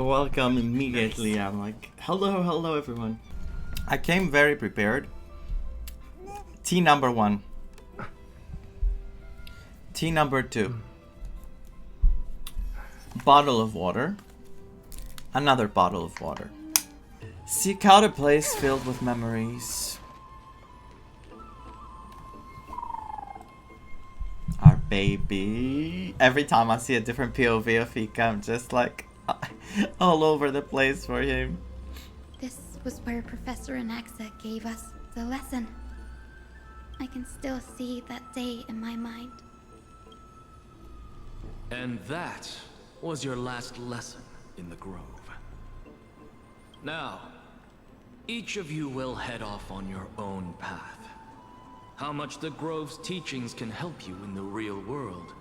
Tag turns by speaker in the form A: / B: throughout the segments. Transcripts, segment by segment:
A: welcome immediately. I'm like, hello everyone. I came very prepared. Tea number 1. Tea number 2. Bottle of water. Another bottle of water. Seek out a place filled with memories. Our baby. Every time I see a different POV of Ika, I'm just like all over the place for him.
B: This was where Professor Anaxa gave us the lesson. I can still see that day in my mind.
C: And that was your last lesson in the Grove. Now, each of you will head off on your own path. How much the Grove's teachings can help you in the real world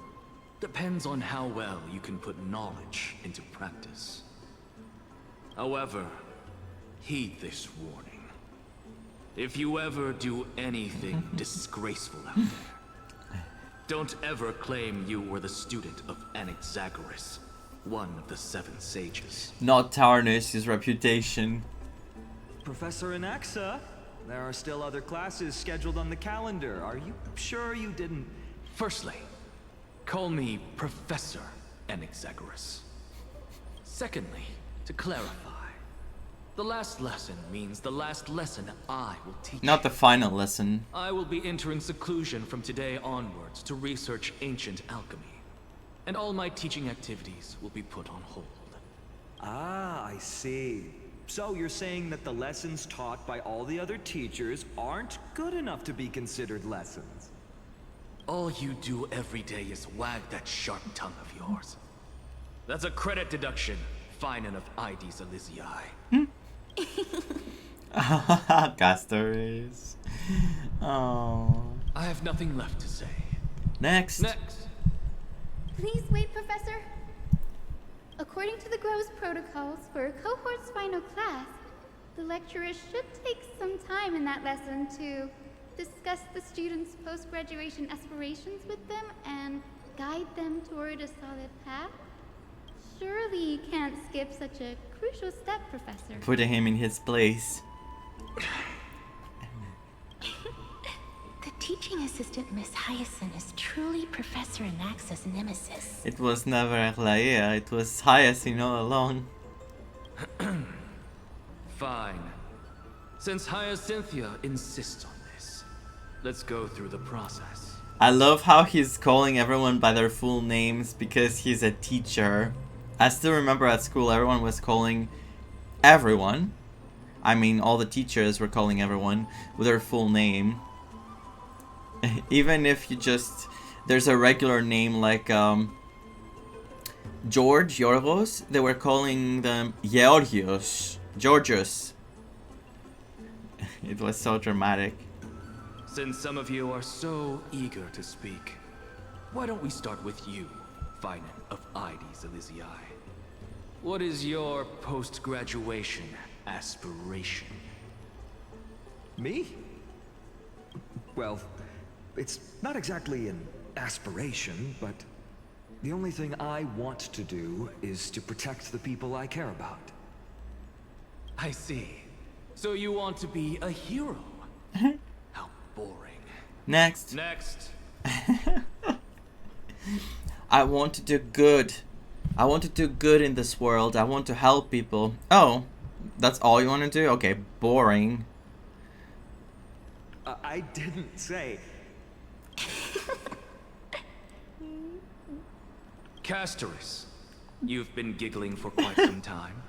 C: depends on how well you can put knowledge into practice. However, heed this warning. If you ever do anything disgraceful out there, don't ever claim you were the student of Anaxagoras, one of the 7 sages.
A: Not tarnish his reputation.
D: Professor Anaxa, there are still other classes scheduled on the calendar. Are you sure you didn't...
C: Firstly, call me Professor Anaxagoras. Secondly, to clarify, the last lesson means the last lesson I will teach.
A: Not the final lesson.
C: I will be entering seclusion from today onwards to research ancient alchemy. And all my teaching activities will be put on hold.
D: Ah, I see. So you're saying that the lessons taught by all the other teachers aren't good enough to be considered lessons?
C: All you do every day is wag that sharp tongue of yours. That's a credit deduction, fine enough IDs Elysiae.
A: Castories. Oh.
C: I have nothing left to say.
A: Next.
C: Next.
B: Please wait, Professor. According to the Grove's protocols for a cohort's final class, the lecturer should take some time in that lesson to discuss the students' post-graduation aspirations with them and guide them toward a solid path. Surely you can't skip such a crucial step, Professor.
A: Putting him in his place.
E: The teaching assistant, Miss Hyacinth, is truly Professor Anaxa's nemesis.
A: It was never Aglaia, it was Hyacinth all along.
C: Fine. Since Hyacinthia insists on this, let's go through the process.
A: I love how he's calling everyone by their full names because he's a teacher. I still remember at school everyone was calling everyone. I mean, all the teachers were calling everyone with their full name. Even if you just... There's a regular name like George, Yorgos. They were calling them Georgios. Georgios. It was so dramatic.
C: Since some of you are so eager to speak, why don't we start with you, Finan of IDs Elysiae. What is your post-graduation aspiration?
D: Me? Well, it's not exactly an aspiration, but the only thing I want to do is to protect the people I care about.
C: I see. So you want to be a hero? How boring.
A: Next.
C: Next.
A: I want to do good. I want to do good in this world. I want to help people. Oh, that's all you want to do? Okay, boring.
D: I didn't say...
C: Castoris, you've been giggling for quite some time.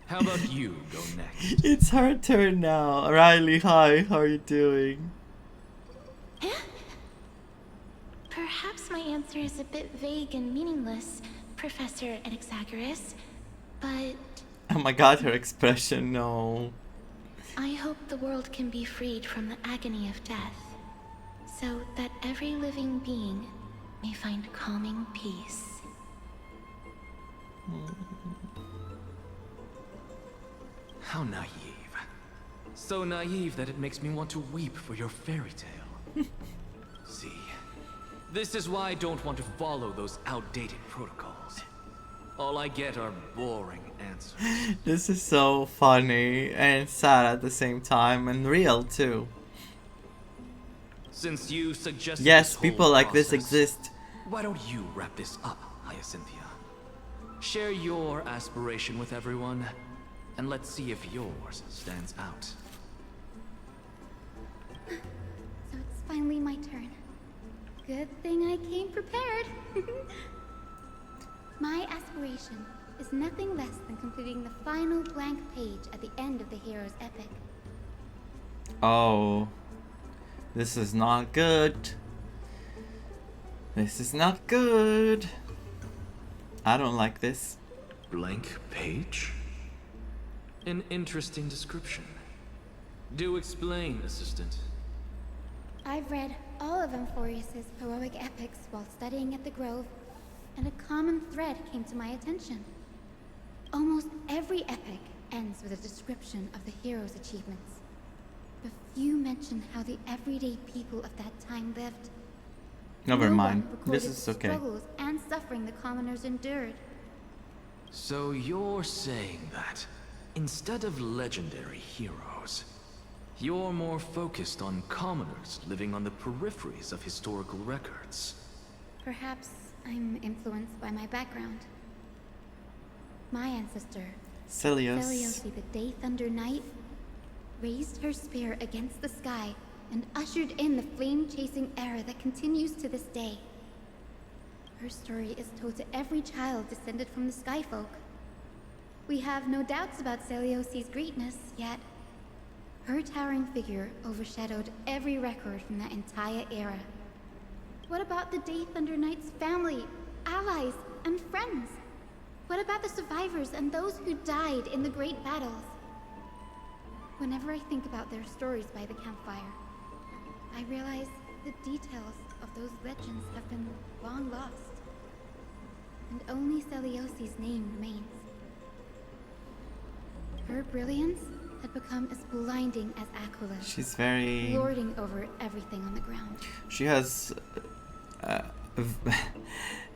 C: How about you go next?
A: It's her turn now. Riley, hi. How are you doing?
E: Perhaps my answer is a bit vague and meaningless, Professor Anaxagoras, but
A: Oh my god, her expression, no.
E: I hope the world can be freed from the agony of death, so that every living being may find calming peace.
C: How naive. So naive that it makes me want to weep for your fairy tale. See, this is why I don't want to follow those outdated protocols. All I get are boring answers.
A: This is so funny and sad at the same time, and real too.
C: Since you suggested
A: Yes,
C: this
A: people
C: whole
A: like this
C: process,
A: exist.
C: why don't you wrap this up, Hyacinthia? Share your aspiration with everyone, and let's see if yours stands out.
B: So it's finally my turn. Good thing I came prepared. My aspiration is nothing less than completing the final blank page at the end of the hero's epic.
A: Oh, this is not good. This is not good. I don't like this.
C: Blank page? An interesting description. Do explain, assistant.
B: I've read all of Amphorius's heroic epics while studying at the Grove, and a common thread came to my attention. Almost every epic ends with a description of the hero's achievements. But few mention how the everyday people of that time lived.
A: Never
B: No
A: mind.
B: one recorded
A: This is
B: the
A: okay.
B: struggles and suffering the commoners endured.
C: So you're saying that, instead of legendary heroes, you're more focused on commoners living on the peripheries of historical records.
B: Perhaps I'm influenced by my background. My ancestor,
A: Celios.
B: Celiosi the Day Thunder Knight, raised her spear against the sky and ushered in the flame-chasing era that continues to this day. Her story is told to every child descended from the Skyfolk. We have no doubts about Celiosi's greatness, yet her towering figure overshadowed every record from that entire era. What about the Day Thunder Knight's family, allies, and friends? What about the survivors and those who died in the great battles? Whenever I think about their stories by the campfire, I realize the details of those legends have been long lost. And only Celiosi's name remains. Her brilliance had become as blinding as Aquila,
A: She's very...
B: lording over everything on the ground.
A: She has...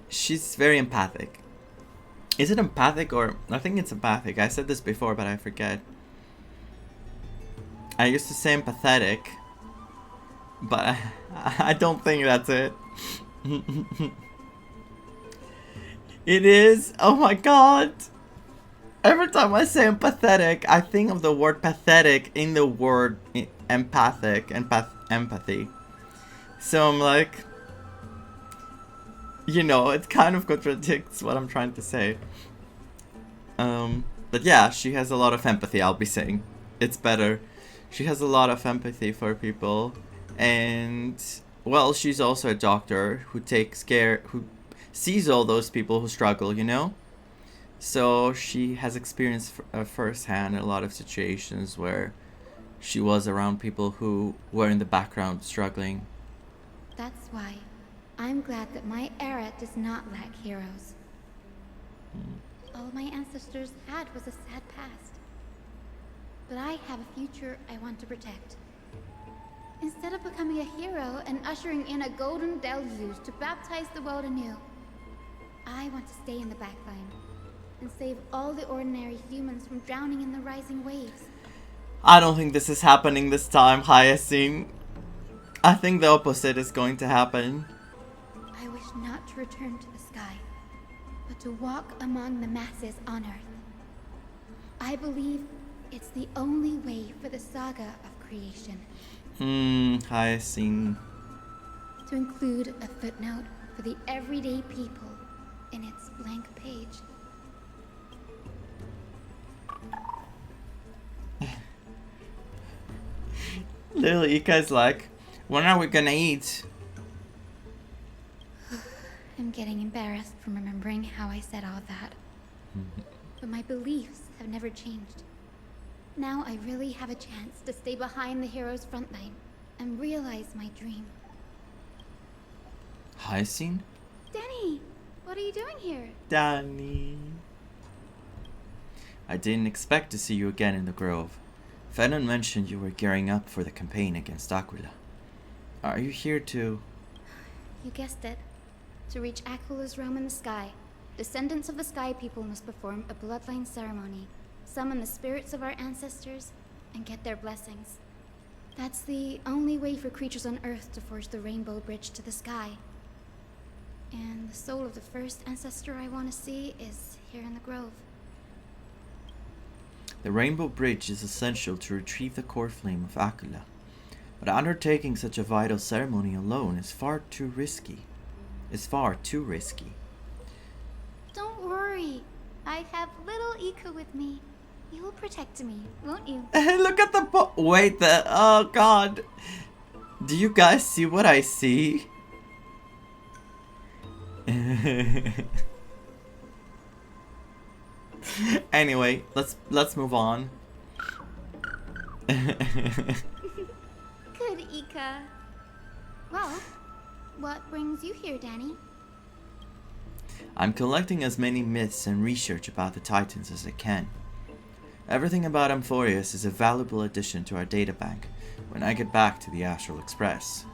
A: she's very empathic. Is it empathic or... I think it's empathic. I said this before, but I forget. I used to say empathetic, but I don't think that's it. It is? Oh my god! Every time I say empathetic, I think of the word pathetic in the word empathic, empathy. So I'm like, you know, it kind of contradicts what I'm trying to say. But yeah, she has a lot of empathy, I'll be saying. It's better. She has a lot of empathy for people. And, well, she's also a doctor who takes care, who sees all those people who struggle, you know? So she has experienced firsthand a lot of situations where she was around people who were in the background struggling.
B: That's why I'm glad that my era does not lack heroes. All my ancestors had was a sad past. But I have a future I want to protect. Instead of becoming a hero and ushering in a golden deluge to baptize the world anew, I want to stay in the backline and save all the ordinary humans from drowning in the rising waves.
A: I don't think this is happening this time, Hyacinth. I think the opposite is going to happen.
B: I wish not to return to the sky, but to walk among the masses on Earth. I believe it's the only way for the saga of creation.
A: Hyacinth.
B: To include a footnote for the everyday people in its blank page.
A: Little Ika's like, when are we gonna eat?
B: I'm getting embarrassed from remembering how I said all that. But my beliefs have never changed. Now I really have a chance to stay behind the hero's front line and realize my dream.
A: Hyacinth?
B: Danny, what are you doing here?
A: Danny. I didn't expect to see you again in the Grove. Fennon mentioned you were gearing up for the campaign against Aquila. Are you here to...
B: You guessed it. To reach Aquila's realm in the sky Descendants of the Sky People must perform a bloodline ceremony, summon the spirits of our ancestors, and get their blessings. That's the only way for creatures on Earth to forge the Rainbow Bridge to the sky. And the soul of the first ancestor I want to see is here in the grove.
A: The Rainbow Bridge is essential to retrieve the core flame of Akula, but undertaking such a vital ceremony alone is far too risky.
B: Don't worry. I have little Ika with me. You will protect me, won't you?
A: Look at the wait, oh god. Do you guys see what I see? Anyway, let's move on.
B: Good, Ika. Well, what brings you here, Danny?
A: I'm collecting as many myths and research about the Titans as I can. Everything about Amphorius is a valuable addition to our databank when I get back to the Astral Express.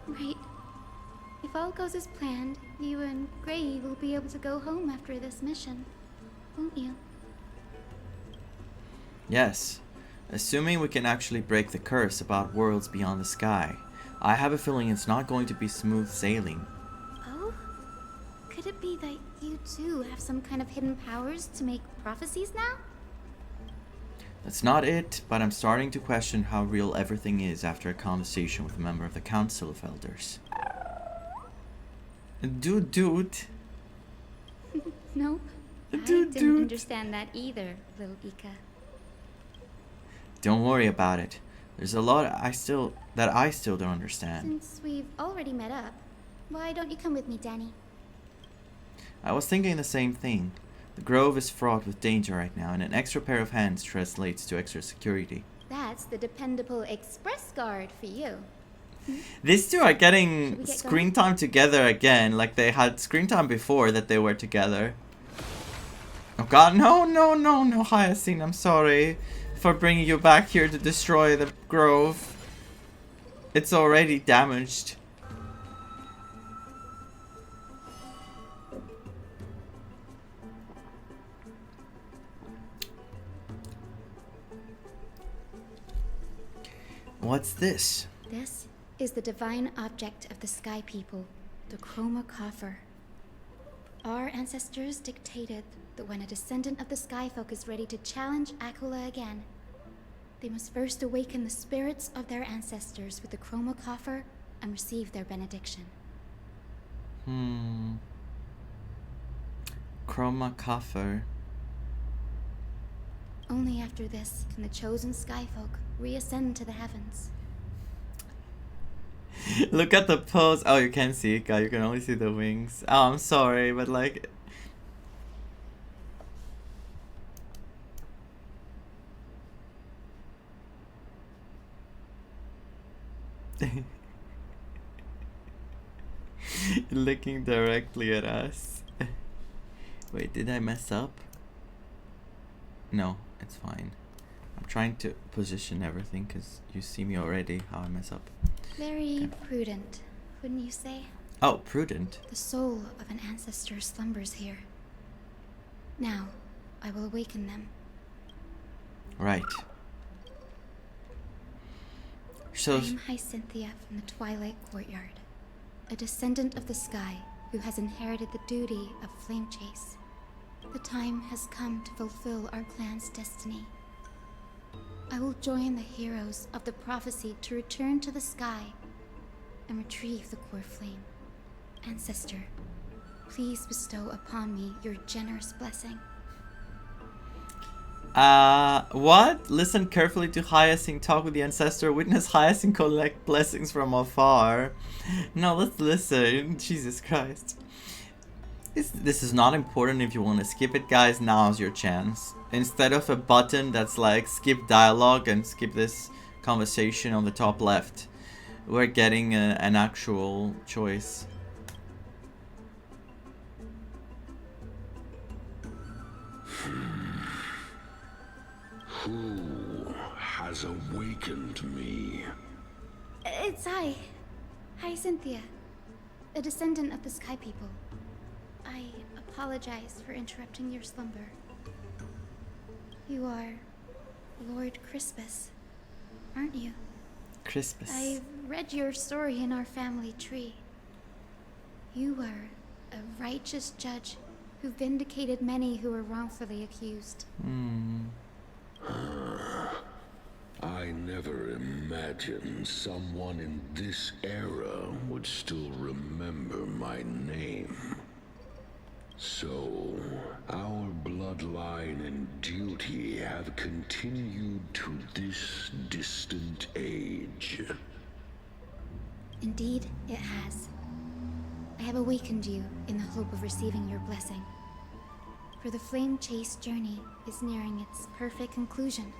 B: Right. If all goes as planned, you and Gray will be able to go home after this mission, won't you?
A: Yes, assuming we can actually break the curse about worlds beyond the sky. I have a feeling it's not going to be smooth sailing.
B: Oh? Could it be that you too have some kind of hidden powers to make prophecies now?
A: That's not it, but I'm starting to question how real everything is after a conversation with a member of the Council of Elders. Dude.
B: Nope. I
A: Dude.
B: didn't understand that either, little Ika.
A: Don't worry about it. There's a lot I still don't understand.
B: Since we've already met up, why don't you come with me, Danny?
A: I was thinking the same thing. The grove is fraught with danger right now, and an extra pair of hands translates to extra security.
B: That's the dependable express guard for you.
A: These two are
B: Should
A: getting
B: we get
A: screen
B: going?
A: time together again, like they had screen time before that they were together. Oh god, no, Hyacinth, I'm sorry for bringing you back here to destroy the grove. It's already damaged. What's this?
B: This is the divine object of the Sky People, the Chroma Coffer. Our ancestors dictated that when a descendant of the Skyfolk is ready to challenge Akula again, they must first awaken the spirits of their ancestors with the Chroma Coffer and receive their benediction.
A: Chroma Coffer.
B: Only after this can the chosen Skyfolk reascend to the heavens.
A: Look at the pose. Oh, you can't see it, guy. You can only see the wings. Oh, I'm sorry, but like... Looking directly at us. Wait, did I mess up? No, it's fine. I'm trying to position everything because you see me already how I mess up.
B: Very prudent, wouldn't you say?
A: Oh, prudent.
B: The soul of an ancestor slumbers here. Now, I will awaken them.
A: Right. So,
B: I am Hyacinthia from the Twilight Courtyard, a descendant of the sky who has inherited the duty of Flame Chase. The time has come to fulfill our clan's destiny. I will join the heroes of the prophecy to return to the sky and retrieve the core flame. Ancestor, please bestow upon me your generous blessing.
A: what? Listen carefully to Hyacinth talk with the ancestor. Witness Hyacinth collect blessings from afar. No, let's listen. Jesus Christ. This is not important if you want to skip it, guys. Now's your chance. Instead of a button that's like skip dialogue and skip this conversation on the top left, we're getting an actual choice.
F: Who has awakened me?
B: It's I, Hyacinthia, a descendant of the Sky People. I apologize for interrupting your slumber. You are Lord Crispus, aren't you?
A: Crispus.
B: I've read your story in our family tree. You were a righteous judge who vindicated many who were wrongfully accused.
F: I never imagined someone in this era would still remember my name. So, our bloodline and duty have continued to this distant age.
B: Indeed, it has. I have awakened you in the hope of receiving your blessing. For the flame chase journey is nearing its perfect conclusion.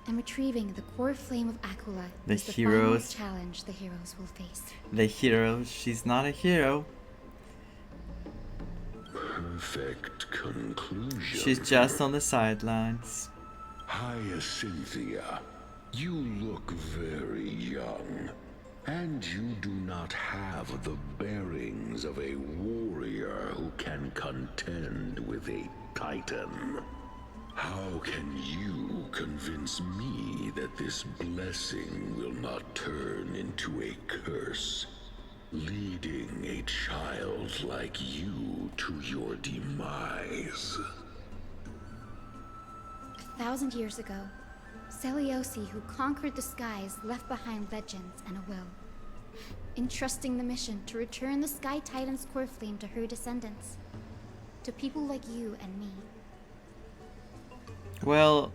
B: And retrieving the core flame of Aquila
A: The
B: is the
A: heroes.
B: final challenge the heroes will face.
A: The hero. She's not a hero.
F: Perfect conclusion.
A: She's just on the sidelines.
F: Hyacinthia, you look very young, and you do not have the bearings of a warrior who can contend with a titan. How can you convince me that this blessing will not turn into a curse, leading a child like you to your demise?
B: 1,000 years ago, Seliosi, who conquered the skies, left behind legends and a will, entrusting the mission to return the Sky Titan's core flame to her descendants, to people like you and me.
A: Well,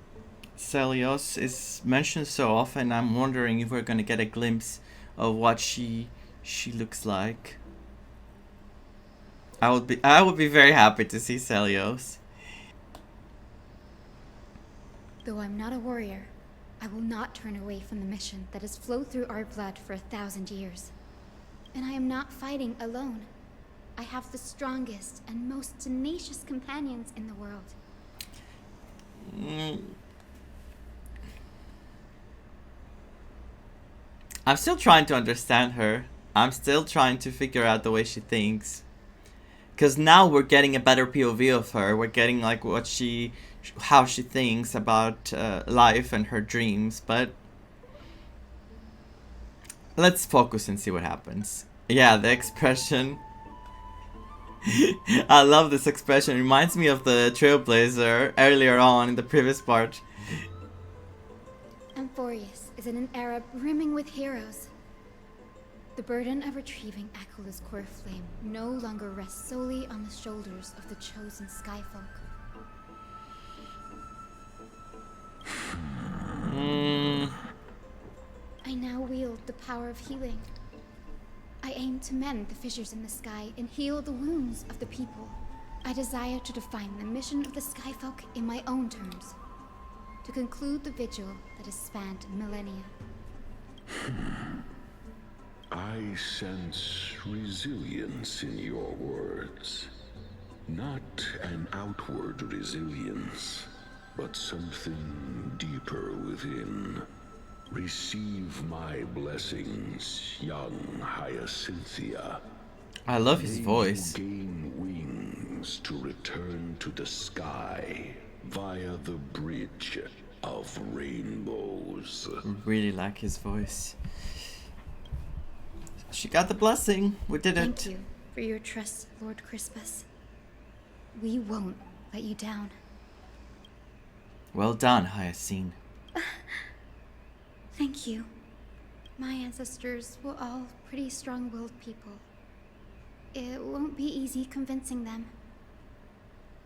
A: Celios is mentioned so often, I'm wondering if we're gonna get a glimpse of what she looks like. I would be very happy to see Celios.
B: Though I'm not a warrior, I will not turn away from the mission that has flowed through our blood for 1,000 years. And I am not fighting alone. I have the strongest and most tenacious companions in the world.
A: I'm still trying to understand her. I'm still trying to figure out the way she thinks. Because now we're getting a better POV of her. We're getting like how she thinks about life and her dreams. But let's focus and see what happens. Yeah, the expression. I love this expression. It reminds me of the Trailblazer earlier on in the previous part.
B: Amphorius is in an era brimming with heroes. The burden of retrieving Aquila's core flame no longer rests solely on the shoulders of the chosen skyfolk. I now wield the power of healing. I aim to mend the fissures in the sky and heal the wounds of the people. I desire to define the mission of the skyfolk in my own terms. To conclude the vigil that has spanned millennia.
F: I sense resilience in your words. Not an outward resilience, but something deeper within. Receive my blessings, young Hyacinthia.
A: I love his
F: May
A: voice.
F: you gain wings to return to the sky via the bridge of rainbows.
A: Really like his voice. She got the blessing. We did it.
B: Thank you for your trust, Lord Crispus. We won't let you down.
A: Well done, Hyacinth.
B: Thank you. My ancestors were all pretty strong-willed people. It won't be easy convincing them.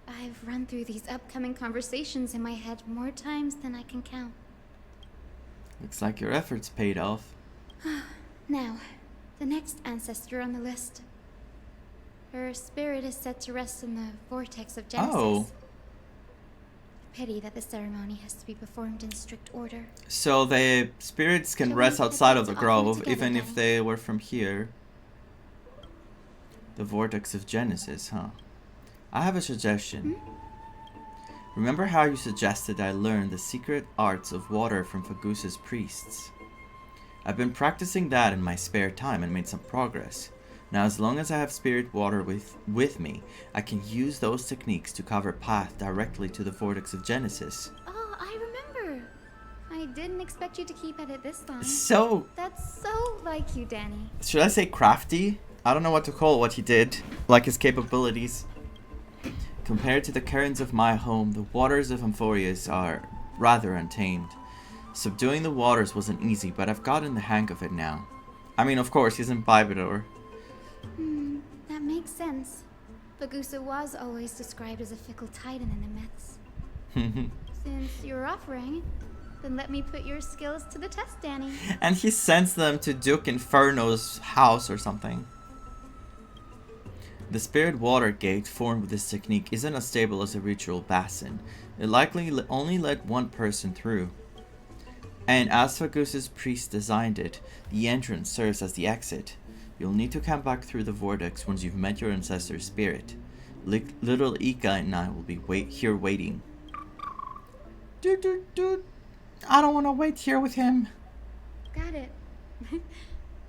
B: I've run through these upcoming conversations in my head more times than I can count.
A: Looks like your efforts paid off.
B: Now, the next ancestor on the list. Her spirit is set to rest in the vortex of Genesis.
A: Oh.
B: Pity that the ceremony has to be performed in strict order.
A: So the spirits can
B: Shall
A: rest
B: we
A: outside
B: get
A: of the
B: to open
A: grove,
B: together,
A: even if
B: Danny?
A: they were from here. The vortex of Genesis, huh? I have a suggestion. Remember how you suggested I learn the secret arts of water from Fagusa's priests? I've been practicing that in my spare time and made some progress. Now, as long as I have spirit water with me, I can use those techniques to cover path directly to the vortex of Genesis.
B: Oh, I remember. I didn't expect you to keep at it this long.
A: So,
B: That's so like you, Danny.
A: should I say crafty? I don't know what to call what he did, like his capabilities. Compared to the currents of my home, the waters of Amphorius are rather untamed. Subduing the waters wasn't easy, but I've gotten the hang of it now. I mean, of course, he's in Bybidor.
B: That makes sense. Bagusa was always described as a fickle titan in the myths. Since you're offering, then let me put your skills to the test, Danny.
A: And he sends them to Duke Inferno's house or something. The spirit water gate formed with this technique isn't as stable as a ritual basin. It likely only let one person through. And as Fagusa's priest designed it, the entrance serves as the exit. You'll need to come back through the vortex once you've met your ancestor's spirit. Little Ika and I will be here waiting. Dude. I don't want to wait here with him.
B: Got it.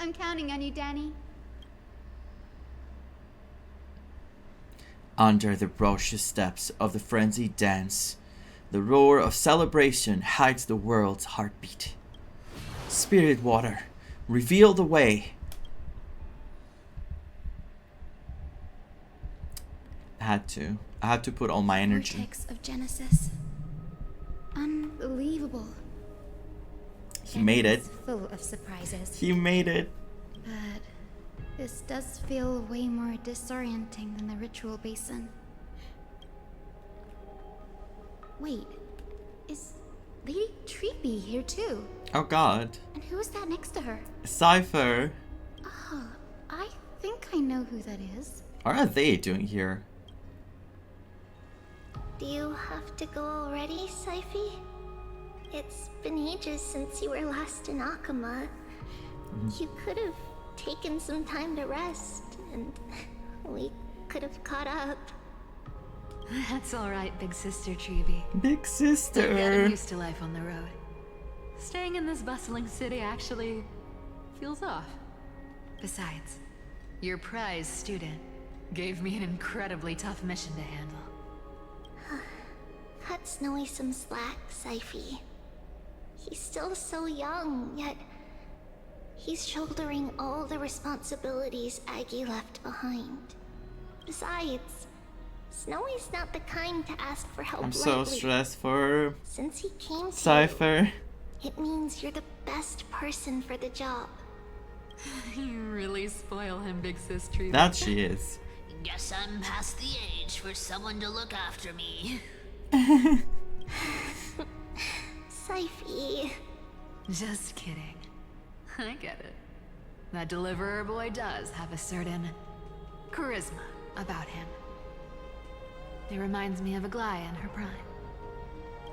B: I'm counting on you, Danny.
A: Under the raucous steps of the frenzied dance, the roar of celebration hides the world's heartbeat. Spirit water, reveal the way. I had to put all my energy.
B: Vortex of Genesis. Unbelievable.
A: He made it.
B: Full of surprises.
A: He made it.
B: But this does feel way more disorienting than the ritual basin. Wait, is Lady Treeby here too?
A: Oh god.
B: And who is that next to her?
A: Cypher.
B: Oh, I think I know who that is.
A: What are they doing here?
E: Do you have to go already, Syphy? It's been ages since you were last in Akama. You could have taken some time to rest, and we could have caught up.
G: That's alright, big sister Treeby.
A: Big
G: I'm
A: sister.
G: getting used to life on the road. Staying in this bustling city actually feels off. Besides, your prize student gave me an incredibly tough mission to handle.
E: Cut Snowy some slack, Syphy. He's still so young, yet he's shouldering all the responsibilities Aggie left behind. Besides, Snowy's not the kind to ask for help
A: I'm so
E: lightly.
A: stressed for
E: Since he came to
A: Cypher.
E: you, it means you're the best person for the job.
G: You really spoil him, big sis Treeby.
A: That she is.
H: Guess I'm past the age for someone to look after me.
E: Syphy.
G: Just kidding. I get it. That deliverer boy does have a certain charisma about him. He reminds me of Aglaya in her prime.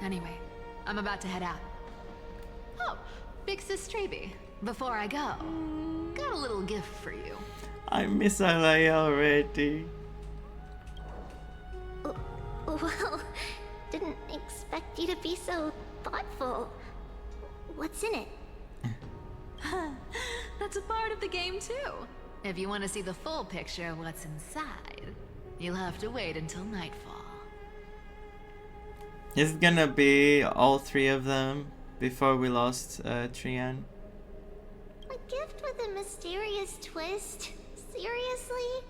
G: Anyway, I'm about to head out. Oh, big sis Treeby. Before I go, got a little gift for you.
A: I miss Alaya already.
E: Well, didn't expect you to be so thoughtful. What's in it?
G: That's a part of the game too. If you want to see the full picture of what's inside, you'll have to wait until nightfall.
A: Is it gonna be all three of them before we lost Trian?
E: A gift with a mysterious twist? Seriously?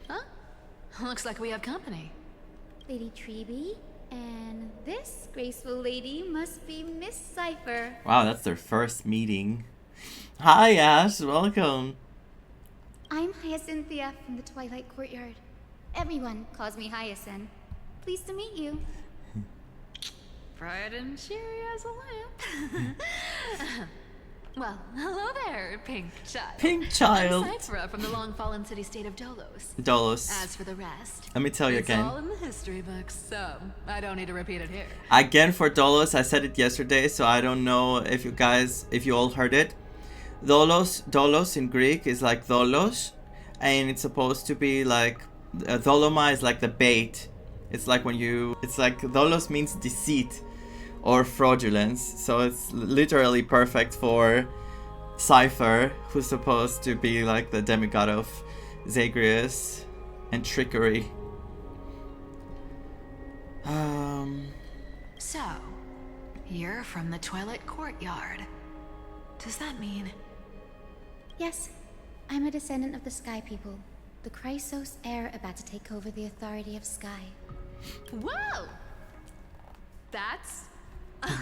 G: Huh? Looks like we have company.
B: Lady Treeby, and this graceful lady must be Miss Cypher.
A: Wow, that's their first meeting. Hi Ash, welcome.
B: I'm Hyacinthia from the Twilight Courtyard. Everyone calls me Hyacinth. Pleased to meet you.
G: Bright and cheery as a lamp. Well, hello there, Pink Child.
A: Pink Child.
G: I'm Cypher from the long-fallen city-state of Dolos.
A: Dolos.
G: As for the rest,
A: Let me tell you
G: it's
A: again.
G: all in the history books, so I don't need to repeat it here.
A: Again for Dolos, I said it yesterday, so I don't know if you all heard it. Dolos in Greek is like Dolos, and it's supposed to be like, Doloma is like the bait. It's like Dolos means deceit or fraudulence, so it's literally perfect for Cypher, who's supposed to be like the demigod of Zagreus, and trickery.
G: So, you're from the Twilight Courtyard. Does that mean...
B: Yes, I'm a descendant of the Sky People, the Chrysos heir about to take over the authority of Sky.
G: Whoa! That's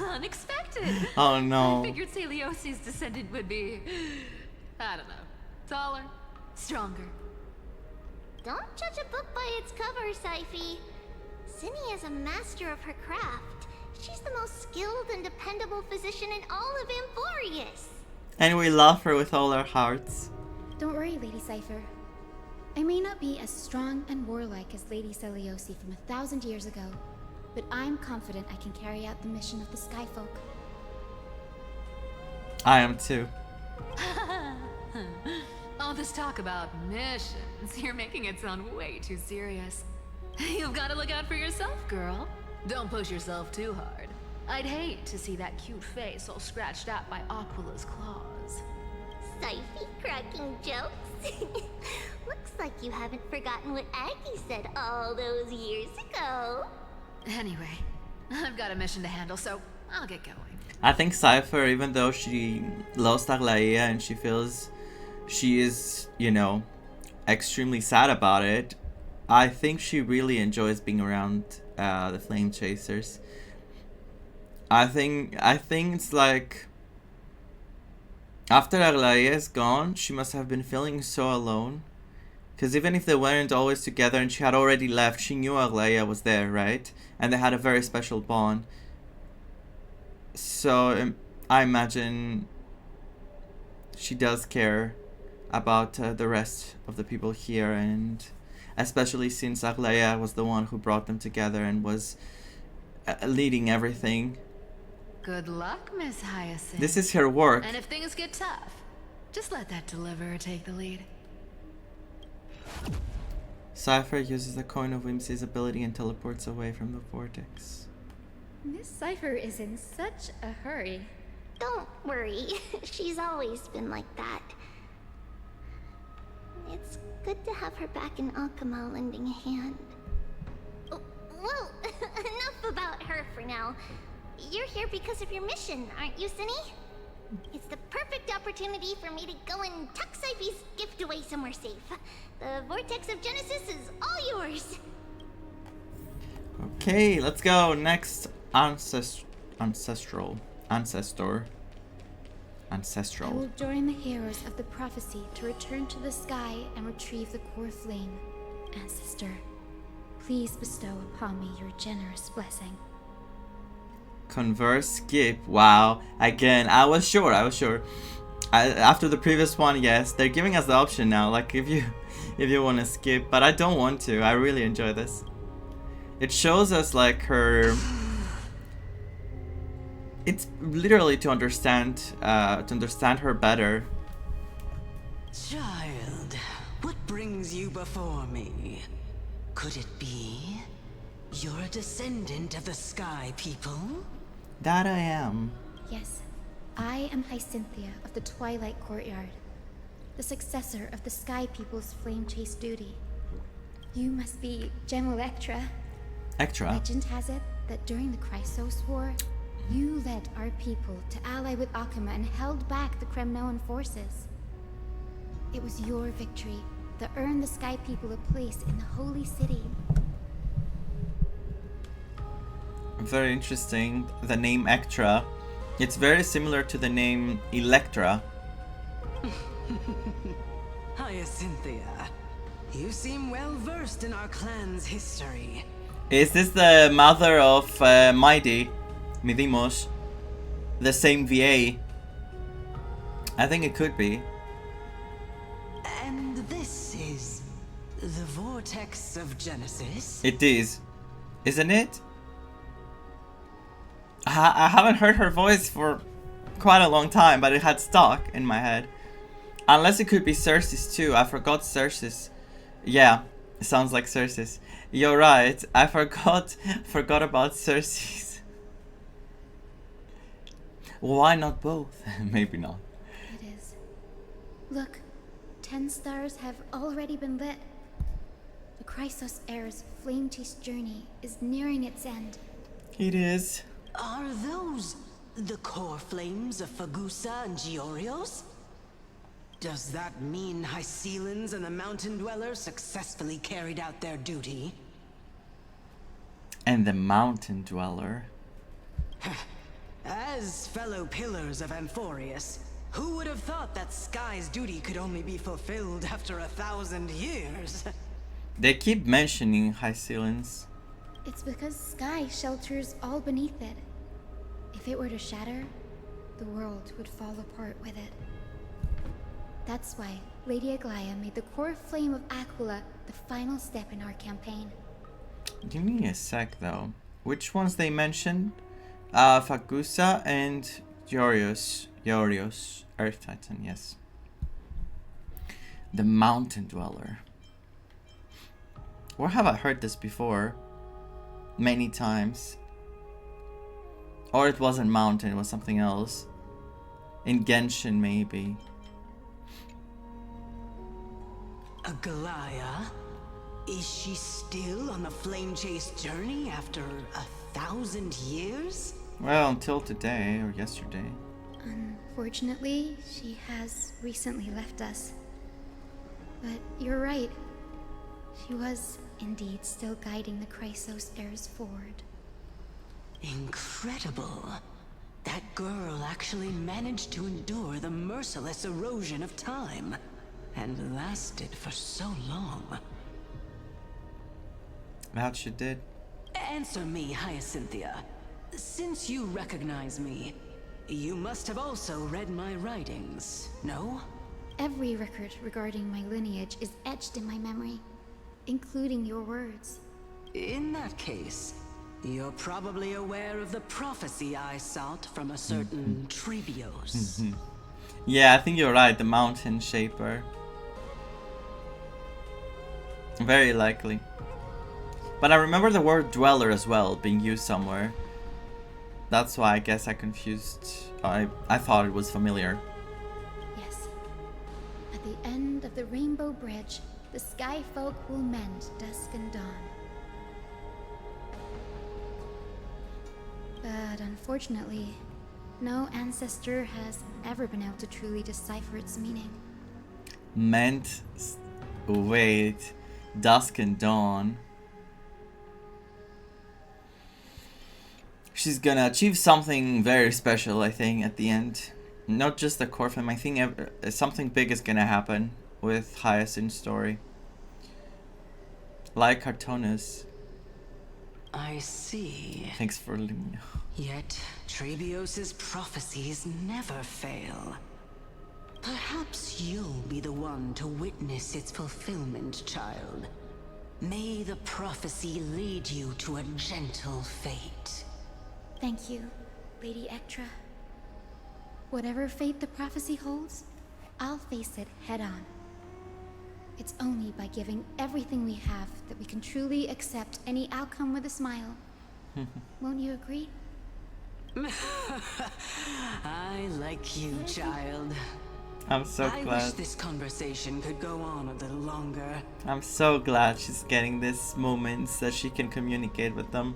G: unexpected.
A: Oh no.
G: I figured Celiosi's descendant would be, I don't know, taller, stronger.
E: Don't judge a book by its cover, Syphe. Zinni is a master of her craft. She's the most skilled and dependable physician in all of Amphorius.
A: And we love her with all our hearts.
B: Don't worry, Lady Cypher. I may not be as strong and warlike as Lady Celiosi from 1,000 years ago, but I'm confident I can carry out the mission of the Skyfolk.
A: I am too.
G: All this talk about missions, you're making it sound way too serious. You've got to look out for yourself, girl. Don't push yourself too hard. I'd hate to see that cute face all scratched out by Aquila's claws.
E: Syphe cracking jokes? Looks like you haven't forgotten what Aggie said all those years ago.
G: Anyway, I've got a mission to handle, so I'll get going.
A: I think Cypher, even though she lost Aglaia and she feels she is, you know, extremely sad about it, I think she really enjoys being around the Flame Chasers. I think it's like after Aglaia is gone, she must have been feeling so alone. Because even if they weren't always together and she had already left, she knew Aglaia was there, right? And they had a very special bond. So I imagine she does care about the rest of the people here, and especially since Aglaia was the one who brought them together and was leading everything.
G: Good luck, Miss Hyacinth.
A: This is her work.
G: And if things get tough, just let that deliverer take the lead.
A: Cypher uses the Coin of Whimsy's ability and teleports away from the vortex.
B: Miss Cypher is in such a hurry.
E: Don't worry, she's always been like that. It's good to have her back in Alchema lending a hand. Oh, well, enough about her for now. You're here because of your mission, aren't you, Zinni? It's the perfect opportunity for me to go and tuck Syphe's gift away somewhere safe. The Vortex of Genesis is all yours.
A: Okay, let's go. Next, Ancestor.
B: I will join the heroes of the prophecy to return to the sky and retrieve the core flame. Ancestor, please bestow upon me your generous blessing.
A: Converse, skip. Wow. Again, I was sure. After the previous one, yes, they're giving us the option now. Like if you want to skip, but I don't want to. I really enjoy this. It shows us like her. It's literally to understand her better.
I: Child, what brings you before me? Could it be you're a descendant of the Sky People?
A: That I am.
B: Yes, I am Hyacinthia of the Twilight Courtyard, the successor of the Sky People's flame chase duty. You must be Gem Electra.
A: Extra.
B: Legend has it that during the Chrysos War, you led our people to ally with Akama and held back the Kremnoan forces. It was your victory that earned the Sky People a place in the Holy City.
A: Very interesting. The name Ektra. It's very similar to the name Electra.
I: Hyacinthia, you seem well versed in our clan's history.
A: Is this the mother of Mighty? Midimos? The same VA? I think it could be.
I: And this is the Vortex of Genesis?
A: It is. Isn't it? I haven't heard her voice for quite a long time, but it had stuck in my head. Unless it could be Cersei's too. I forgot Cersei's. Yeah, it sounds like Cersei's. You're right. I forgot about Cersei's. Why not both? Maybe not.
B: It is. Look, 10 stars have already been lit. The Chrysos heir's flame-chased journey is nearing its end.
A: It is.
I: Are those the core flames of Fagusa and Georios? Does that mean Hycelans and the Mountain Dwellers successfully carried out their duty?
A: And the Mountain Dweller.
I: As fellow pillars of Amphorius, who would have thought that Sky's duty could only be fulfilled after 1,000 years?
A: They keep mentioning Hycelans.
B: It's because Sky shelters all beneath it. If it were to shatter, the world would fall apart with it. That's why Lady Aglaia made the core flame of Aquila the final step in our campaign.
A: Give me a sec though. Which ones they mentioned? Fagusa and Georios. Georios. Earth Titan, yes. The Mountain Dweller. Where have I heard this before? Many times. Or it wasn't Mountain, it was something else. In Genshin, maybe.
I: Aglaia? Is she still on the flame chase journey after 1,000 years?
A: Well, until today or yesterday.
B: Unfortunately, she has recently left us. But you're right. She was indeed still guiding the Chrysos heirs forward.
I: Incredible. That girl actually managed to endure the merciless erosion of time. And lasted for so long.
A: That she did.
I: Answer me, Hyacinthia. Since you recognize me, you must have also read my writings, no?
B: Every record regarding my lineage is etched in my memory, including your words.
I: In that case, you're probably aware of the prophecy I sought from a certain Trebios.
A: Yeah, I think you're right, the Mountain Shaper. Very likely. But I remember the word dweller as well being used somewhere. That's why I guess I confused. I thought it was familiar.
B: Yes. At the end of the Rainbow Bridge, the Sky Folk will mend dusk and dawn. But unfortunately, no ancestor has ever been able to truly decipher its meaning.
A: Wait. Dusk and dawn. She's gonna achieve something very special, I think, at the end. Not just the core flame. I think something big is gonna happen with Hyacinth's story. Like Cartonus.
I: I see.
A: Thanks for letting me.
I: Yet, Trebios' prophecies never fail. Perhaps you'll be the one to witness its fulfillment, child. May the prophecy lead you to a gentle fate.
B: Thank you, Lady Ectra. Whatever fate the prophecy holds, I'll face it head on. It's only by giving everything we have that we can truly accept any outcome with a smile. Won't you agree?
I: I like you, child.
A: I'm so
I: I
A: glad.
I: wish this conversation could go on a little longer.
A: I'm so glad she's getting these moments that she can communicate with them.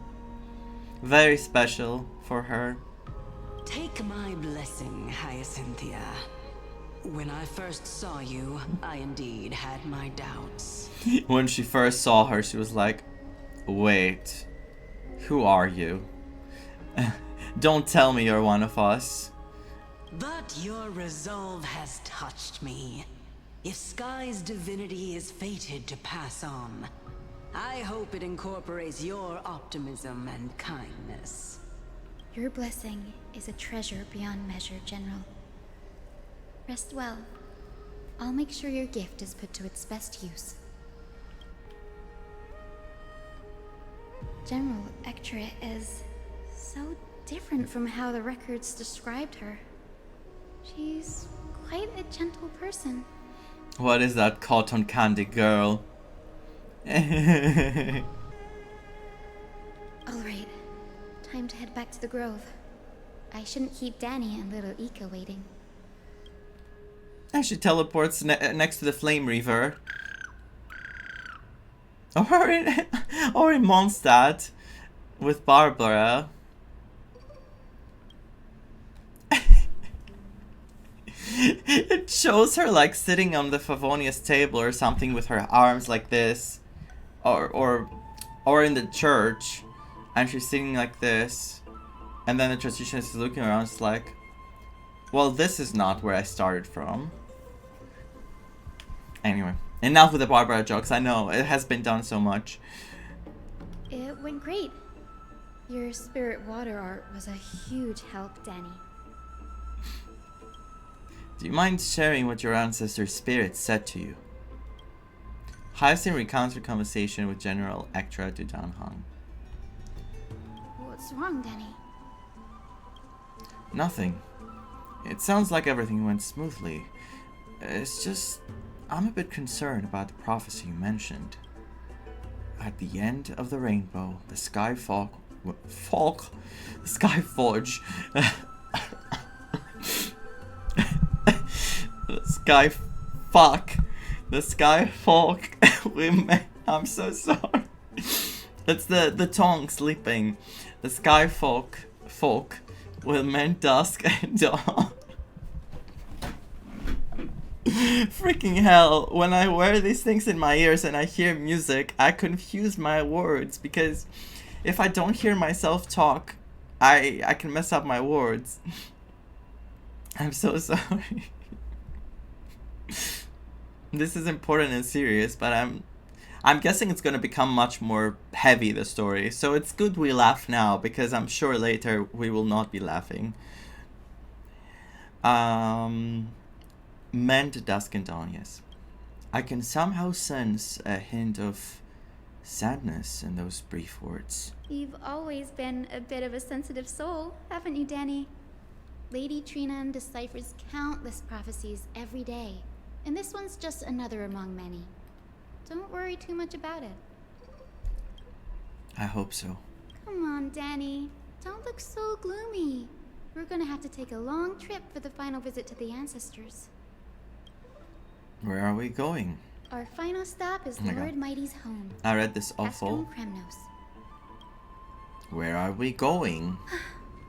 A: Very special for her.
I: Take my blessing, Hyacinthia. When I first saw you, I indeed had my doubts.
A: When she first saw her, she was like, wait, who are you? Don't tell me you're one of us.
I: But your resolve has touched me. If Sky's divinity is fated to pass on, I hope it incorporates your optimism and kindness.
B: Your blessing is a treasure beyond measure, General. Rest well. I'll make sure your gift is put to its best use. General Ectra is so different from how the records described her. She's quite a gentle person.
A: What is that cotton candy girl?
B: Alright, time to head back to the grove. I shouldn't keep Danny and little Ika waiting.
A: And she teleports next to the Flame Reaver. Or in Mondstadt with Barbara. It shows her like sitting on the Favonius table or something with her arms like this, or in the church, and she's sitting like this, and then the transition is looking around. It's like, well, this is not where I started from. Anyway, enough with the Barbara jokes. I know it has been done so much.
B: It went great. Your spirit water art was a huge help, Danny.
A: Do you mind sharing what your ancestor's spirit said to you? Hyacinth recounts her conversation with General Ektra to Danhang.
B: What's wrong, Danny?
A: Nothing. It sounds like everything went smoothly. It's just, I'm a bit concerned about the prophecy you mentioned. At the end of the rainbow, the Sky Forge, the Sky Folk women. I'm so sorry. That's the tongue sleeping. The Sky Folk will mend dusk and dawn. Freaking hell, when I wear these things in my ears and I hear music, I confuse my words, because if I don't hear myself talk, I can mess up my words. I'm so sorry. This is important and serious, but I'm guessing it's going to become much more heavy, the story. So it's good we laugh now, because I'm sure later we will not be laughing. Mend dusk and dawn, yes. I can somehow sense a hint of sadness in those brief words.
B: You've always been a bit of a sensitive soul, haven't you, Danny? Lady Trina deciphers countless prophecies every day, and this one's just another among many. Don't worry too much about it.
A: I hope so.
B: Come on, Danny. Don't look so gloomy. We're gonna have to take a long trip for the final visit to the ancestors.
A: Where are we going?
B: Our final stop is
A: Oh my
B: Lord
A: God.
B: Mighty's home.
A: I read this awful.
B: Castrum Kremnos.
A: Where are we going?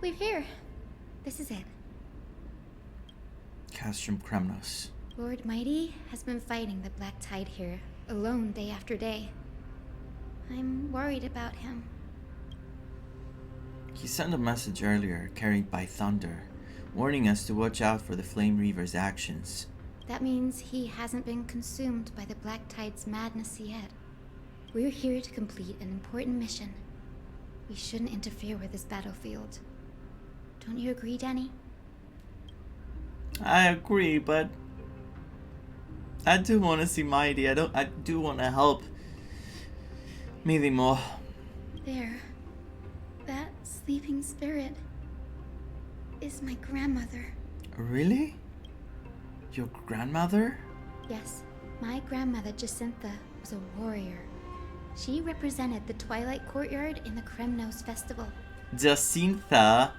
B: We're here. This is it.
A: Castrum Kremnos.
B: Lord Mighty has been fighting the Black Tide here, alone day after day. I'm worried about him.
A: He sent a message earlier, carried by thunder, warning us to watch out for the Flame Reaver's actions.
B: That means he hasn't been consumed by the Black Tide's madness yet. We're here to complete an important mission. We shouldn't interfere with this battlefield. Don't you agree, Danny?
A: I agree, but I do want to see Mighty. I do want to help Midimo.
B: There. That sleeping spirit is my grandmother.
A: Really? Your grandmother?
B: Yes, my grandmother Jacintha was a warrior. She represented the Twilight Courtyard in the Kremnos Festival.
A: Jacintha.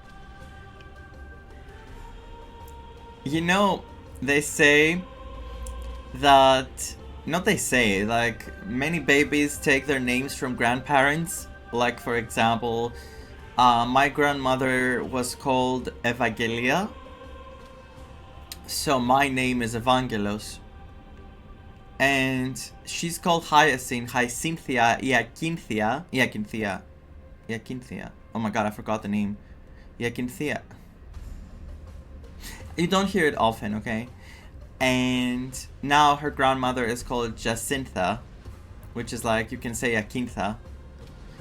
A: You know, they say that... Not they say, like, many babies take their names from grandparents. Like, for example, my grandmother was called Evangelia. So my name is Evangelos. And she's called Hyacinthia Iacinthia. Oh my god, I forgot the name. Iacinthia. You don't hear it often, okay? And now her grandmother is called Jacintha, which is like, you can say Acintha,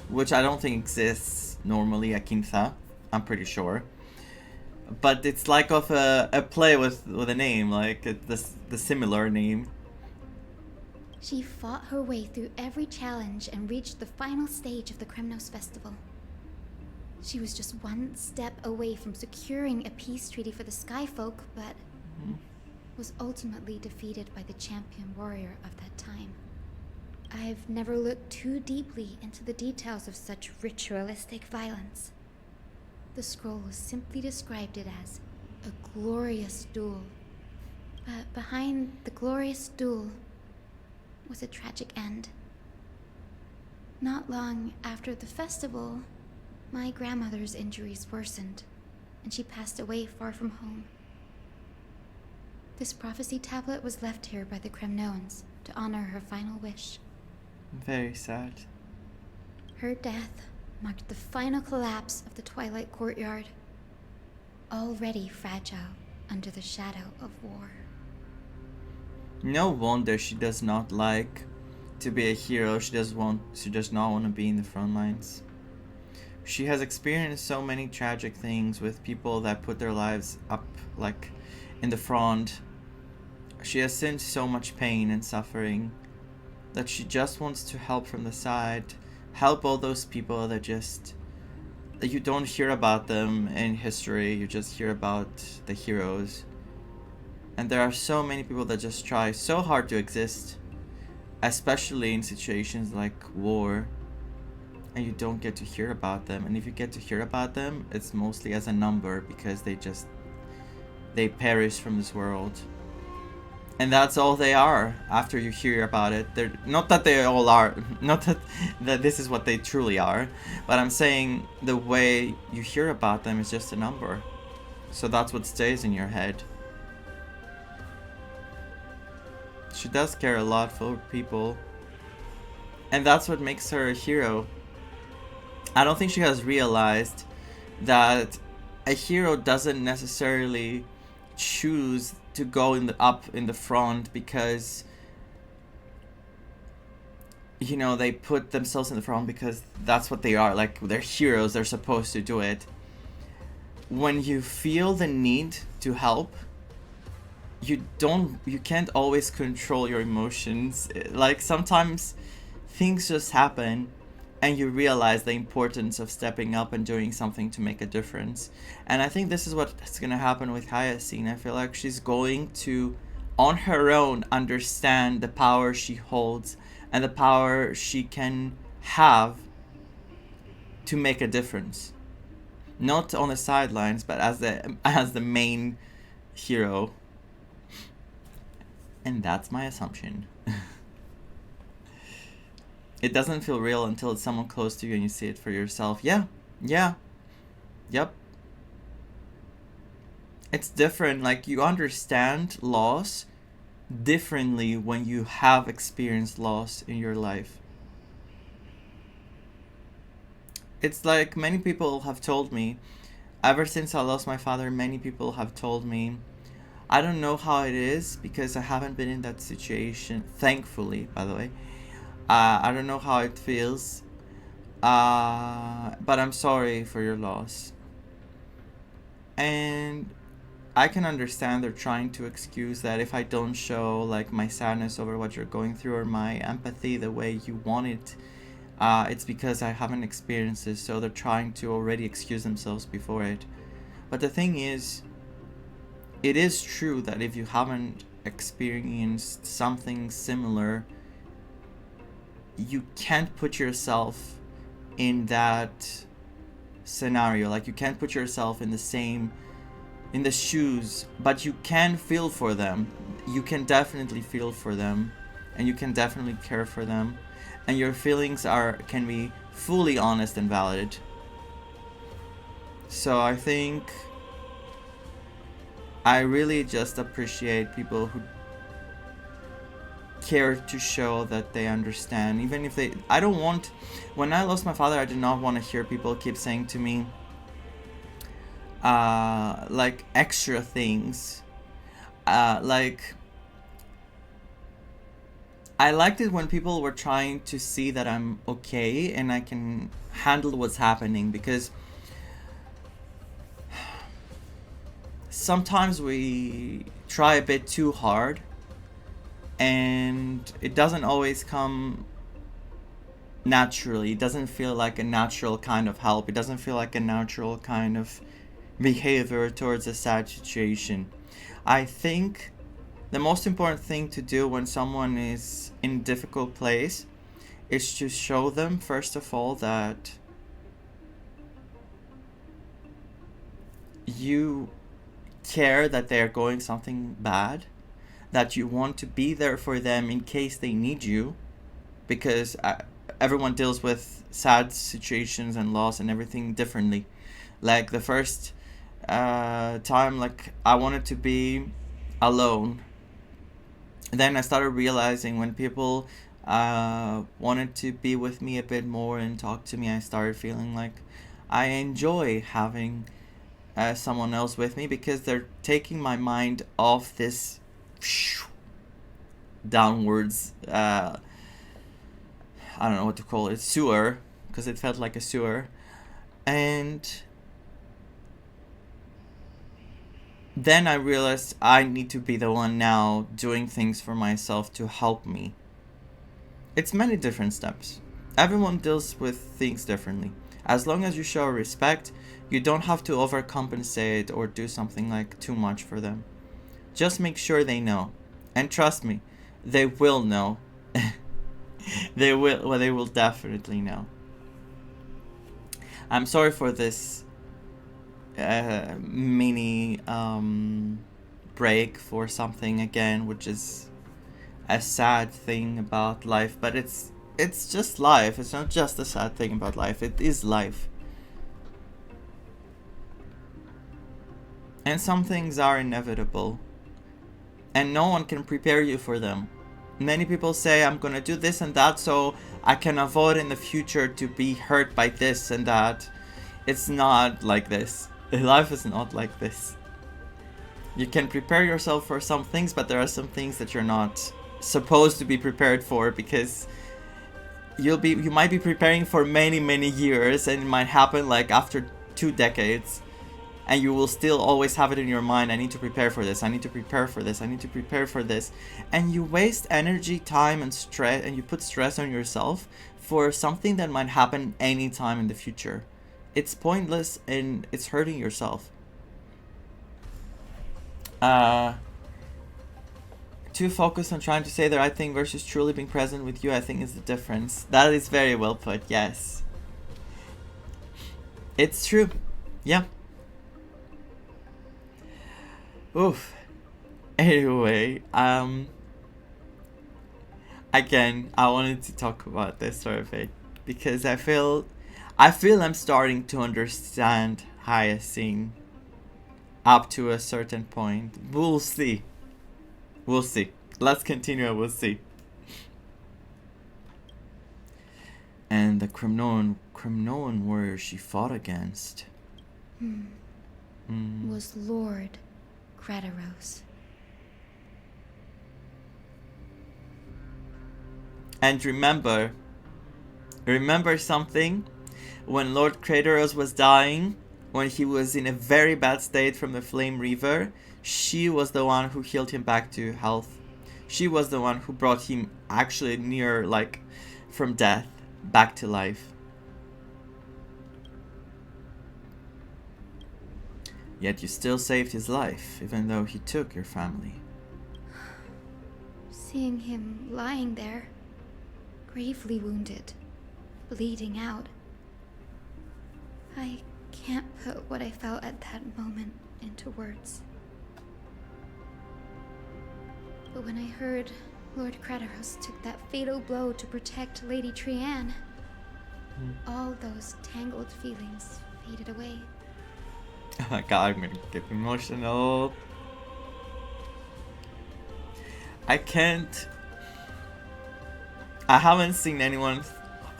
A: which I don't think exists normally, Acintha, I'm pretty sure. But it's like of a play with a name, like the similar name.
B: She fought her way through every challenge and reached the final stage of the Kremnos Festival. She was just one step away from securing a peace treaty for the Skyfolk, but was ultimately defeated by the champion warrior of that time. I've never looked too deeply into the details of such ritualistic violence. The scroll simply described it as a glorious duel. But behind the glorious duel was a tragic end. Not long after the festival, my grandmother's injuries worsened, and she passed away far from home. This prophecy tablet was left here by the Kremnoans to honor her final wish.
A: Very sad.
B: Her death marked the final collapse of the Twilight Courtyard, already fragile under the shadow of war.
A: No wonder she does not like to be a hero. She does not want to be in the front lines. She has experienced so many tragic things with people that put their lives up, like, in the front. She has seen so much pain and suffering that she just wants to help from the side, help all those people that you don't hear about them in history, you just hear about the heroes. And there are so many people that just try so hard to exist, especially in situations like war, and you don't get to hear about them. And if you get to hear about them, it's mostly as a number, because they perish from this world. And that's all they are after you hear about it. They're not that they all are, not that this is what they truly are, but I'm saying the way you hear about them is just a number. So that's what stays in your head. She does care a lot for people, and that's what makes her a hero. I don't think she has realized that a hero doesn't necessarily choose to go up in the front because, you know, they put themselves in the front because that's what they are. Like, they're heroes, they're supposed to do it. When you feel the need to help, you can't always control your emotions. Like, sometimes things just happen and you realize the importance of stepping up and doing something to make a difference. And I think this is what's going to happen with Hyacinth. I feel like she's going to, on her own, understand the power she holds and the power she can have to make a difference. Not on the sidelines, but as the main hero. And that's my assumption. It doesn't feel real until it's someone close to you and you see it for yourself. Yeah. Yep. It's different. Like, you understand loss differently when you have experienced loss in your life. It's like many people have told me, ever since I lost my father, many people have told me, I don't know how it is because I haven't been in that situation, thankfully, by the way. I don't know how it feels, but I'm sorry for your loss. And I can understand they're trying to excuse that if I don't show, like, my sadness over what you're going through or my empathy the way you want it, it's because I haven't experienced this, so they're trying to already excuse themselves before it. But the thing is, it is true that if you haven't experienced something similar, you can't put yourself in that scenario. Like, you can't put yourself in the shoes, but you can feel for them. You can definitely feel for them, and you can definitely care for them, and your feelings can be fully honest and valid. So I think I really just appreciate people who care to show that they understand, even if when I lost my father, I did not want to hear people keep saying to me like extra things, like, I liked it when people were trying to see that I'm okay and I can handle what's happening, because sometimes we try a bit too hard and it doesn't always come naturally. It doesn't feel like a natural kind of help. It doesn't feel like a natural kind of behavior towards a sad situation. I think the most important thing to do when someone is in a difficult place is to show them, first of all, that you care that they are going something bad, that you want to be there for them in case they need you, because everyone deals with sad situations and loss and everything differently. Like the first time, like I wanted to be alone. Then I started realizing when people wanted to be with me a bit more and talk to me, I started feeling like I enjoy having someone else with me, because they're taking my mind off this downwards, I don't know what to call it, sewer, because it felt like a sewer. And then I realized I need to be the one now doing things for myself to help me. It's many different steps. Everyone deals with things differently. As long as you show respect, you don't have to overcompensate or do something like too much for them. Just make sure they know. And trust me, they will know. They will definitely know. I'm sorry for this mini break for something again, which is a sad thing about life, but it's just life. It's not just a sad thing about life, it is life. And some things are inevitable, and no one can prepare you for them. Many people say, I'm gonna do this and that so I can avoid in the future to be hurt by this and that. It's not like this. Life is not like this. You can prepare yourself for some things, but there are some things that you're not supposed to be prepared for, because you might be preparing for many years, and it might happen like after 2 decades, and you will still always have it in your mind, I need to prepare for this, I need to prepare for this, I need to prepare for this. And you waste energy, time, and stress, and you put stress on yourself for something that might happen anytime in the future. It's pointless and it's hurting yourself. Too focused on trying to say the right thing versus truly being present with you, I think, is the difference. That is very well put, yes. It's true. Yeah. Oof. Anyway, again, I wanted to talk about this survey because I feel I'm starting to understand Hyacinth up to a certain point. We'll see. We'll see. Let's continue. We'll see. And the Cremnoan warrior she fought against
B: was Lord Crataros.
A: And remember something? When Lord Crataros was dying, when he was in a very bad state from the Flame Reaver, she was the one who healed him back to health. She was the one who brought him actually near, like, from death back to life. Yet you still saved his life, even though he took your family.
B: Seeing him lying there, gravely wounded, bleeding out, I can't put what I felt at that moment into words. But when I heard Lord Crataros took that fatal blow to protect Lady Trianne, all those tangled feelings faded away.
A: Oh my god, I'm gonna get emotional. I haven't seen anyone,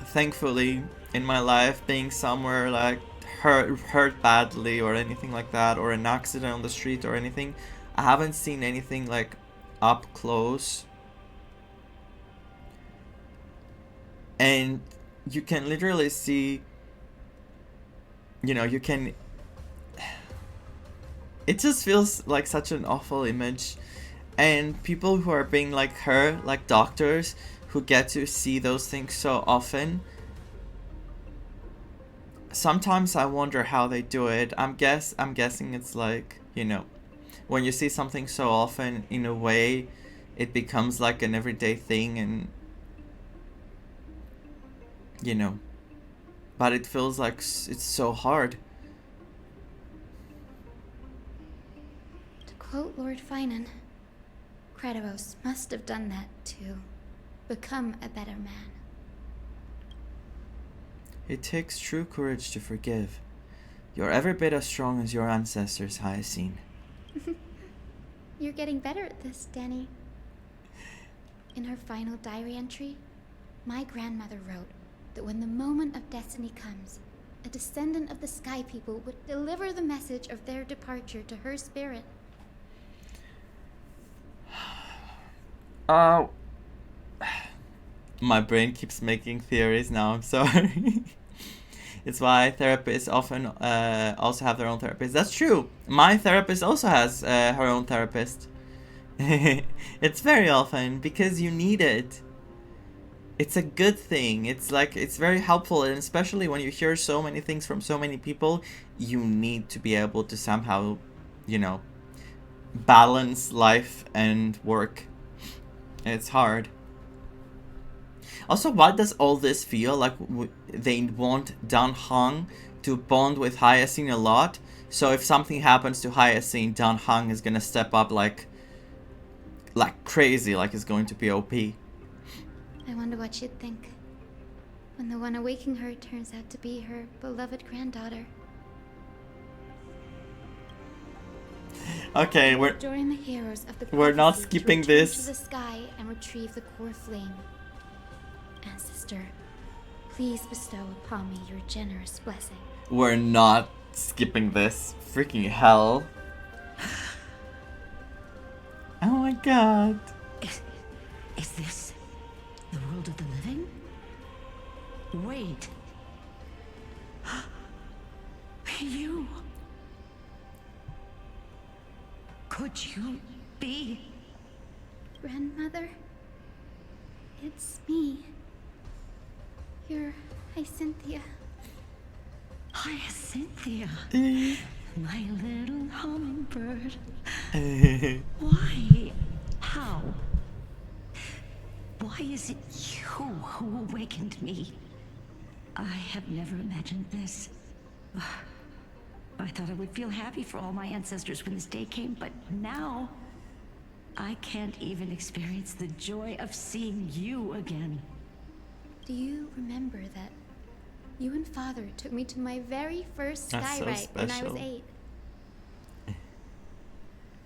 A: thankfully, in my life being somewhere like hurt badly or anything like that, or an accident on the street or anything. I haven't seen anything like up close. And you can literally see, you can, it just feels like such an awful image. And people who are being like her, like doctors, who get to see those things so often, sometimes I wonder how they do it. I'm guessing it's like, when you see something so often, in a way, it becomes like an everyday thing, and but it feels like it's so hard.
B: To quote Lord Finan, Kratos must have done that to become a better man.
A: It takes true courage to forgive. You're every bit as strong as your ancestors, Hyacinth.
B: You're getting better at this, Danny. In her final diary entry, my grandmother wrote that when the moment of destiny comes, a descendant of the Sky People would deliver the message of their departure to her spirit.
A: My brain keeps making theories now, I'm sorry. It's why therapists often also have their own therapist. That's true. My therapist also has her own therapist. It's very often because you need it. It's a good thing. It's like, it's very helpful, and especially when you hear so many things from so many people, you need to be able to somehow, you know, balance life and work. It's hard. Also, why does all this feel like they want Dan Heng to bond with Hyacinth a lot? So if something happens to Hyacinth, Dan Heng is gonna step up like crazy, like it's going to be OP.
B: I wonder what she'd think when the one awaking her turns out to be her beloved granddaughter.
A: Okay,
B: Join the heroes of the
A: we're not
B: prophecy
A: skipping
B: to return
A: this.
B: to the sky and retrieve the core flame. Ancestor, please bestow upon me your generous blessing.
A: We're not skipping this. Freaking hell. Oh my god.
I: Is this the world of the living? Wait. You. Could you be?
B: Grandmother, it's me. You're Hyacinthia.
I: Hyacinthia. My little hummingbird. Why? How? Why is it you who awakened me? I have never imagined this. I thought I would feel happy for all my ancestors when this day came, but now I can't even experience the joy of seeing you again.
B: Do you remember that you and Father took me to my very first
A: That's
B: sky
A: so
B: ride when I was
A: special.
B: 8?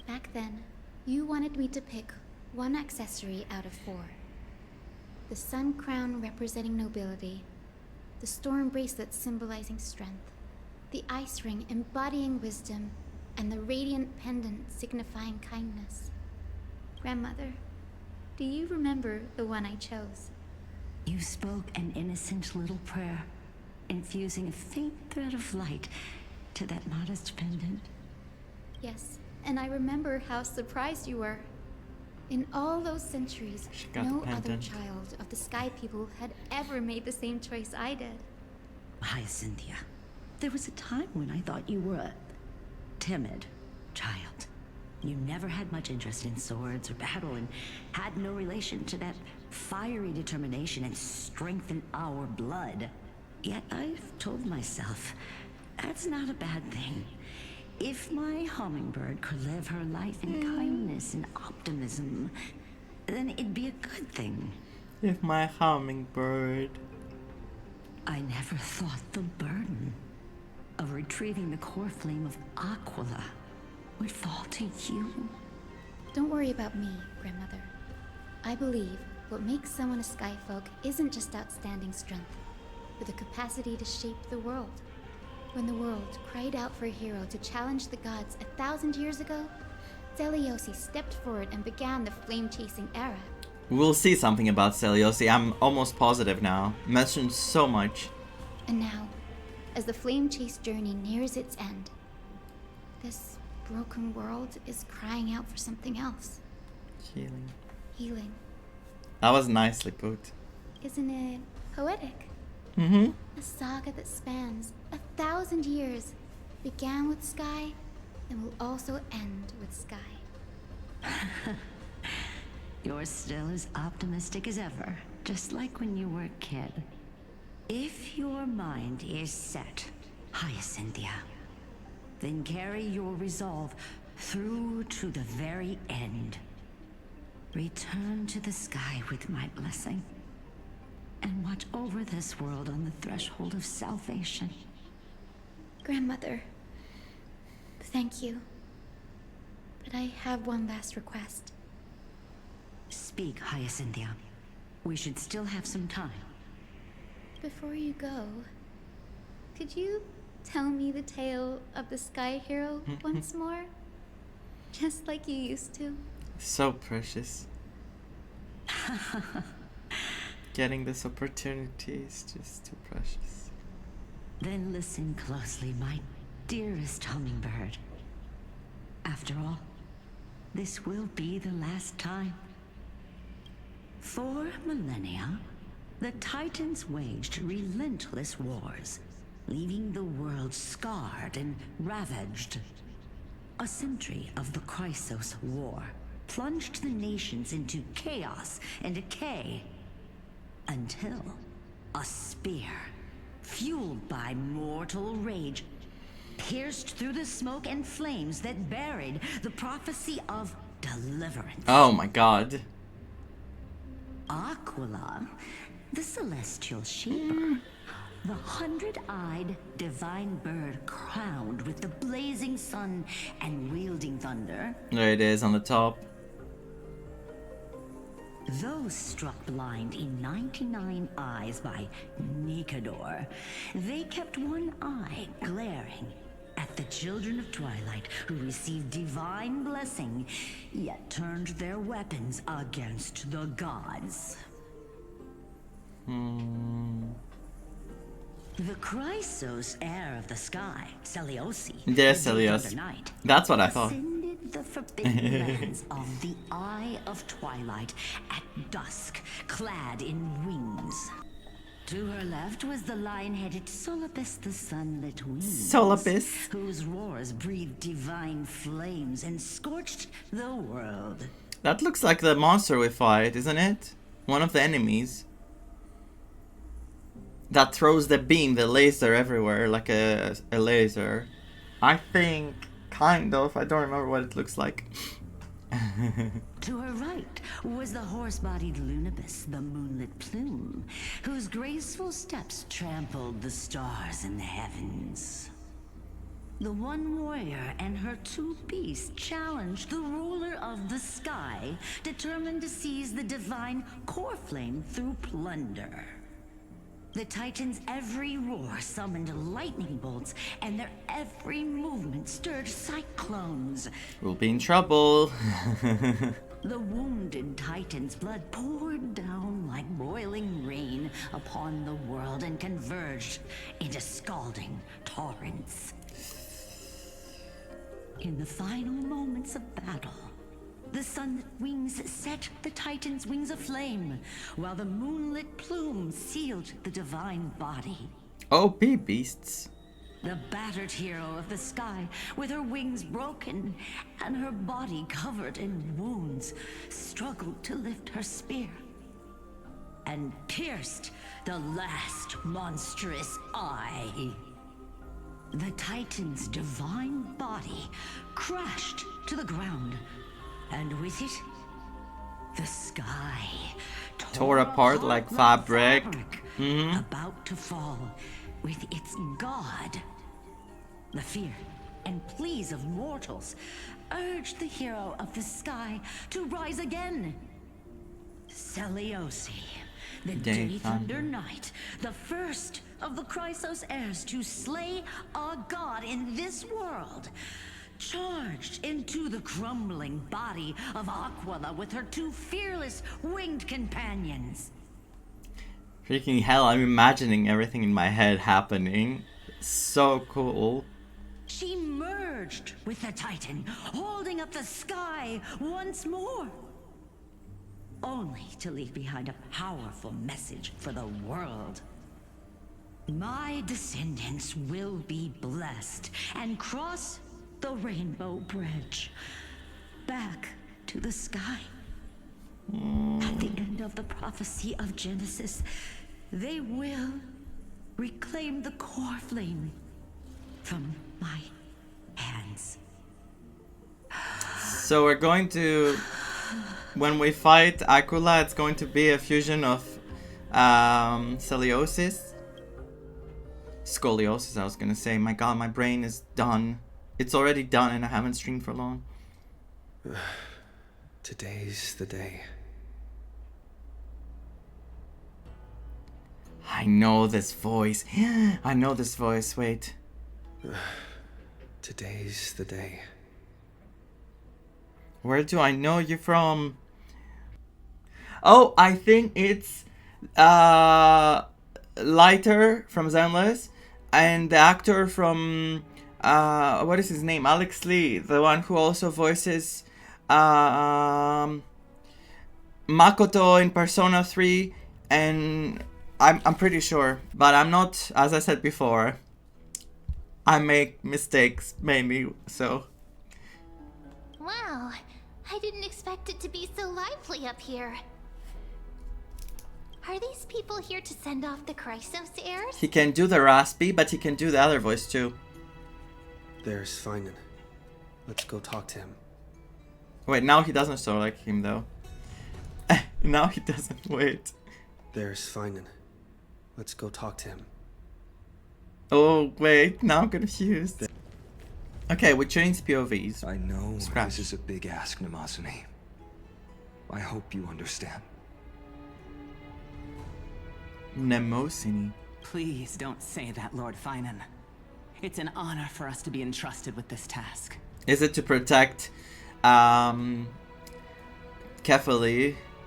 B: Back then, you wanted me to pick one accessory out of 4. The sun crown representing nobility, the storm bracelet symbolizing strength, the ice ring embodying wisdom, and the radiant pendant signifying kindness. Grandmother, do you remember the one I chose?
I: You spoke an innocent little prayer, infusing a faint thread of light to that modest pendant.
B: Yes, and I remember how surprised you were. In all those centuries,
A: She got
B: no
A: the
B: other
A: pendant.
B: child of the Sky People had ever made the same choice I did.
I: Hyacinthia, there was a time when I thought you were a timid child. You never had much interest in swords or battle and had no relation to that fiery determination and strength in our blood. Yet I've told myself, that's not a bad thing. If my hummingbird could live her life in kindness and optimism, then it'd be a good thing.
A: If my hummingbird.
I: I never thought the burden of retrieving the core flame of Aquila would fall to you.
B: Don't worry about me, Grandmother. I believe what makes someone a Skyfolk isn't just outstanding strength, but the capacity to shape the world. When the world cried out for a hero to challenge the gods 1,000 years ago, Zeliosi stepped forward and began the flame-chasing era.
A: We'll see something about Seliosi. I'm almost positive now. Mentioned so much.
B: And now, as the flame chase journey nears its end, this broken world is crying out for something else.
A: Healing.
B: Healing.
A: That was nicely put.
B: Isn't it poetic?
A: Mm-hmm.
B: A saga that spans 1,000 years, began with Sky, and will also end with Sky.
I: You're still as optimistic as ever, just like when you were a kid. If your mind is set, Hyacinthia, then carry your resolve through to the very end. Return to the sky with my blessing, and watch over this world on the threshold of salvation.
B: Grandmother, thank you. But I have one last request.
I: Speak, Hyacinthia. We should still have some time.
B: Before you go, could you tell me the tale of the Sky Hero once more? Just like you used to.
A: So precious. Getting this opportunity is just too precious.
I: Then listen closely, my dearest hummingbird. After all, this will be the last time. For millennia, the Titans waged relentless wars, leaving the world scarred and ravaged. A century of the Chrysos War plunged the nations into chaos and decay, until a spear, fueled by mortal rage, pierced through the smoke and flames that buried the prophecy of deliverance.
A: Oh my god.
I: Aquila, the celestial sheep, the 100-eyed divine bird crowned with the blazing sun and wielding thunder.
A: There it is on the top.
I: Those struck blind in 99 eyes by Nikador, they kept one eye glaring at the children of Twilight who received divine blessing, yet turned their weapons against the gods. The Chrysos heir of the sky, Celiosi,
A: Yes,
I: the
A: Celiosi.
I: Knight,
A: That's what I thought.
I: ascended the forbidden lands of the Eye of Twilight at dusk, clad in wings. To her left was the lion-headed Solapis, the sunlit wings,
A: Solapis.
I: whose roars breathed divine flames and scorched the world.
A: That looks like the monster we fight, isn't it? One of the enemies. That throws the beam, the laser everywhere, like a laser. I think, kind of. I don't remember what it looks like.
I: To her right was the horse-bodied Lunibus, the moonlit plume, whose graceful steps trampled the stars in the heavens. The one warrior and her two beasts challenged the ruler of the sky, determined to seize the divine core flame through plunder. The Titans' every roar summoned lightning bolts, and their every movement stirred cyclones.
A: We'll be in trouble.
I: The wounded Titan's blood poured down like boiling rain upon the world and converged into scalding torrents. In the final moments of battle, the sunlit wings set the Titan's wings aflame, while the moonlit plume sealed the divine body.
A: OP beasts.
I: The battered hero of the sky, with her wings broken and her body covered in wounds, struggled to lift her spear and pierced the last monstrous eye. The Titan's divine body crashed to the ground, and with it, the sky
A: Tore apart like fabric.
I: about to fall with its god. The fear and pleas of mortals urged the hero of the sky to rise again. Celiosi, the Day Thunder Knight, the first of the Chrysos heirs to slay a god in this world, charged into the crumbling body of Aquila with her two fearless winged companions.
A: Freaking hell, I'm imagining everything in my head happening. So cool.
I: She merged with the Titan, holding up the sky once more, only to leave behind a powerful message for the world. My descendants will be blessed and cross the Rainbow Bridge back to the sky. At the end of the prophecy of Genesis, they will reclaim the core flame from my hands.
A: So we're going to when we fight Akula, it's going to be a fusion of scoliosis, I was gonna say. My god, my brain is done. It's already done and I haven't streamed for long.
J: Today's the day.
A: I know this voice. I know this voice, wait.
J: Today's the day.
A: Where do I know you from? Oh, I think it's Lighter from Zenless and the actor from what is his name? Alex Lee, the one who also voices Makoto in Persona 3, and I'm pretty sure, but I'm not, as I said before, I make mistakes mainly, so.
E: Wow, I didn't expect it to be so lively up here. Are these people here to send off the Chrysos heirs?
A: He can do the raspy, but he can do the other voice too.
J: There's Finan. Let's go talk to him.
A: Wait, now he doesn't sound like him though. Now he doesn't, wait.
J: There's Finan. Let's go talk to him.
A: Oh, wait, now I'm confused. Okay, we changed POVs.
D: I know
A: Scratch.
D: this is a big ask, Namasune. I hope you understand.
A: Nemosini.
K: Please don't say that, Lord Finan. It's an honor for us to be entrusted with this task.
A: Is it to protect Kefali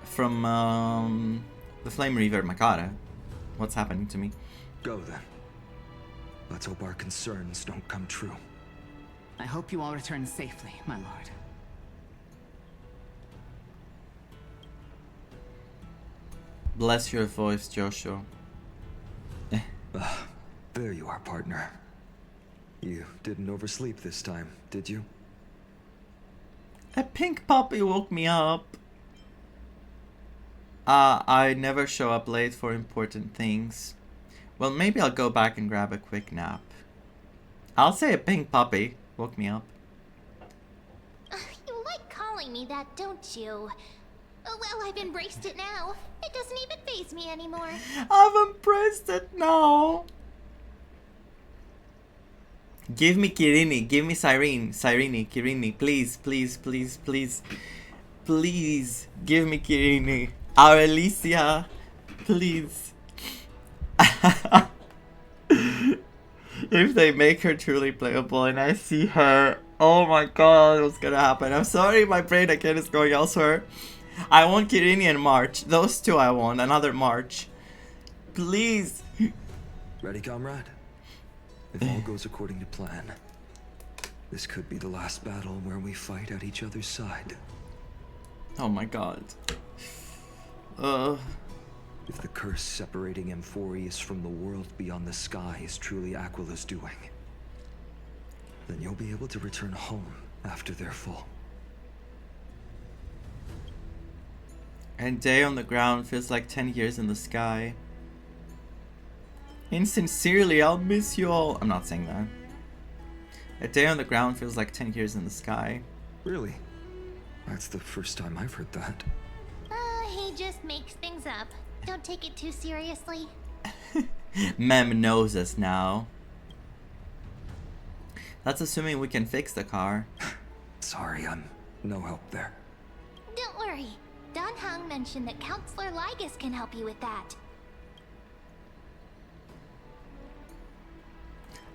A: from the Flame Reaver Makata? What's happening to me?
D: Go then. Let's hope our concerns don't come true.
K: I hope you all return safely, my lord.
A: Bless your voice, Joshua.
D: There you are, partner. You didn't oversleep this time, did you?
A: A pink puppy woke me up. I never show up late for important things. Well, maybe I'll go back and grab a quick nap. I'll say a pink puppy woke me up.
E: You like calling me that, don't you? Oh, well, I've embraced it now. It doesn't even faze me anymore.
A: I've embraced it now. Give me Kirini, give me Cyrene, Kirini, please, please, please, please. Please, give me Kirini. Our Alicia, please. If they make her truly playable and I see her, oh my god, what's gonna happen? I'm sorry, my brain again is going elsewhere. I want Kirini and March. Those two I want. Another March. Please.
D: Ready, comrade? If all goes according to plan, this could be the last battle where we fight at each other's side.
A: Oh my god.
D: If the curse separating Amphorius from the world beyond the sky is truly Aquila's doing, then you'll be able to return home after their fall.
A: A day on the ground feels like 10 years in the sky. Insincerely, I'll miss you all. I'm not saying that. A day on the ground feels like 10 years in the sky.
D: Really? That's the first time I've heard that.
E: He just makes things up. Don't take it too seriously.
A: Mem knows us now. That's assuming we can fix the car.
D: Sorry, I'm no help there.
E: Don't worry. Don Hung mentioned that Counselor Ligus can help you with that.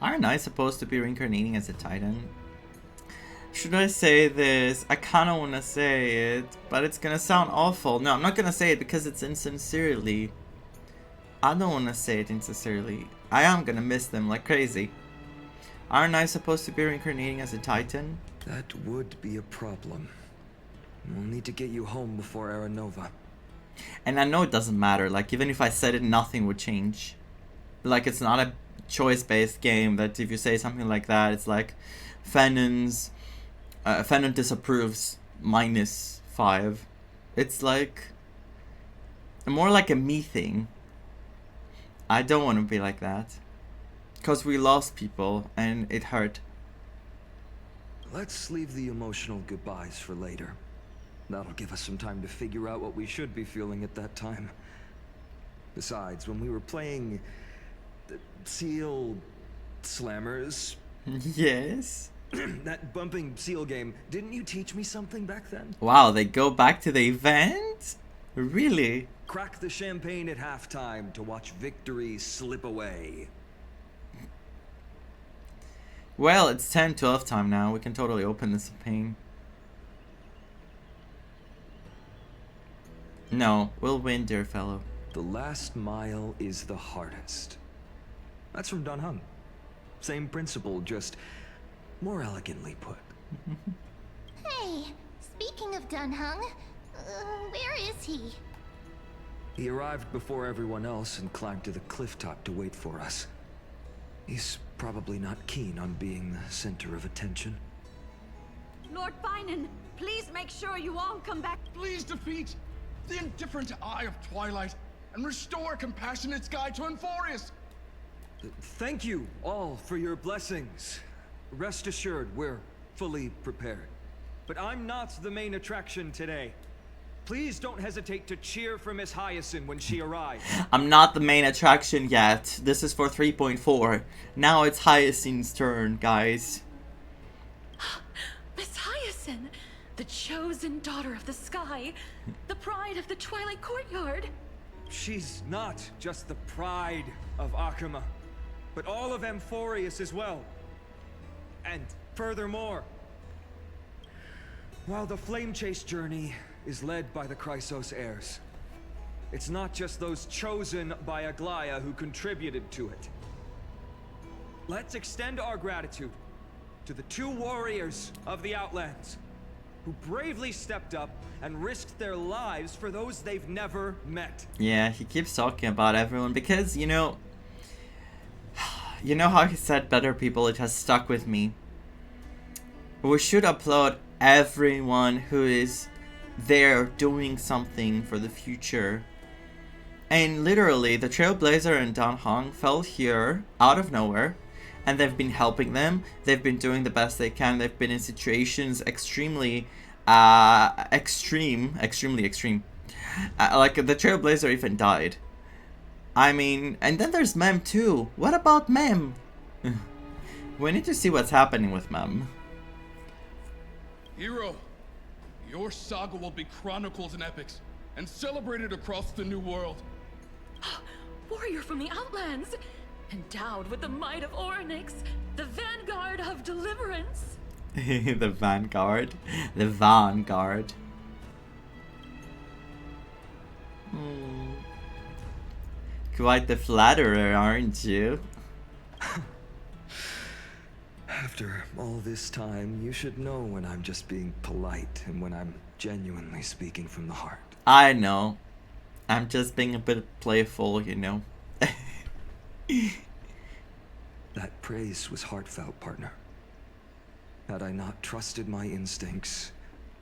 A: Aren't I supposed to be reincarnating as a Titan? Should I say this? I kinda wanna say it, but it's gonna sound awful. No, I'm not gonna say it because it's insincerely. I don't wanna say it insincerely. I am gonna miss them like crazy. Aren't I supposed to be reincarnating as a Titan?
D: That would be a problem. We'll need to get you home before Aranova.
A: And I know it doesn't matter, like even if I said it, nothing would change. Like it's not a choice-based game that if you say something like that, it's like Fanon disapproves -5. It's like more like a me thing. I don't want to be like that. Because we lost people and it hurt.
D: Let's leave the emotional goodbyes for later. That'll give us some time to figure out what we should be feeling at that time. Besides, when we were playing the Seal Slammers...
A: Yes?
D: that bumping seal game, didn't you teach me something back then?
A: Wow, they go back to the event? Really?
D: Crack the champagne at halftime to watch victory slip away.
A: Well, it's 10-12 time now. We can totally open this champagne. No, we'll win, dear fellow.
D: The last mile is the hardest. That's from Dan Heng. Same principle, just more elegantly put.
E: Hey, speaking of Dan Heng, where is he?
D: He arrived before everyone else and climbed to the cliff top to wait for us. He's probably not keen on being the center of attention.
L: Lord Finan, please make sure you all come back.
M: Please defeat the indifferent Eye of Twilight and restore compassionate sky to Enforius.
D: Thank you all for your blessings. Rest assured, we're fully prepared. But I'm not the main attraction today. Please don't hesitate to cheer for Miss Hyacinth when she arrives.
A: I'm not the main attraction yet. This is for 3.4. Now it's Hyacinth's turn, guys.
L: Miss Hyacinth, the chosen daughter of the sky, the pride of the Twilight Courtyard.
D: She's not just the pride of Akuma, but all of Enforius as well. And furthermore, while the Flame Chase journey is led by the Chrysos heirs, it's not just those chosen by Aglaya who contributed to it. Let's extend our gratitude to the 2 warriors of the Outlands who bravely stepped up and risked their lives for those they've never met.
A: Yeah, he keeps talking about everyone because, you know how he said better people, it has stuck with me. We should applaud everyone who is there doing something for the future. And literally, the Trailblazer and Dan Heng fell here out of nowhere, and they've been helping them. They've been doing the best they can. They've been in situations extremely extreme. Like the Trailblazer even died. I mean, and then there's Mem too. What about Mem? We need to see what's happening with Mem.
M: Hero, your saga will be chronicled in epics and celebrated across the new world.
L: Warrior from the Outlands, endowed with the might of Orynyx, the vanguard of deliverance.
A: The vanguard. The vanguard. Quite the flatterer, aren't you?
D: After all this time, you should know when I'm just being polite and when I'm genuinely speaking from the heart.
A: I know. I'm just being a bit playful, you know.
D: That praise was heartfelt, partner. Had I not trusted my instincts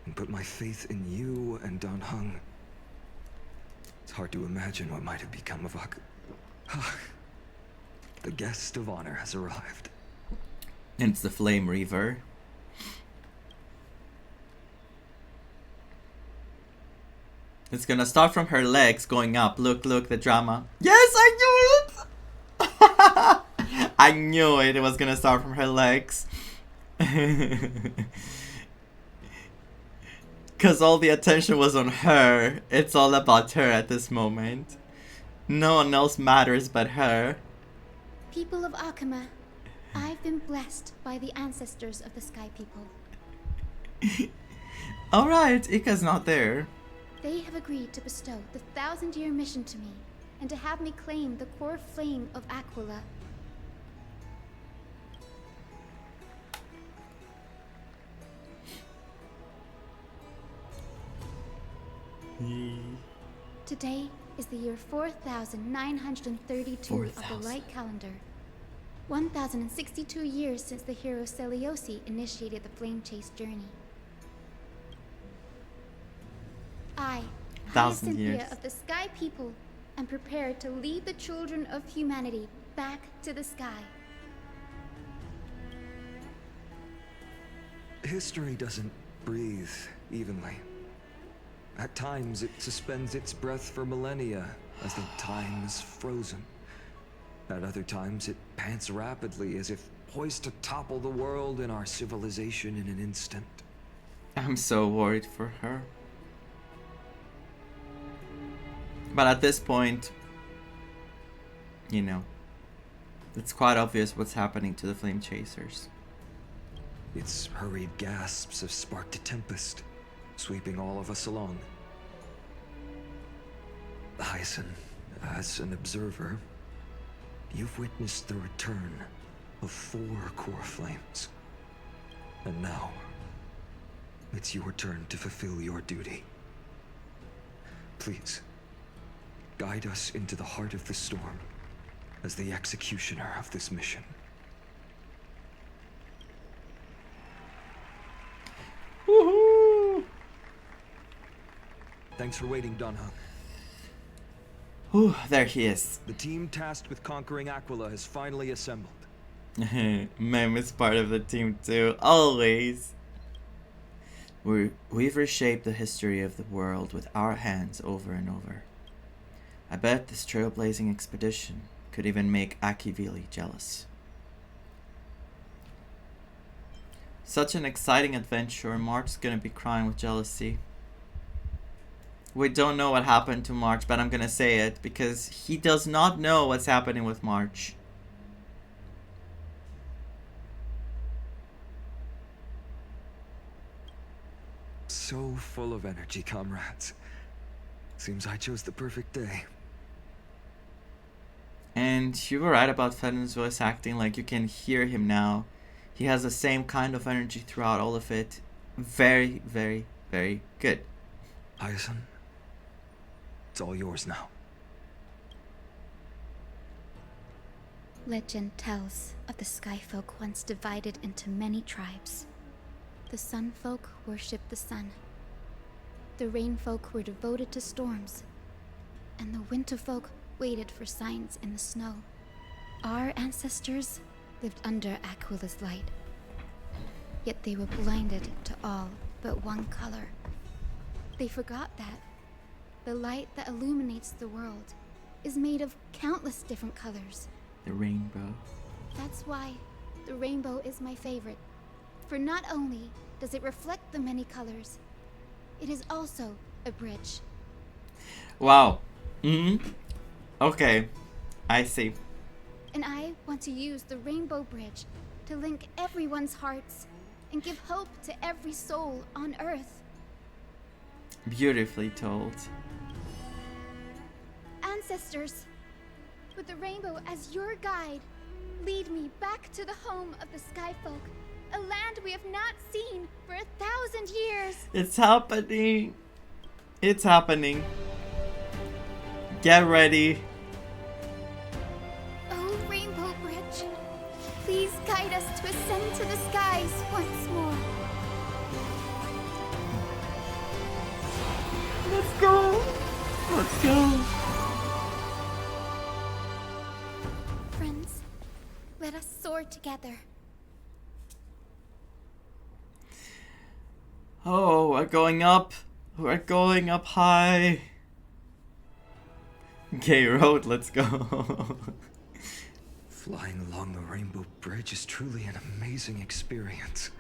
D: and put my faith in you and Dan Heng, it's hard to imagine what might have become of The guest of honor has arrived.
A: It's the Flame Reaver. It's gonna start from her legs going up. Look, the drama. Yes, I knew it! I knew it. It was gonna start from her legs. Because all the attention was on her. It's all about her at this moment. No one else matters but her.
B: People of Akuma, I've been blessed by the ancestors of the Sky People.
A: Alright, Ika's not there.
B: They have agreed to bestow the 1,000-year mission to me, and to have me claim the core flame of Aquila. Today is the year 4,932 of the Light Calendar. 1,062 years since the hero Seliosi initiated the Flame Chase journey. I,
A: 1,000
B: Hyacinthia
A: years.
B: of the Sky People, am prepared to lead the children of humanity back to the sky.
D: History doesn't breathe evenly. At times, it suspends its breath for millennia, as though time is frozen. At other times, it pants rapidly, as if poised to topple the world and our civilization in an instant.
A: I'm so worried for her. But at this point, you know, it's quite obvious what's happening to the Flame Chasers.
D: Its hurried gasps have sparked a tempest, sweeping all of us along. Hyacin, as an observer, you've witnessed the return of 4 core flames. And now, it's your turn to fulfill your duty. Please, guide us into the heart of the storm as the executioner of this mission.
A: Woohoo!
D: Thanks for waiting, Danheng.
A: Whew, there he is.
D: The team tasked with conquering Aquila has finally assembled.
A: Mem is part of the team too, always. We've reshaped the history of the world with our hands over and over. I bet this trailblazing expedition could even make Akivili jealous. Such an exciting adventure, March's gonna be crying with jealousy. We don't know what happened to March, but I'm gonna say it because he does not know what's happening with March.
D: So full of energy, comrades. Seems I chose the perfect day.
A: And you were right about Fedon's voice acting, like you can hear him now. He has the same kind of energy throughout all of it. Very, very, very good.
D: Hyacin, it's all yours now.
B: Legend tells of the Sky Folk once divided into many tribes. The Sun Folk worshipped the sun. The Rain Folk were devoted to storms. And the Winter Folk waited for signs in the snow. Our ancestors lived under Aquila's light. Yet they were blinded to all but one color. They forgot that the light that illuminates the world is made of countless different colors.
A: The rainbow.
B: That's why the rainbow is my favorite. For not only does it reflect the many colors, it is also a bridge.
A: Wow. Okay. I see.
B: And I want to use the rainbow bridge to link everyone's hearts and give hope to every soul on Earth.
A: Beautifully told.
B: Ancestors, with the rainbow as your guide, lead me back to the home of the Sky Folk, a land we have not seen for 1,000 years.
A: It's happening. It's happening. Get ready.
B: Oh, Rainbow Bridge, please guide us to ascend to the skies once more.
A: Let's go. Let's go.
B: Friends, let us soar together.
A: Oh, we're going up. We're going up high. Gay road, let's go.
D: Flying along the Rainbow Bridge is truly an amazing experience.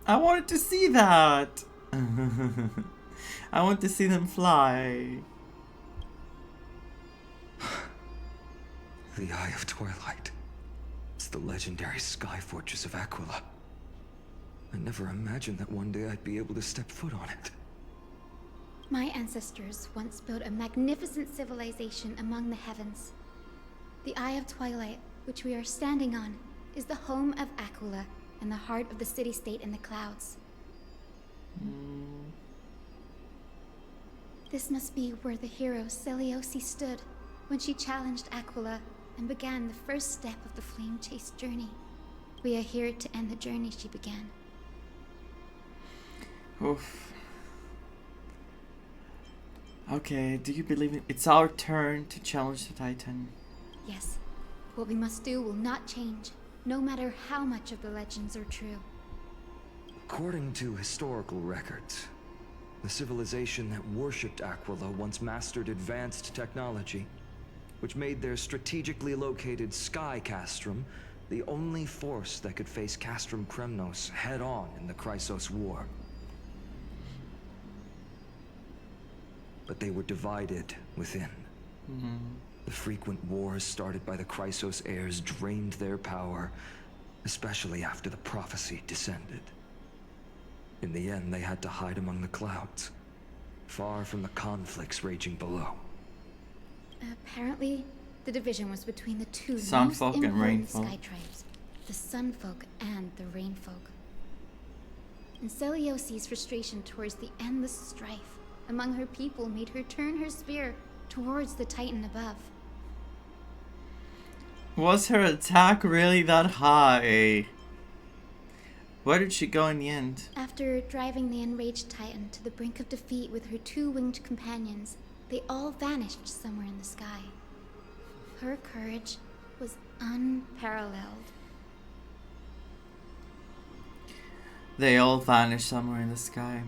A: I wanted to see that. I want to see them fly.
D: The Eye of Twilight. It's the legendary sky fortress of Aquila. I never imagined that one day I'd be able to step foot on it.
B: My ancestors once built a magnificent civilization among the heavens. The Eye of Twilight, which we are standing on, is the home of Aquila and the heart of the city-state in the clouds. This must be where the hero Seliosi stood when she challenged Aquila and began the first step of the Flame Chase journey. We are here to end the journey she began.
A: Oof. Okay, do you believe it? It's our turn to challenge the Titan.
B: Yes, what we must do will not change, no matter how much of the legends are true.
D: According to historical records, The civilization that worshipped Aquila once mastered advanced technology, which made their strategically located Sky Castrum the only force that could face Castrum Kremnos head-on in the Chrysos War. But they were divided within. The frequent wars started by the Chrysos heirs drained their power, especially after the prophecy descended. In the end, they had to hide among the clouds, far from the conflicts raging below.
B: Apparently, the division was between the two most
A: Sunfolk and
B: important
A: Rainfolk.
B: sky tribes, the Sunfolk and the Rainfolk. And Celiosi's frustration towards the endless strife among her people made her turn her spear towards the Titan above.
A: Was her attack really that high? Where did she go in the end?
B: After driving the enraged Titan to the brink of defeat with her two winged companions, they all vanished somewhere in the sky. Her courage was unparalleled.
A: They all vanished somewhere in the sky.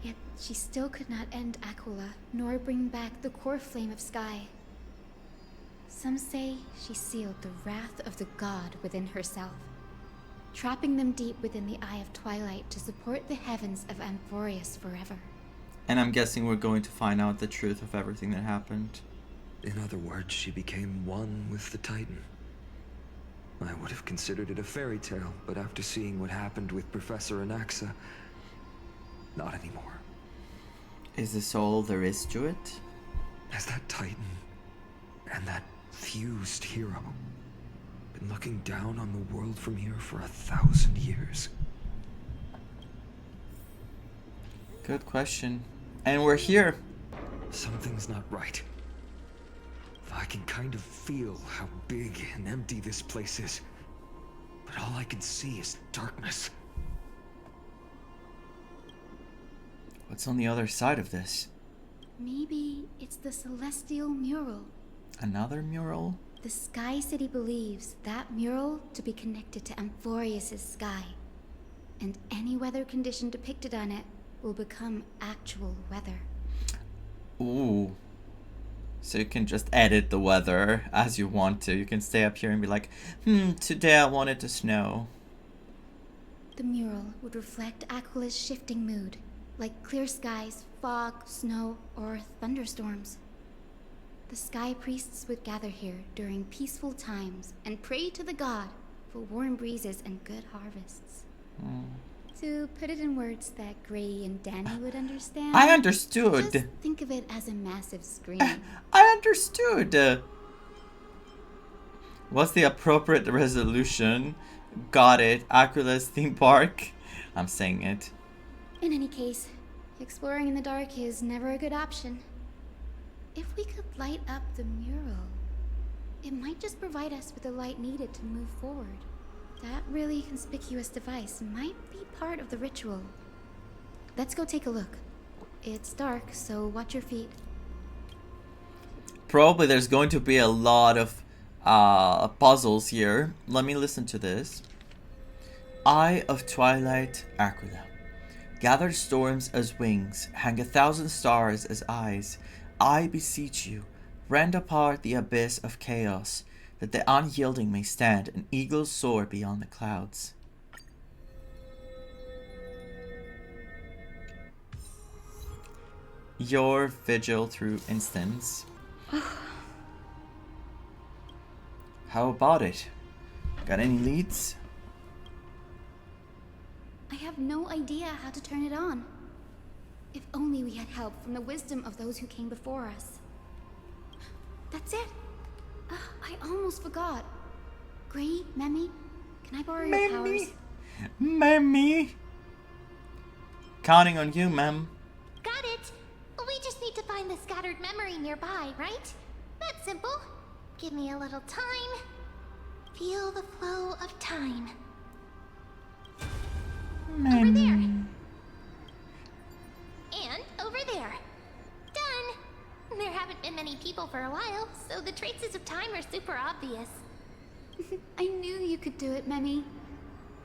B: Yet she still could not end Aquila, nor bring back the core flame of sky. Some say she sealed the wrath of the god within herself, trapping them deep within the Eye of Twilight to support the heavens of Amphorius forever.
A: And I'm guessing we're going to find out the truth of everything that happened.
D: In other words, she became one with the Titan. I would have considered it a fairy tale, but after seeing what happened with Professor Anaxa, not anymore.
A: Is this all there is to it?
D: Has that Titan and that fused hero been looking down on the world from here for 1,000 years?
A: Good question. And we're here.
D: Something's not right. I can kind of feel how big and empty this place is, but all I can see is darkness.
A: What's on the other side of this?
B: Maybe it's the celestial mural.
A: Another mural?
B: The Sky City believes that mural to be connected to Amphorius' sky, and any weather condition depicted on it will become actual weather.
A: Ooh. So you can just edit the weather as you want to. You can stay up here and be like, today I want it to snow.
B: The mural would reflect Aquila's shifting mood, like clear skies, fog, snow, or thunderstorms. The sky priests would gather here during peaceful times and pray to the god for warm breezes and good harvests. To put it in words that Gray and Danny would understand,
A: I understood.
B: Just think of it as a massive screen.
A: I understood. What's the appropriate resolution? Got it. Aquila's theme park. I'm saying it.
B: In any case, exploring in the dark is never a good option. If we could light up the mural, it might just provide us with the light needed to move forward. That really conspicuous device might be part of the ritual. Let's go take a look. It's dark, so watch your feet.
A: Probably there's going to be a lot of puzzles here. Let me listen to this. Eye of Twilight, Aquila. Gather storms as wings, hang 1,000 stars as eyes. I beseech you, rend apart the abyss of chaos, that the unyielding may stand an eagle's soar beyond the clouds. Your vigil through instance. How about it? Got any leads?
B: I have no idea how to turn it on. If only we had help from the wisdom of those who came before us. That's it. I almost forgot. Gray, Memmy, can I borrow your powers?
A: Memmy! Counting on you, Mem.
E: Got it. We just need to find the scattered memory nearby, right? That's simple. Give me a little time. Feel the flow of time. Over there. And over there. Done. There haven't been many people for a while, so the traces of time are super obvious.
B: I knew you could do it, Memmy.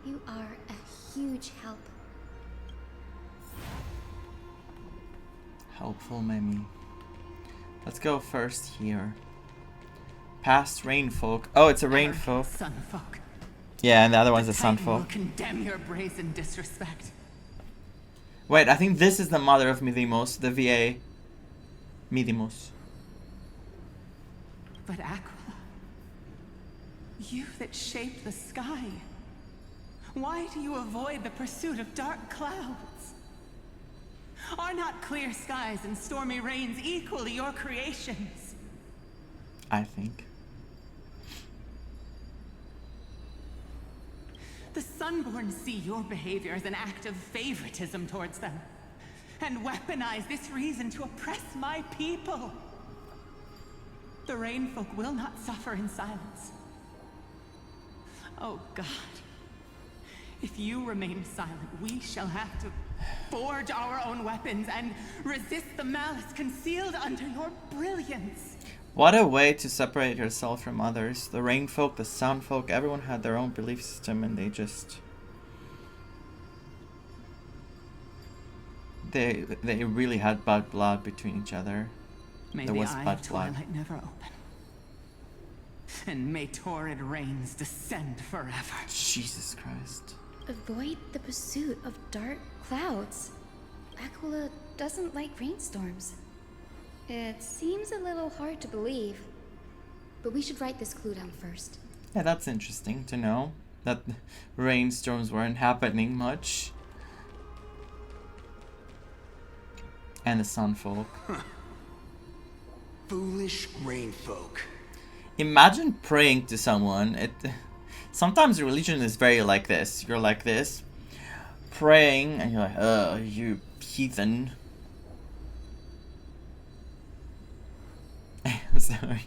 B: You are a huge help.
A: Helpful Mimi. Let's go first here. Past Rainfolk. Oh, it's a Rainfolk.
K: Sunfolk.
A: Yeah, and the other one's a
K: Titan will
A: Sunfolk.
K: condemn your brazen disrespect.
A: Wait, I think this is the mother of Midimos, the VA. Midimos.
K: But Aquila, you that shaped the sky, why do you avoid the pursuit of dark clouds? Are not clear skies and stormy rains equally your creations?
A: I think.
K: The Sunborn see your behavior as an act of favoritism towards them, and weaponize this reason to oppress my people. The Rainfolk will not suffer in silence. Oh God, if you remain silent, we shall have to forge our own weapons and resist the malice concealed under your brilliance.
A: What a way to separate yourself from others. The Rainfolk, the Sunfolk, everyone had their own belief system and they just... They really had bad blood between each other.
K: May
A: There
K: the
A: was
K: eye
A: bad
K: of
A: blood.
K: twilight never open. And may torrid rains descend forever.
A: Jesus Christ.
B: Avoid the pursuit of dark clouds. Aquila doesn't like rainstorms. It seems a little hard to believe. But we should write this clue down first.
A: Yeah, that's interesting to know. That rainstorms weren't happening much. And the Sunfolk.
N: Foolish Rainfolk.
A: Imagine praying to someone. Sometimes religion is very like this. You're like this, praying, and you're like, you heathen. I'm sorry.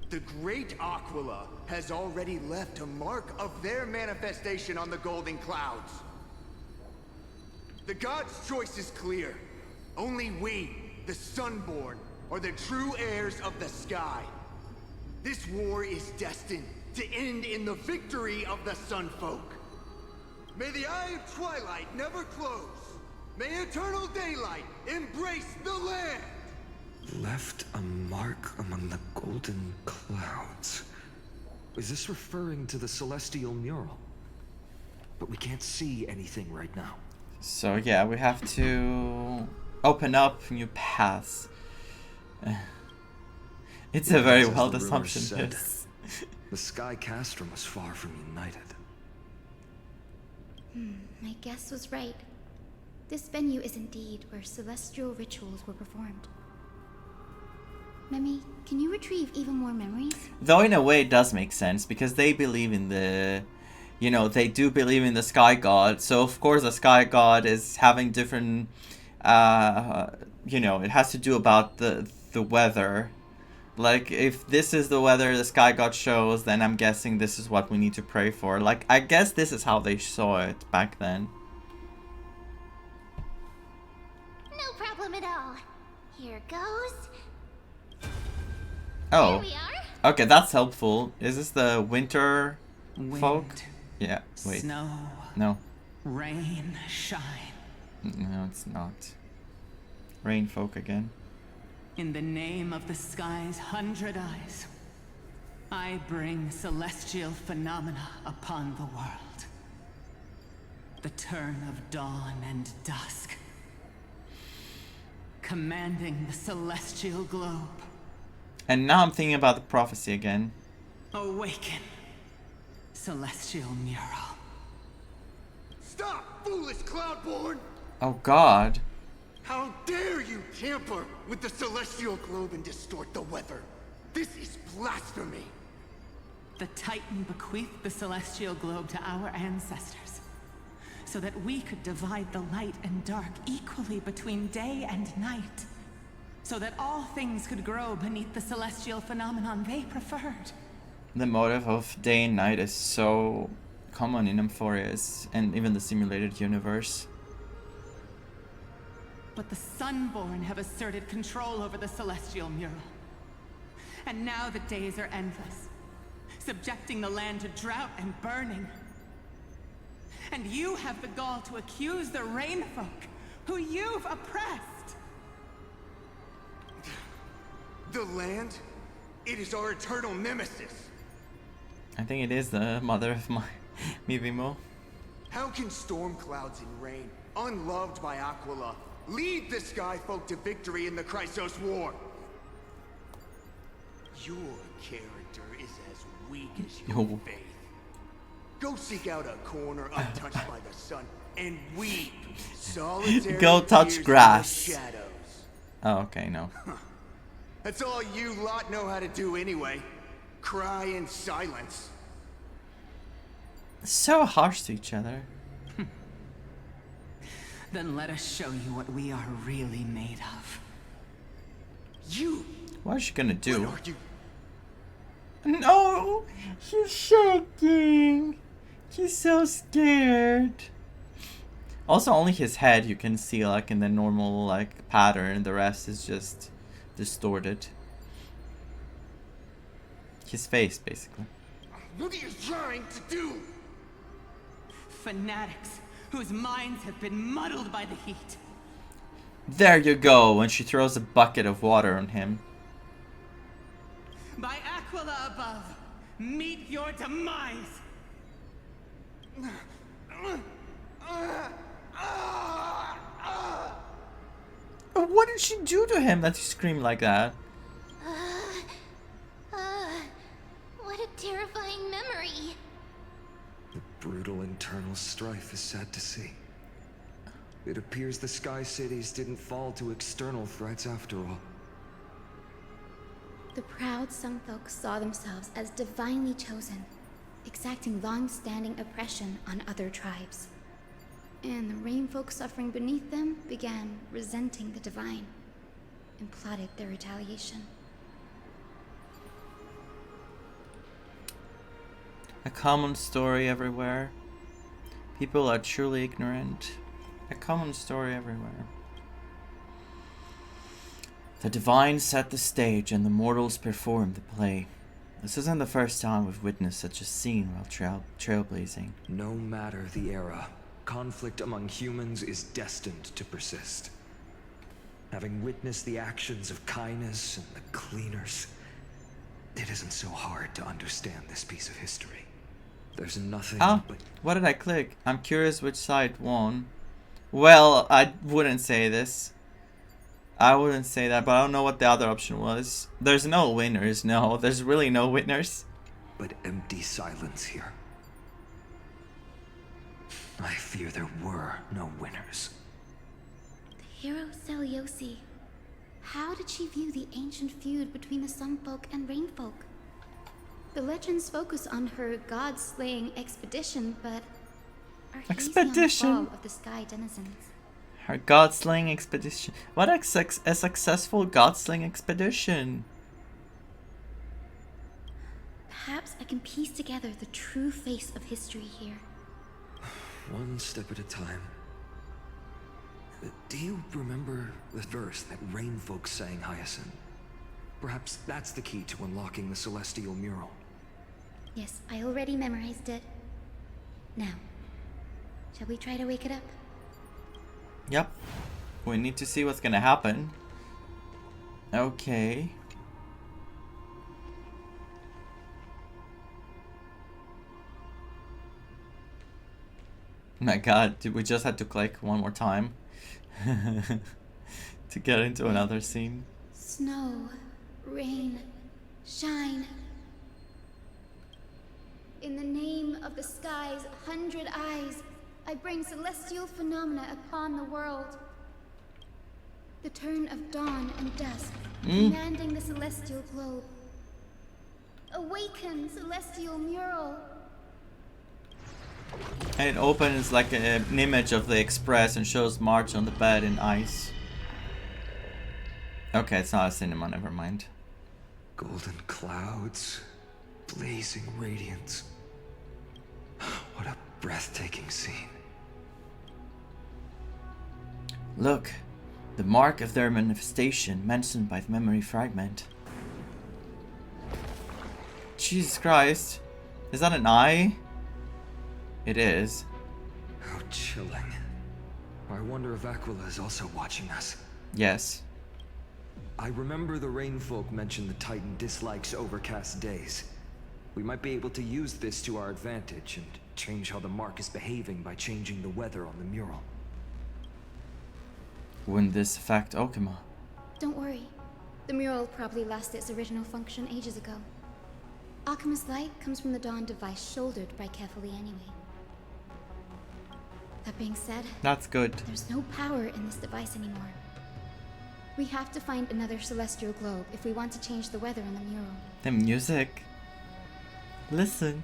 N: The great Aquila has already left a mark of their manifestation on the golden clouds. The gods' choice is clear. Only we, the Sunborn, are the true heirs of the sky. This war is destined to end in the victory of the Sunfolk. May the eye of twilight never close. May eternal daylight embrace the land.
D: Left a mark among the golden clouds. Is this referring to the celestial mural? But we can't see anything right now.
A: So yeah, we have to open up new paths. It's a very wild assumption, yes.
D: The Sky Castrum was far from united.
B: My guess was right. This venue is indeed where celestial rituals were performed. Memi, can you retrieve even more memories?
A: Though in a way it does make sense, because they believe in the... You know, they do believe in the Sky God, so of course the Sky God is having different... you know, it has to do about the weather. Like, if this is the weather the Sky God shows, then I'm guessing this is what we need to pray for. Like, I guess this is how they saw it back then.
E: No problem at all. Here goes.
A: Oh.
E: There we are.
A: Okay, that's helpful. Is this the winter folk?
K: Wind,
A: Yeah, wait.
K: snow,
A: No.
K: rain, shine.
A: No, it's not. Rain folk again.
K: In the name of the sky's 100 eyes, I bring celestial phenomena upon the world. The turn of dawn and dusk, commanding the celestial globe.
A: And now I'm thinking about the prophecy again.
K: Awaken, celestial mural.
N: Stop, foolish Cloudborn!
A: Oh God.
N: How dare you tamper with the celestial globe and distort the weather? This is blasphemy!
K: The Titan bequeathed the celestial globe to our ancestors, so that we could divide the light and dark equally between day and night, so that all things could grow beneath the celestial phenomenon they preferred.
A: The motive of day and night is so common in Amphorius and even the simulated universe.
K: But the Sunborn have asserted control over the celestial mural. And now the days are endless, subjecting the land to drought and burning. And you have the gall to accuse the Rainfolk, who you've oppressed.
N: The land, it is our eternal nemesis.
A: I think it is the mother of my Mivimo.
N: How can storm clouds and rain, unloved by Aquila, lead the Sky Folk to victory in the Chrysos War? Your character is as weak as your faith. Go seek out a corner untouched by the sun and weep solitary
A: Go touch
N: tears
A: grass.
N: in the shadows.
A: Oh, okay, no.
N: That's all you lot know how to do anyway. Cry in silence.
A: So harsh to each other.
K: Then let us show you what we are really made of.
N: You.
A: What is she gonna do?
N: What are you?
A: No, she's shaking. He's so scared. Also, only his head you can see like in the normal like pattern. The rest is just distorted. His face, basically.
N: What are you trying to do?
K: Fanatics whose minds have been muddled by the heat.
A: There you go. When she throws a bucket of water on him.
K: By Aquila above, meet your demise.
A: What did she do to him that he screamed like that?
E: What a terrifying memory.
D: The brutal internal strife is sad to see. It appears the Sky Cities didn't fall to external threats after all.
B: The proud Sun Folk saw themselves as divinely chosen, exacting long-standing oppression on other tribes. And the Rain Folk suffering beneath them began resenting the divine and plotted their retaliation.
A: A common story everywhere. People are truly ignorant. A common story everywhere. The divine set the stage and the mortals performed the play. This isn't the first time we've witnessed such a scene while trailblazing.
D: No matter the era, conflict among humans is destined to persist. Having witnessed the actions of Kindness and the Cleaners, it isn't so hard to understand this piece of history. There's nothing but...
A: What did I click? I'm curious which side won. Well, I wouldn't say this. I wouldn't say that, but I don't know what the other option was. There's no winners, no. There's really no winners.
D: But empty silence here. I fear there were no winners.
B: The hero Seliosi. How did she view the ancient feud between the Sun Folk and Rain Folk? The legends focus on her god-slaying expedition, but are hazy on the fall of the sky denizens.
A: Her god-slaying expedition. What a successful god-slaying expedition.
B: Perhaps I can piece together the true face of history here.
D: One step at a time. Do you remember the verse that Rain Folk sang, Hyacinth? Perhaps that's the key to unlocking the celestial mural.
B: Yes, I already memorized it. Now, shall we try to wake it up?
A: Yep. We need to see what's gonna happen. Okay. My god, we just had to click one more time to get into another scene.
B: Snow, rain, shine. In the name of the sky's 100 eyes, I bring celestial phenomena upon the world. The turn of dawn and dusk, commanding the celestial globe. Awaken, celestial mural.
A: And it opens like an image of the Express and shows March on the bed in ice. Okay, it's not a cinema, never mind.
D: Golden clouds, blazing radiance. What a breathtaking scene.
A: Look, the mark of their manifestation mentioned by the memory fragment. Jesus Christ. Is that an eye? It is.
D: How chilling. I wonder if Aquila is also watching us.
A: Yes.
D: I remember the Rainfolk mentioned the Titan dislikes overcast days. We might be able to use this to our advantage and change how the mark is behaving by changing the weather on the mural.
A: Wouldn't this affect Okima?
B: Don't worry. The mural probably lost its original function ages ago. Akima's light comes from the Dawn device shouldered by Carefully anyway. That being said,
A: that's good.
B: There's no power in this device anymore. We have to find another celestial globe if we want to change the weather in the mural.
A: The music. Listen.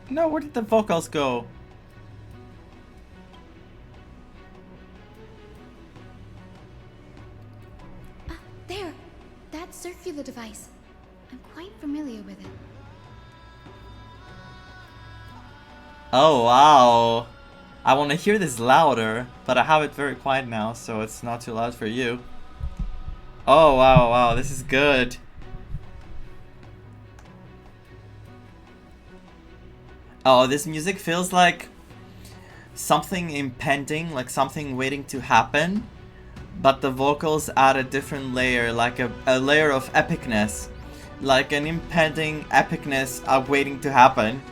A: No, where did the vocals go?
B: There! That circular device. I'm quite familiar with it.
A: Oh, wow. I want to hear this louder, but I have it very quiet now, so it's not too loud for you. Oh, wow, wow, this is good. Oh, this music feels like something impending, like something waiting to happen, but the vocals add a different layer, like a layer of epicness, like an impending epicness waiting to happen.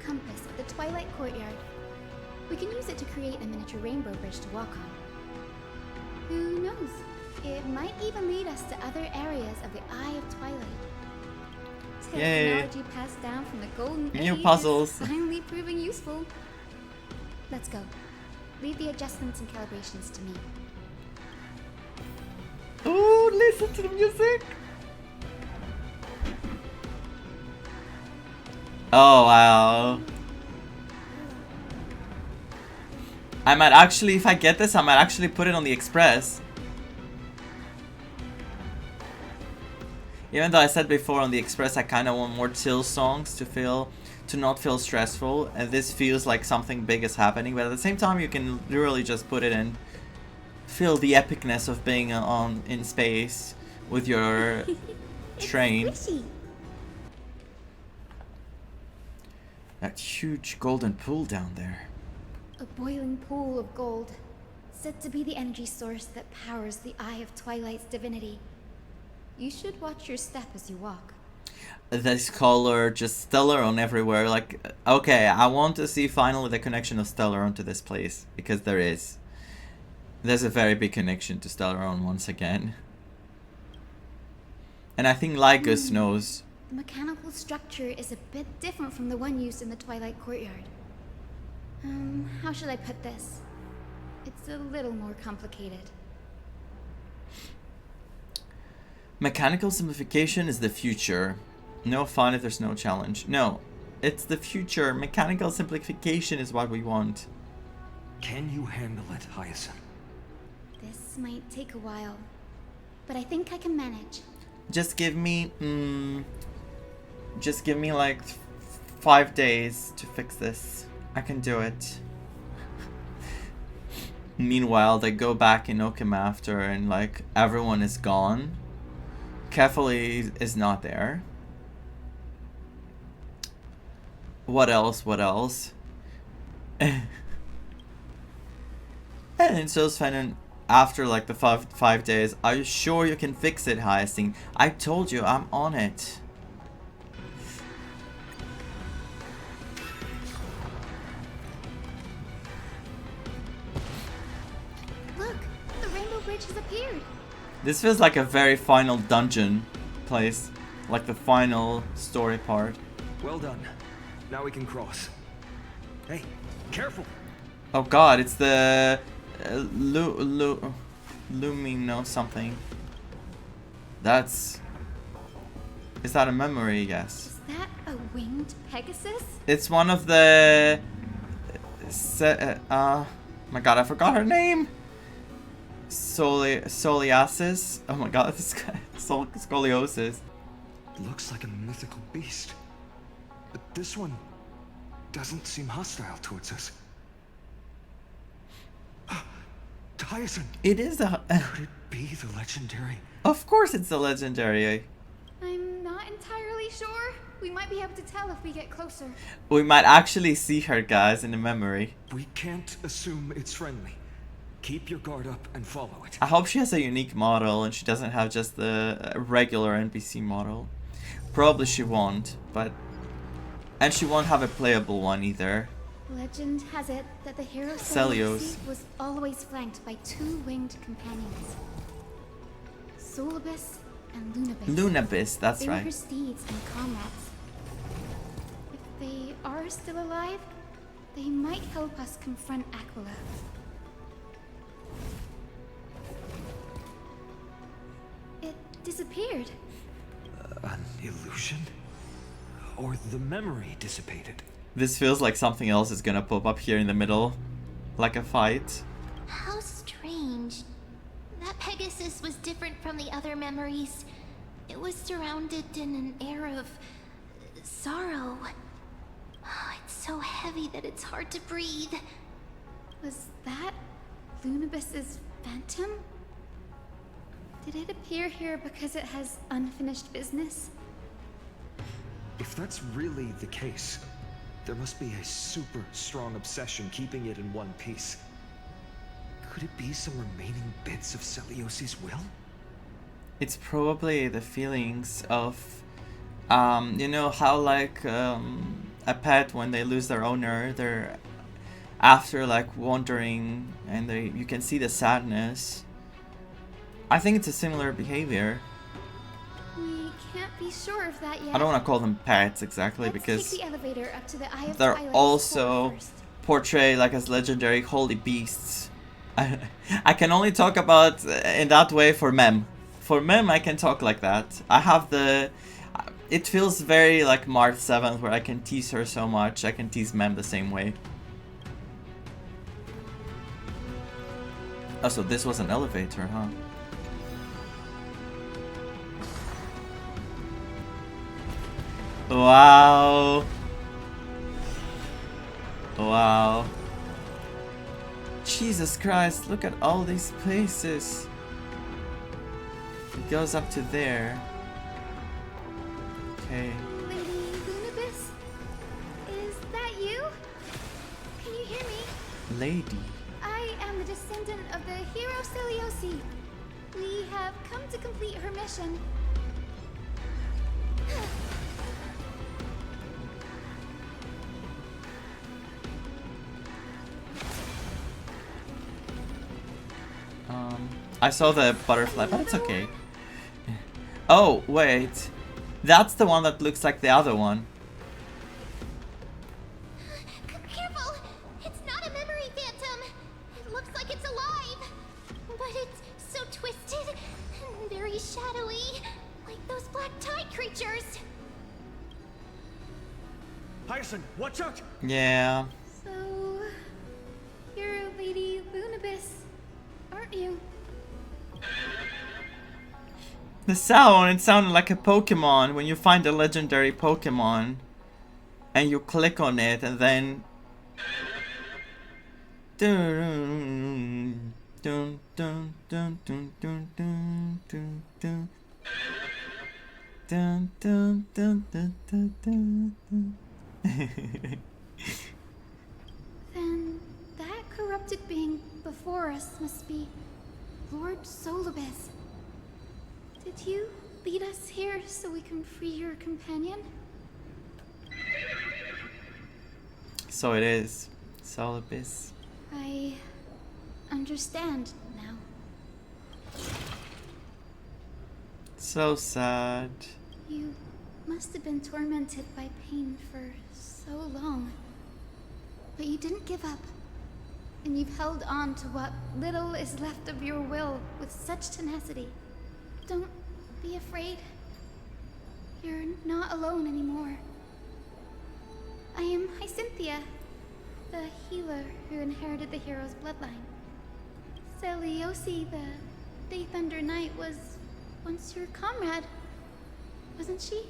B: Compass of the Twilight Courtyard. We can use it to create a miniature rainbow bridge to walk on. Who knows? It might even lead us to other areas of the Eye of Twilight. Technology passed down from the Golden Age
A: new puzzles.
B: is finally proving useful. Let's go. Leave the adjustments and calibrations to me.
A: Ooh, listen to the music. Oh, wow. I might actually, if I get this, I might actually put it on the Express. Even though I said before on the Express I kind of want more chill songs to not feel stressful, and this feels like something big is happening, but at the same time you can literally just put it in, feel the epicness of being in space with your train.
B: Squishy.
A: That huge golden pool down there.
B: A boiling pool of gold, said to be the energy source that powers the Eye of Twilight's divinity. You should watch your step as you walk.
A: This color, just Stellaron everywhere. Like, okay, I want to see finally the connection of Stellaron to this place, because there is. There's a very big connection to Stellaron once again. And I think Lygus knows.
B: The mechanical structure is a bit different from the one used in the Twilight Courtyard. How should I put this? It's a little more complicated.
A: Mechanical simplification is the future. No fun if there's no challenge. No, it's the future. Mechanical simplification is what we want.
D: Can you handle it, Hyacinth?
B: This might take a while, but I think I can manage.
A: Just give me, like 5 days to fix this. I can do it. Meanwhile, they go back in Okima after, and like everyone is gone. Carefully is not there. What else? What else? And so Sven, after like the five days, are you sure you can fix it, Hyacinth? I told you, I'm on it.
B: Look, the rainbow bridge has appeared.
A: This feels like a very final dungeon place, like the final story part.
D: Well done. Now we can cross. Hey, careful!
A: Oh god, it's the Lumino something. Is that a memory? Yes.
B: Is that a winged Pegasus?
A: It's one of the my god, I forgot her name. Scoliosis. Oh my god, this guy. Scoliosis.
D: Looks like a mythical beast. But this one doesn't seem hostile towards us. Tyson!
A: It is a...
D: Could it be the legendary?
A: Of course it's the legendary.
B: I'm not entirely sure. We might be able to tell if we get closer.
A: We might actually see her, guys, in the memory.
D: We can't assume it's friendly. Keep your guard up and follow it.
A: I hope she has a unique model and she doesn't have just the regular NPC model. Probably she won't, but... And she won't have a playable one either.
B: Legend has it that the hero
A: Celios
B: was always flanked by two winged companions. Solibus and Lunabis.
A: Lunabis, that's
B: they
A: right.
B: They were her steeds and comrades. If they are still alive, they might help us confront Aquila. It disappeared.
D: An illusion? Or the memory dissipated?
A: This feels like something else is gonna pop up here in the middle. Like a fight.
E: How strange. That Pegasus was different from the other memories. It was surrounded in an air of sorrow. Oh, it's so heavy that it's hard to breathe.
B: Was that Lunabis's phantom? Did it appear here because it has unfinished business?
D: If that's really the case, there must be a super strong obsession keeping it in one piece. Could it be some remaining bits of Celios's will?
A: It's probably the feelings of, you know how like a pet, when they lose their owner, they're after like wandering and you can see the sadness. I think it's a similar behavior.
B: We can't be sure of that yet.
A: I don't want to call them pets exactly.
B: Let's
A: because
B: take the elevator up to the Eye of
A: they're
B: Twilight
A: also portrayed like as legendary holy beasts. I can only talk about in that way for Mem. For Mem I can talk like that. I have the... It feels very like March 7th where I can tease her so much. I can tease Mem the same way. Oh, so this was an elevator, huh? Wow. Wow. Jesus Christ, look at all these places. It goes up to there. Okay.
B: Lady Lunabis? Is that you? Can you hear me?
A: Lady.
B: I am the descendant of the hero Celiosi. We have come to complete her mission.
A: I saw the butterfly, but it's okay. Oh, wait. That's the one that looks like the other one.
E: Careful! It's not a memory phantom. It looks like it's alive. But it's so twisted and very shadowy. Like those black tide creatures.
D: Hyacinth, watch out!
A: Yeah.
B: So, you're Lady Lunabis, aren't you?
A: The sound, it sounded like a Pokemon when you find a legendary Pokemon and you click on it and then dun, dun, dun, dun, dun, dun, dun, dun, dun. Dun, dun, dun, dun, dun, dun, dun.
B: Then that corrupted being before us must be Lord Solibus. Did you lead us here so we can free your companion?
A: So it is. Solibus.
B: I understand now.
A: So sad.
B: You must have been tormented by pain for so long. But you didn't give up. And you've held on to what little is left of your will with such tenacity. Don't be afraid. You're not alone anymore. I am Hyacinthia, the healer who inherited the hero's bloodline. Celiosi, the Day Thunder Knight, was once your comrade, wasn't she?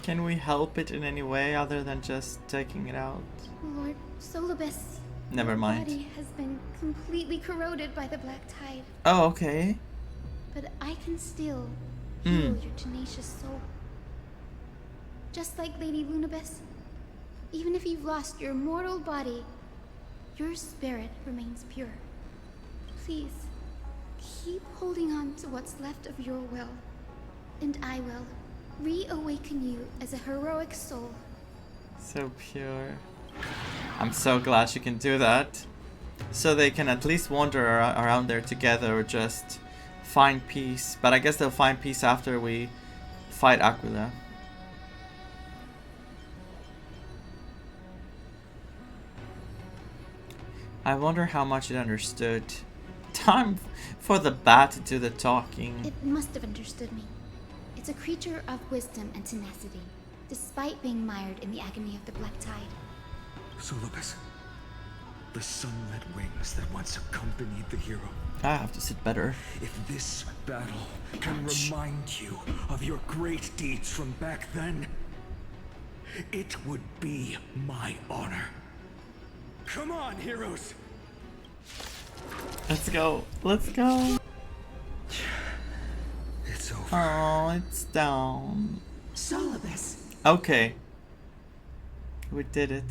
A: Can we help it in any way other than just taking it out?
B: Lord Solibus.
A: Never mind.
B: Your body has been completely corroded by the black tide.
A: Oh, okay.
B: But I can still heal your tenacious soul. Just like Lady Lunabis, even if you've lost your mortal body, your spirit remains pure. Please, keep holding on to what's left of your will, and I will reawaken you as a heroic soul.
A: So pure. I'm so glad she can do that. So they can at least wander around there together or just find peace. But I guess they'll find peace after we fight Aquila. I wonder how much it understood. Time for the bat to do the talking.
B: It must have understood me. It's a creature of wisdom and tenacity, despite being mired in the agony of the Black Tide.
D: Solobus, the sunlit wings that once accompanied the hero.
A: I have to sit better.
D: If this battle can remind you of your great deeds from back then, it would be my honor. Come on, heroes!
A: Let's go. Let's go.
D: It's over.
A: Oh, it's down.
I: Solobus.
A: Okay. We did it.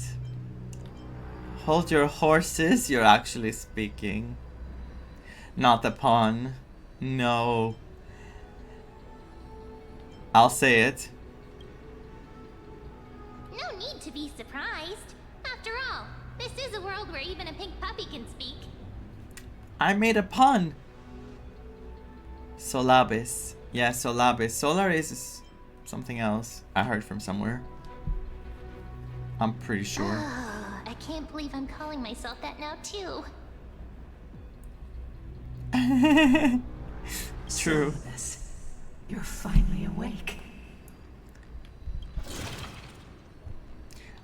A: Hold your horses, you're actually speaking. Not the pun. No. I'll say it.
E: No need to be surprised. After all, this is a world where even a pink puppy can speak.
A: I made a pun. Solabis. Yeah, Solabis. Solaris is something else. I heard from somewhere. I'm pretty sure.
E: Oh, I can't believe I'm calling myself that now too.
A: True.
I: Solobus, you're finally awake.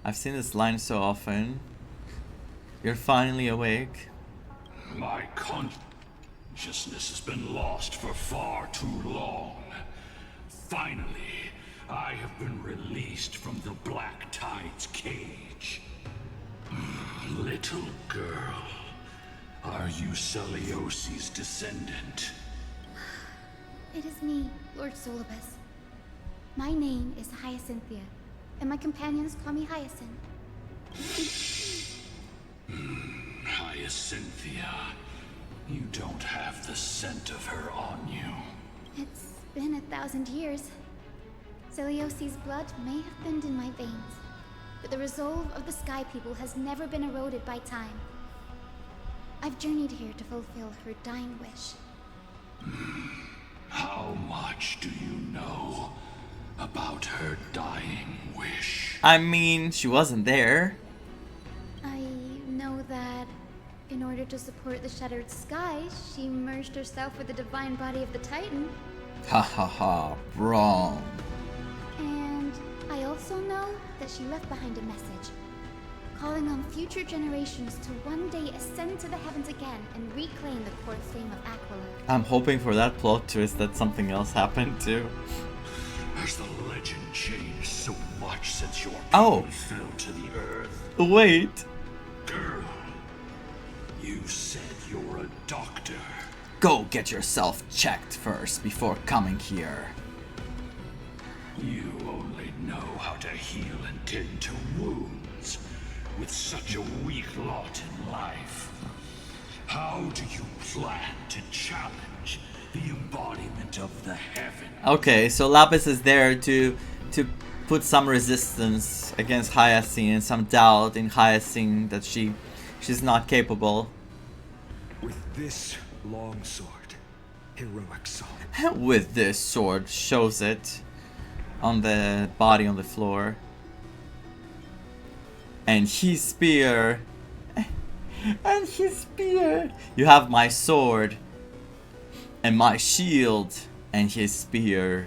A: I've seen this line so often. You're finally awake.
F: My consciousness has been lost for far too long. Finally, I have been released from the Black Tide's cage. Little girl, are you Celiosi's descendant?
B: It is me, Lord Solobus. My name is Hyacinthia, and my companions call me Hyacinth.
F: Hyacinthia, you don't have the scent of her on you.
B: It's been 1,000 years. Celiosi's blood may have thinned in my veins, but the resolve of the Sky People has never been eroded by time. I've journeyed here to fulfill her dying wish.
F: How much do you know about her dying wish?
A: I mean, she wasn't there.
B: I know that in order to support the shattered sky, she merged herself with the divine body of the Titan.
A: Ha ha ha, wrong.
B: And I also know that she left behind a message, calling on future generations to one day ascend to the heavens again and reclaim the core flame of Aquila.
A: I'm hoping for that plot twist that something else happened too.
F: Has the legend changed so much since your
A: Oh.
F: people fell to the earth?
A: Wait.
F: Girl, you said you're a doctor.
A: Go get yourself checked first before coming here.
F: You only know how to heal and tend to wounds. With such a weak lot in life, how do you plan to challenge the embodiment of the heaven?
A: Okay, so Lapis is there to put some resistance against Hyacinth, some doubt in Hyacinth that she's not capable.
D: With this long sword, heroic soul.
A: With this sword, shows it on the body on the floor. And his spear. And his spear. You have my sword. And my shield. And his spear.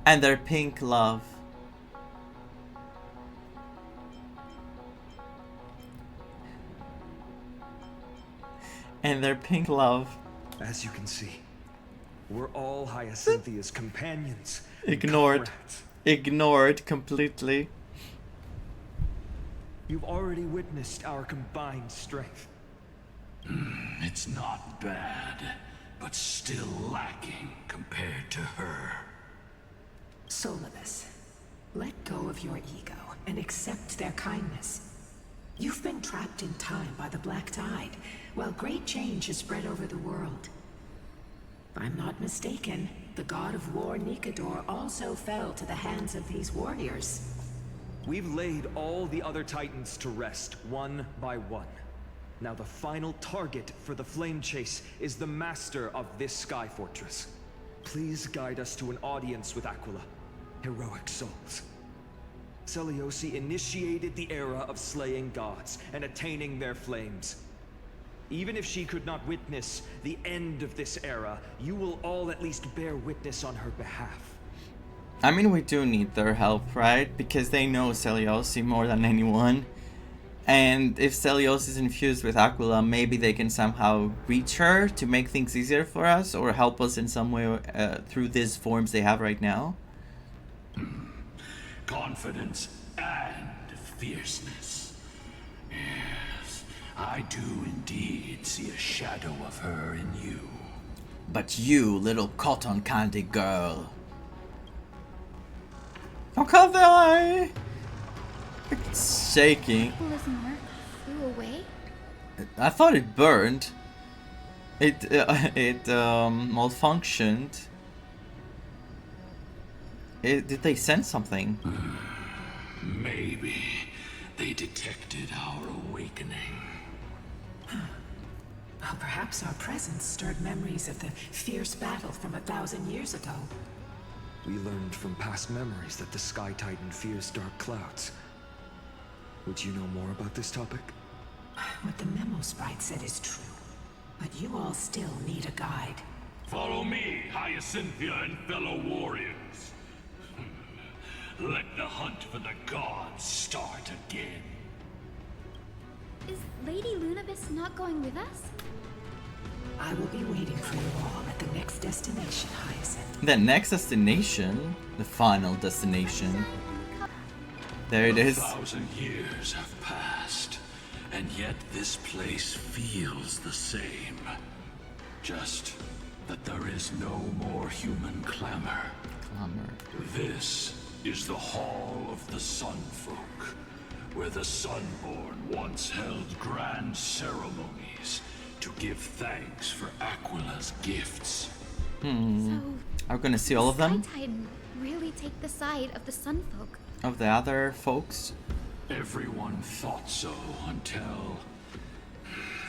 A: And their pink love. And their pink love.
D: As you can see, we're all Hyacinthia's companions.
A: Ignored.
D: Comrades.
A: Ignored completely.
D: You've already witnessed our combined strength.
F: It's not bad, but still lacking compared
O: to her.
P: Solibus, let go of your ego and accept their kindness. You've been trapped in time by the Black Tide, while great change has spread over the world. If I'm not mistaken, the god of war Nikador also fell to the hands of these warriors.
D: We've laid all the other Titans to rest, one by one. Now the final target for the flame chase is the master of this sky fortress. Please guide us to an audience with Aquila. Heroic souls. Seliosi initiated the era of slaying gods and attaining their flames. Even if she could not witness the end of this era, you will all at least bear witness on her behalf.
A: I mean, we do need their help, right? Because they know Seliosi more than anyone. And if Seliosi is infused with Aquila, maybe they can somehow reach her to make things easier for us, or help us in some way through these forms they have right now.
F: Confidence and fierceness. Yes, I do indeed see a shadow of her in you.
A: But you, little cotton candy girl. Cocolia! It's shaking.
B: Aquala's mark flew away?
A: I thought it burned. It malfunctioned. Did they sense something?
F: Maybe they detected our awakening.
P: Well, perhaps our presence stirred memories of the fierce battle from 1,000 years ago.
D: We learned from past memories that the Sky Titan fears dark clouds. Would you know more about this topic?
P: What the memo sprite said is true, but you all still need a guide.
F: Follow me, Hyacinthia and fellow warriors. Let the hunt for the gods start again.
B: Is Lady Lunabis not going with us?
P: I will be waiting for you all at the next destination, Hyacinth.
A: The next destination? The final destination. There it is.
F: 1,000 years have passed, and yet this place feels the same. Just that there is no more human clamor. This is the Hall of the Sunfolk, where the Sunborn once held grand ceremonies to give thanks for Aquila's gifts.
A: Are we gonna see all of them?
B: Sky Titan really take the side of the Sunfolk?
A: Of the other folks?
F: Everyone thought so until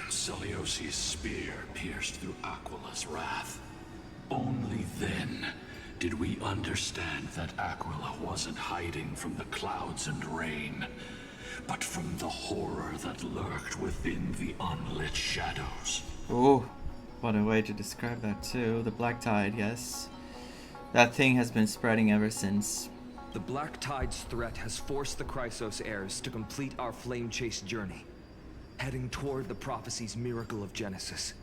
F: Seliosi's spear pierced through Aquila's wrath. Only then did we understand that Aquila wasn't hiding from the clouds and rain, but from the horror that lurked within the unlit shadows.
A: Oh, what a way to describe that too. The Black Tide, yes. That thing has been spreading ever since.
D: The Black Tide's threat has forced the Chrysos heirs to complete our flame chase journey, heading toward the prophecy's miracle of Genesis.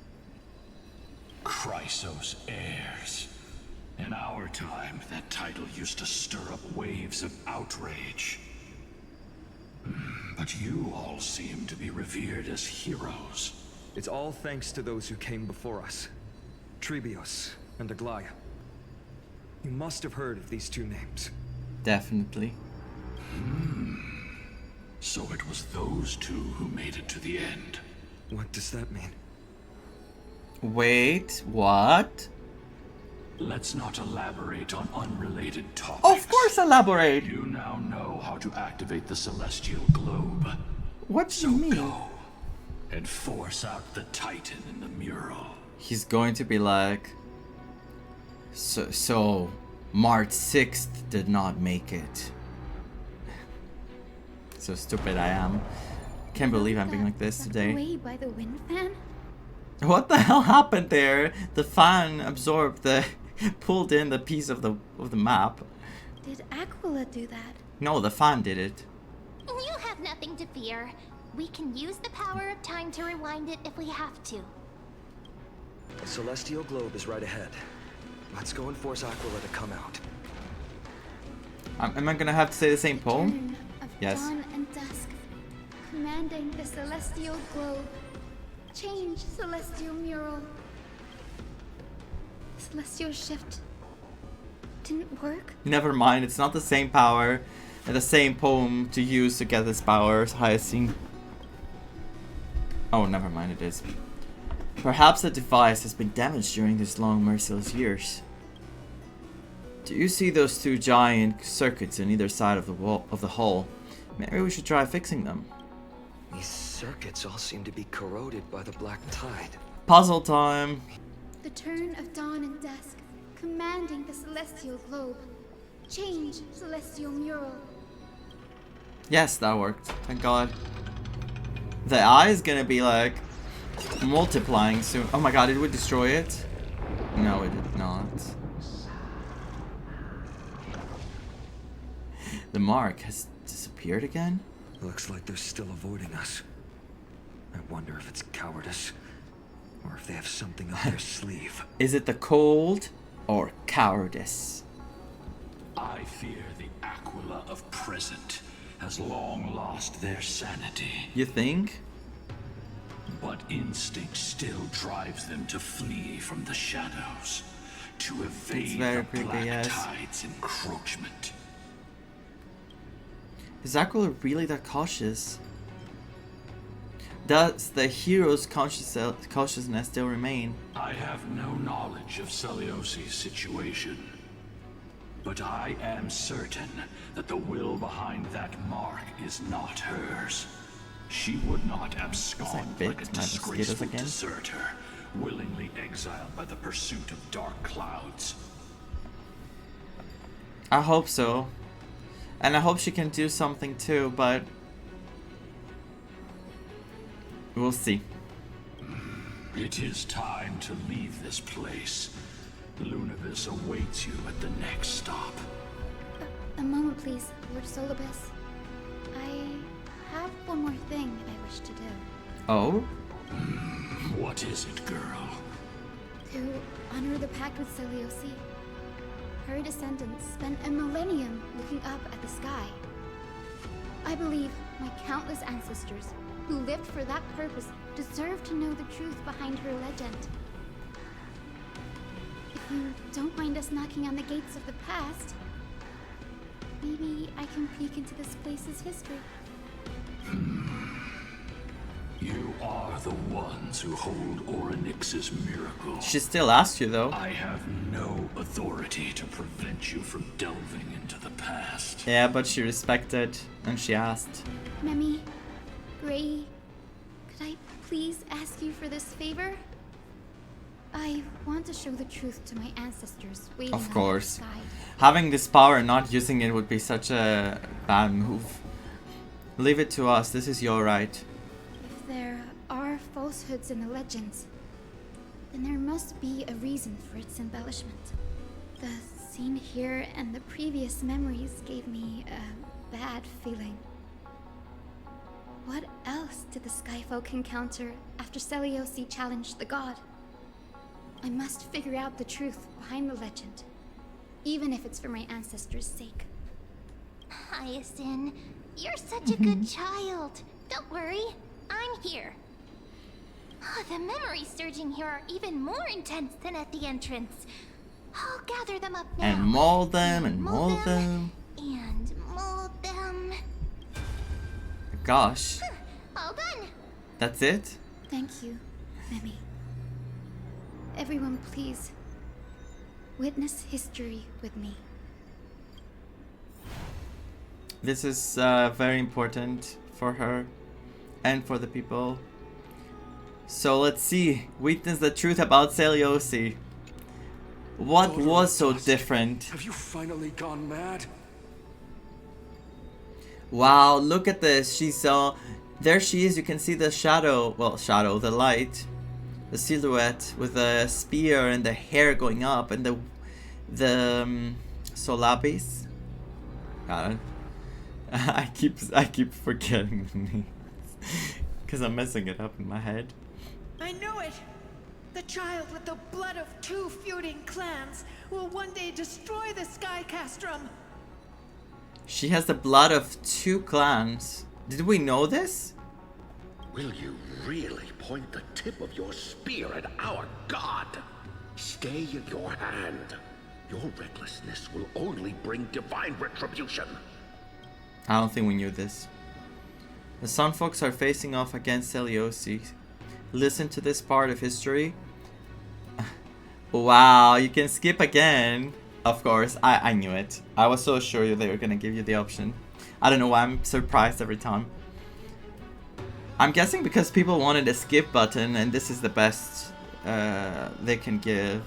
F: Chrysos heirs. In our time, that title used to stir up waves of outrage. But you all seem to be revered as heroes.
D: It's all thanks to those who came before us. Trebios and Aglaia. You must have heard of these two names.
A: Definitely.
F: So it was those two who made it to the end.
D: What does that mean?
A: Wait, what?
F: Let's not elaborate on unrelated topics.
A: Of course elaborate!
F: You now know how to activate the celestial globe.
A: What do you mean?
F: Go and force out the Titan in the mural.
A: He's going to be like... So March 6th did not make it. So stupid I am. Can't believe I'm being like this today.
B: Away by the wind fan?
A: What the hell happened there? The fan absorbed the... pulled in the piece of the map.
B: Did Aquila do that?
A: No, the fan did it.
E: You have nothing to fear. We can use the power of time to rewind it if we have to.
D: The celestial globe is right ahead. Let's go and force Aquila to come out.
A: Am I gonna have to say the same poem?
B: Return of
A: Yes.
B: dawn and dusk, commanding the celestial globe. Change celestial mural. Celestial shift. didn't work?
A: Never mind, it's not the same power and the same poem to use to get this power, Hyacinth. Oh, never mind, it is. Perhaps the device has been damaged during these long, merciless years. Do you see those two giant circuits on either side of the wall of the hull? Maybe we should try fixing them.
D: These circuits all seem to be corroded by the black tide.
A: Puzzle time!
B: The turn of dawn and dusk, commanding the celestial globe. Change, celestial mural.
A: Yes, that worked. Thank God. The eye is gonna be like multiplying soon. Oh my God, did we destroy it? No, it did not. The mark has disappeared again?
D: Looks like they're still avoiding us. I wonder if it's cowardice, or if they have something up their sleeve.
A: Is it the cold or cowardice?
F: I fear the Aquila of present has long lost their sanity.
A: You think?
F: But instinct still drives them to flee from the shadows, to evade the black tide's encroachment.
A: Is Aquila really that cautious? Does the hero's cautiousness still remain?
F: I have no knowledge of Celiosi's situation, but I am certain that the will behind that mark is not hers. She would not abscond like a disgraceful deserter, willingly exiled by the pursuit of dark clouds.
A: I hope so. And I hope she can do something too, but we'll see.
F: It is time to leave this place. Lunavis awaits you at the next stop.
B: A moment, please, Lord Solibus. I have one more thing I wish to do.
A: Oh?
F: What is it, girl?
B: To honor the pact with Celiosi. Her descendants spent a millennium looking up at the sky. I believe my countless ancestors who lived for that purpose deserve to know the truth behind her legend. If you don't mind us knocking on the gates of the past, maybe I can peek into this place's history.
F: You are the ones who hold Orynyx's miracle.
A: She still asked you though.
F: I have no authority to prevent you from delving into the past.
A: Yeah, but she respected and she asked.
B: Memi, Gray, could I please ask you for this favor? I want to show the truth to my ancestors waiting
A: Of course.
B: on the side.
A: Having this power and not using it would be such a bad move. Leave it to us. This is your right.
B: If there are falsehoods in the legends, then there must be a reason for its embellishment. The scene here and the previous memories gave me a bad feeling. What else did the Skyfolk encounter after Celiosi challenged the god? I must figure out the truth behind the legend, even if it's for my ancestors' sake.
E: Hyacinth, you're such a good child. Don't worry, I'm here. Oh, the memories surging here are even more intense than at the entrance. I'll gather them up now.
A: And mold them and mold them.
E: And mold them.
A: Gosh.
E: All done.
A: That's it?
B: Thank you, Memi. Everyone, please, witness history with me.
A: This is very important for her and for the people. So let's see. Witness the truth about Celiosi. What was so different?
O: Have you finally gone mad?
A: Wow, look at this. She's there she is. You can see the shadow. Well, shadow, the light. The silhouette with the spear and the hair going up and the solapis. Got it. I keep forgetting the names because I'm messing it up in my head.
P: I knew it! The child with the blood of two feuding clans will one day destroy the Sky Castrum.
A: She has the blood of two clans. Did we know this?
F: Will you really point the tip of your spear at our god? Stay in your hand. Your recklessness will only bring divine retribution.
A: I don't think we knew this. The Sun Folks are facing off against Seliosi. Listen to this part of history. Wow, you can skip again. Of course, I knew it. I was so sure they were gonna give you the option. I don't know why I'm surprised every time. I'm guessing because people wanted a skip button and this is the best they can give.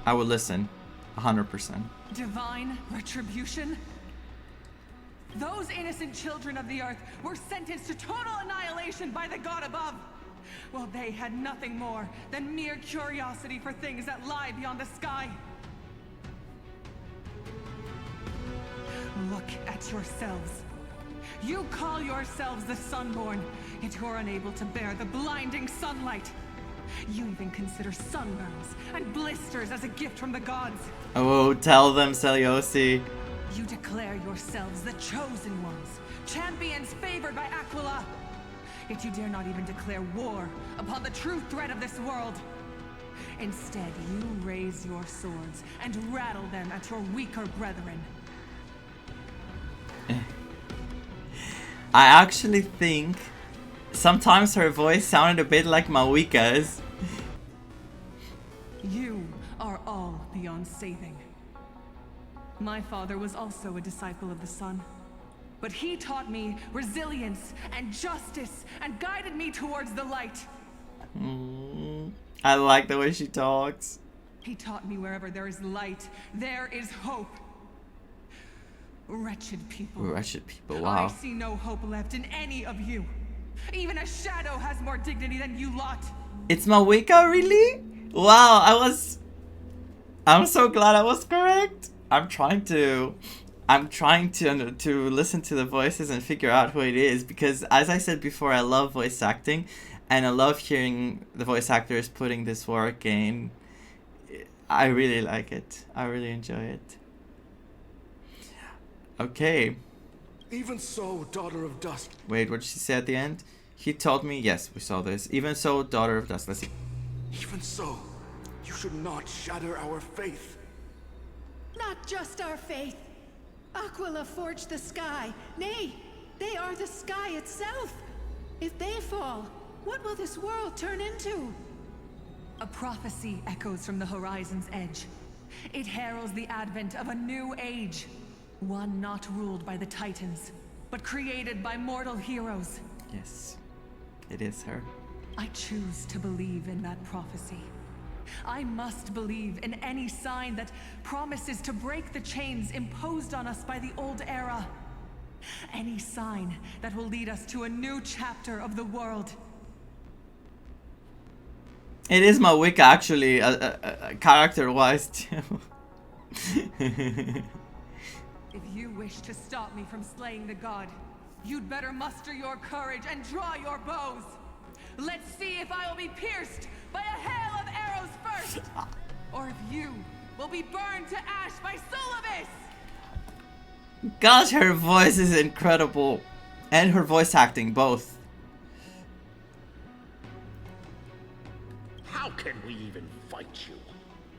A: I will listen, 100%.
K: Divine retribution? Those innocent children of the earth were sentenced to total annihilation by the god above. Well, they had nothing more than mere curiosity for things that lie beyond the sky. Look at yourselves. You call yourselves the Sunborn, yet you're unable to bear the blinding sunlight. You even consider sunburns and blisters as a gift from the gods.
A: Oh, tell them, Seliosi.
K: You declare yourselves the chosen ones, champions favored by Aquila. Yet you dare not even declare war upon the true threat of this world. Instead, you raise your swords and rattle them at your weaker brethren.
A: I actually think sometimes her voice sounded a bit like Mawika's.
K: You are all beyond saving. My father was also a disciple of the sun, but he taught me resilience and justice and guided me towards the light.
A: I like the way she talks.
K: He taught me wherever there is light, there is hope. Wretched people.
A: Wretched people, wow.
K: I see no hope left in any of you. Even a shadow has more dignity than you lot.
A: It's Mawika, really? Wow, I'm so glad I was correct. I'm trying to listen to the voices and figure out who it is, because as I said before, I love voice acting and I love hearing the voice actors putting this work in. I really like it. I really enjoy it. Okay.
O: Even so, daughter of dusk.
A: Wait, what did she say at the end? He told me, yes, we saw this. Even so, daughter of dusk. Let's see.
O: Even so, you should not shatter our faith.
P: Not just our faith. Aquila forged the sky. Nay, they are the sky itself. If they fall, what will this world turn into?
K: A prophecy echoes from the horizon's edge. It heralds the advent of a new age. One not ruled by the Titans, but created by mortal heroes.
A: Yes, it is her.
K: I choose to believe in that prophecy. I must believe in any sign that promises to break the chains imposed on us by the old era. Any sign that will lead us to a new chapter of the world.
A: It is Mawika, actually, character-wise, too.
K: If you wish to stop me from slaying the god, you'd better muster your courage and draw your bows. Let's see if I will be pierced by a hail of arrows first, or if you will be burned to ash by Solibus!
A: Gosh, her voice is incredible. And her voice acting, both.
F: How can we even fight you?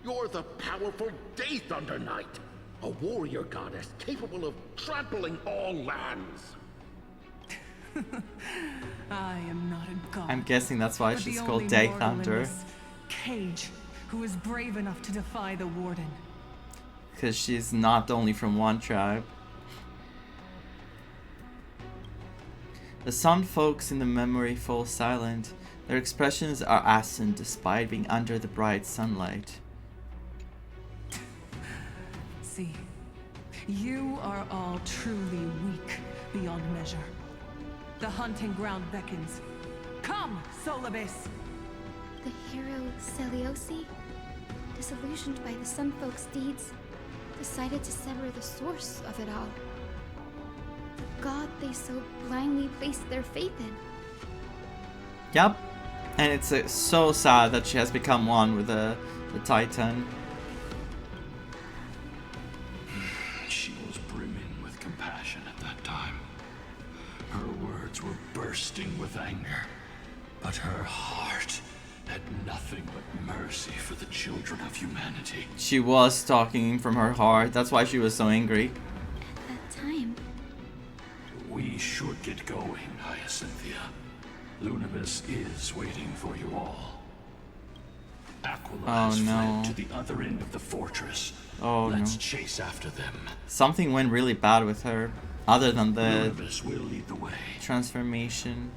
F: You're the powerful Day Thunder Knight, a warrior goddess capable of trampling all lands.
K: I am not a god.
A: I'm guessing that's why
K: but
A: she's
K: the
A: called
K: only
A: Day
K: mortal in
A: Thunder.
K: this cage who is brave enough to defy the warden.
A: Because she's not only from one tribe. The Sun folks in the memory fall silent. Their expressions are ashen despite being under the bright sunlight.
K: See, you are all truly weak beyond measure. The hunting ground beckons. Come, Solibus!
B: The hero Seliosi, disillusioned by the Sun Folk's deeds, decided to sever the source of it all. The god they so blindly placed their faith in.
A: Yep. And it's so sad that she has become one with the Titan.
Q: She was brimming with compassion at that time. Her words were bursting with anger, but her heart had nothing but mercy for the children of humanity.
A: She was talking from her heart. That's why she was so angry.
B: At that time.
Q: We should get going, Hyacinthia. Lunibus is waiting for you all. Aquila has fled to the other end of the fortress.
A: Oh
Q: Let's chase after them.
A: Something went really bad with her, other than the
Q: Lunibus will lead the way.
A: transformation.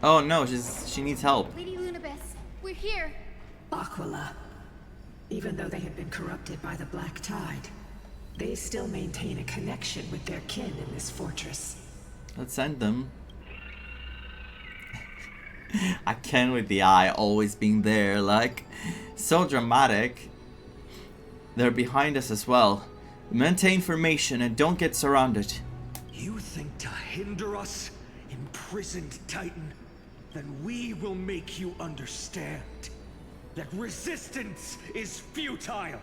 A: Oh no, she needs help.
B: Lady Lunibus, we're here.
P: Aquila. Even though they have been corrupted by the Black Tide, they still maintain a connection with their kin in this fortress.
A: Let's send them. I can with the eye always being there, like, so dramatic. They're behind us as well. Maintain formation and don't get surrounded.
D: You think to hinder us, imprisoned Titan? Then we will make you understand that resistance is futile.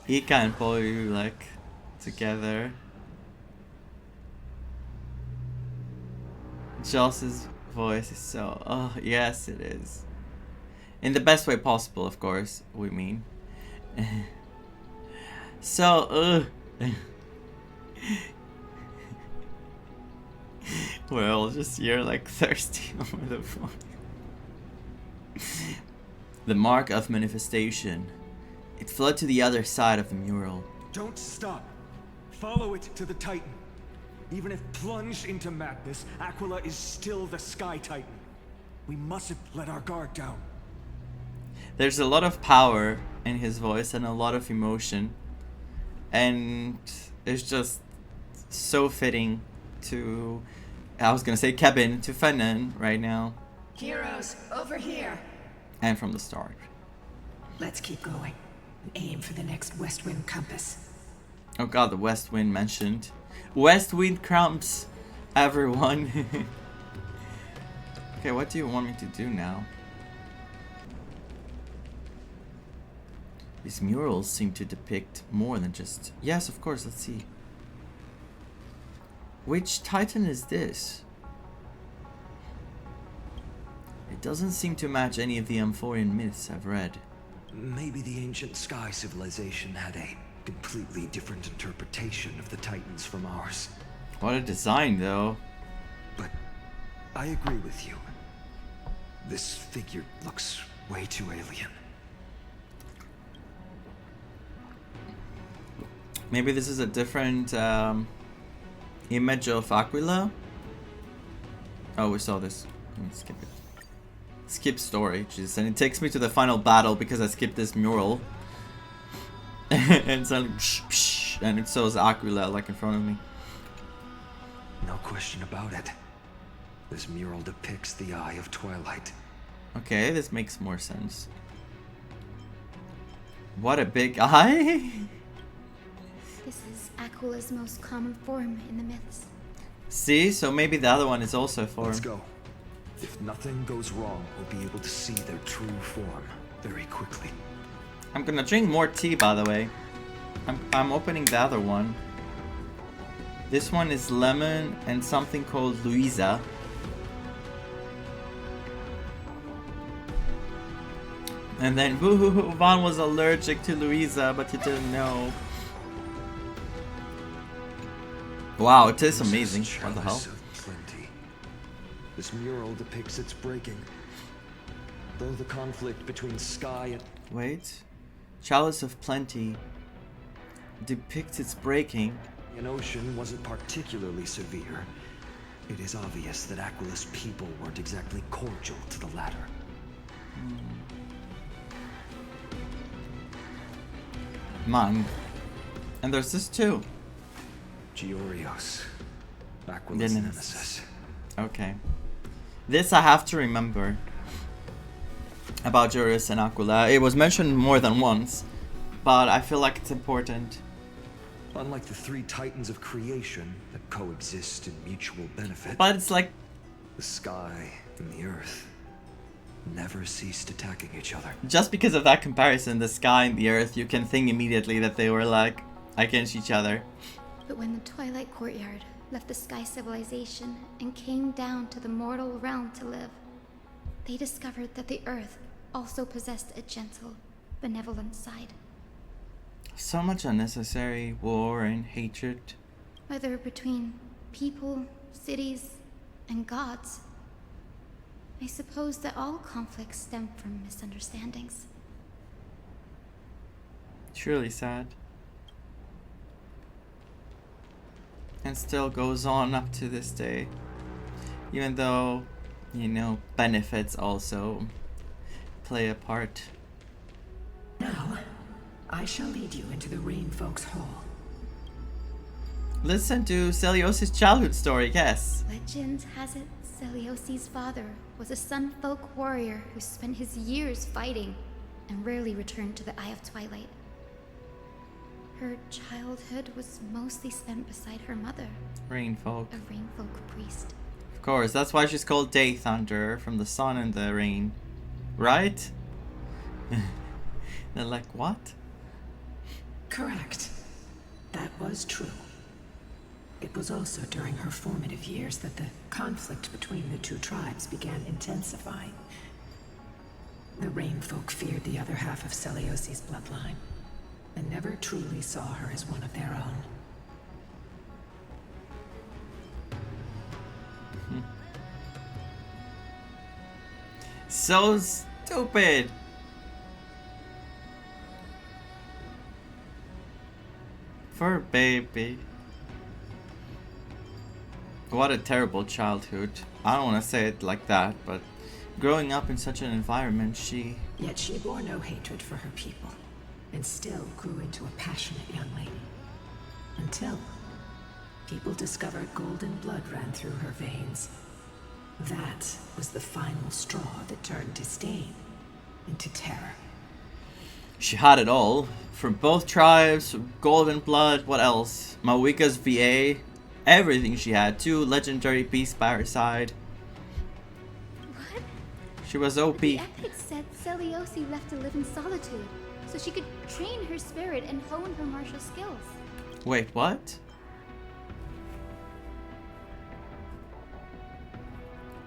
A: He can pull you, like, together. Joss's voice is so... Oh, yes, it is. In the best way possible, of course, we mean. So, we're all just here, like, thirsty over the phone. The mark of manifestation. It fled to the other side of the mural.
D: Don't stop. Follow it to the Titan. Even if plunged into madness, Aquila is still the Sky Titan. We mustn't let our guard down.
A: There's a lot of power in his voice and a lot of emotion. And it's just so fitting to... I was gonna say Kevin, to Fennan right now.
P: Heroes, over here.
A: And from the start.
P: Let's keep going. Aim for the next west wind compass.
A: Oh god, the west wind mentioned. West wind cramps, everyone. Okay, what do you want me to do now? These murals seem to depict more than just... Yes, of course, let's see. Which Titan is this? It doesn't seem to match any of the Amphorian myths I've read.
D: Maybe the ancient Sky civilization had a completely different interpretation of the Titans from ours.
A: What a design, though.
D: But I agree with you. This figure looks way too alien.
A: Maybe this is a different image of Aquila. Oh, we saw this. Let me skip it. Skip story, jeez, and it takes me to the final battle because I skipped this mural. And suddenly, and it shows Aquila like in front of me.
D: No question about it. This mural depicts the Eye of Twilight.
A: Okay, this makes more sense. What a big eye!
B: This is Aquila's most common form in the myths.
A: See, so maybe the other one is also a form.
D: Let's go. If nothing goes wrong, we'll be able to see their true form very quickly.
A: I'm gonna drink more tea, by the way. I'm opening the other one. This one is lemon and something called Louisa. And then, woo, Vaughn was allergic to Louisa, but he didn't know. Wow, it is amazing. What the hell?
D: This mural depicts its breaking. Though the conflict between Sky and...
A: Wait. Chalice of Plenty depicts its breaking.
D: An ocean wasn't particularly severe. It is obvious that Aquila's people weren't exactly cordial to the latter.
A: Man. And there's this too.
D: Georios. Aquila's nemesis.
A: Okay. This I have to remember. About Georios and Aquila. It was mentioned more than once. But I feel like it's important.
D: Unlike the three titans of creation that coexist in mutual benefit.
A: But it's like...
D: The sky and the earth never ceased attacking each other.
A: Just because of that comparison, the sky and the earth, you can think immediately that they were like against each other.
B: But when the Twilight Courtyard left the Sky Civilization and came down to the mortal realm to live, they discovered that the Earth also possessed a gentle, benevolent side.
A: So much unnecessary war and hatred.
B: Whether between people, cities, and gods, I suppose that all conflicts stem from misunderstandings.
A: It's really sad. And still goes on up to this day. Even though, you know, benefits also play a part.
P: Now, I shall lead you into the Rain Folks Hall.
A: Listen to Celios' childhood story, yes.
B: Legend has it Celios' father was a Sun Folk warrior who spent his years fighting and rarely returned to the Eye of Twilight. Her childhood was mostly spent beside her mother,
A: Rainfolk.
B: a Rainfolk priest.
A: Of course, that's why she's called Day Thunder, from the sun and the rain. Right? They're like, what?
P: Correct. That was true. It was also during her formative years that the conflict between the two tribes began intensifying. The Rainfolk feared the other half of Celios' bloodline, and never truly saw her as one of their own.
A: So stupid. For a baby. What a terrible childhood. I don't want to say it like that, but growing up in such an environment,
P: Yet she bore no hatred for her people, and still grew into a passionate young lady. Until people discovered golden blood ran through her veins. That was the final straw that turned disdain into terror.
A: She had it all. From both tribes, golden blood, what else? Mawika's VA, everything she had. 2 legendary beasts by her side.
B: What?
A: She was OP.
B: The epic said Celiosi left to live in solitude, so she could train her spirit and hone her martial skills.
A: Wait, what?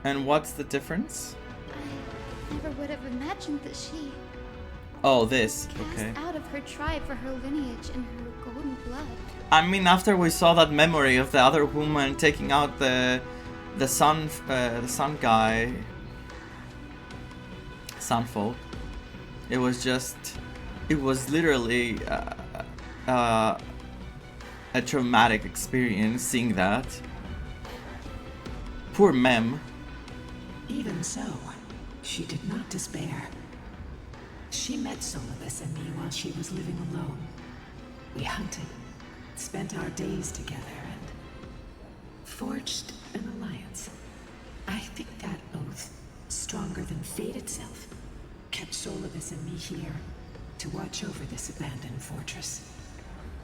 A: And what's
B: I
A: the difference?
B: never would have imagined that she
A: Oh, this.
B: cast
A: Okay.
B: out of her tribe for her lineage and her golden blood.
A: I mean, after we saw that memory of the other woman taking out the sun guy, Sunfolk, it was literally a traumatic experience seeing that. Poor Mem.
P: Even so, she did not despair. She met Solibus and me while she was living alone. We hunted, spent our days together, and forged an alliance. I think that oath, stronger than fate itself, kept Solibus and me here to watch over this abandoned fortress.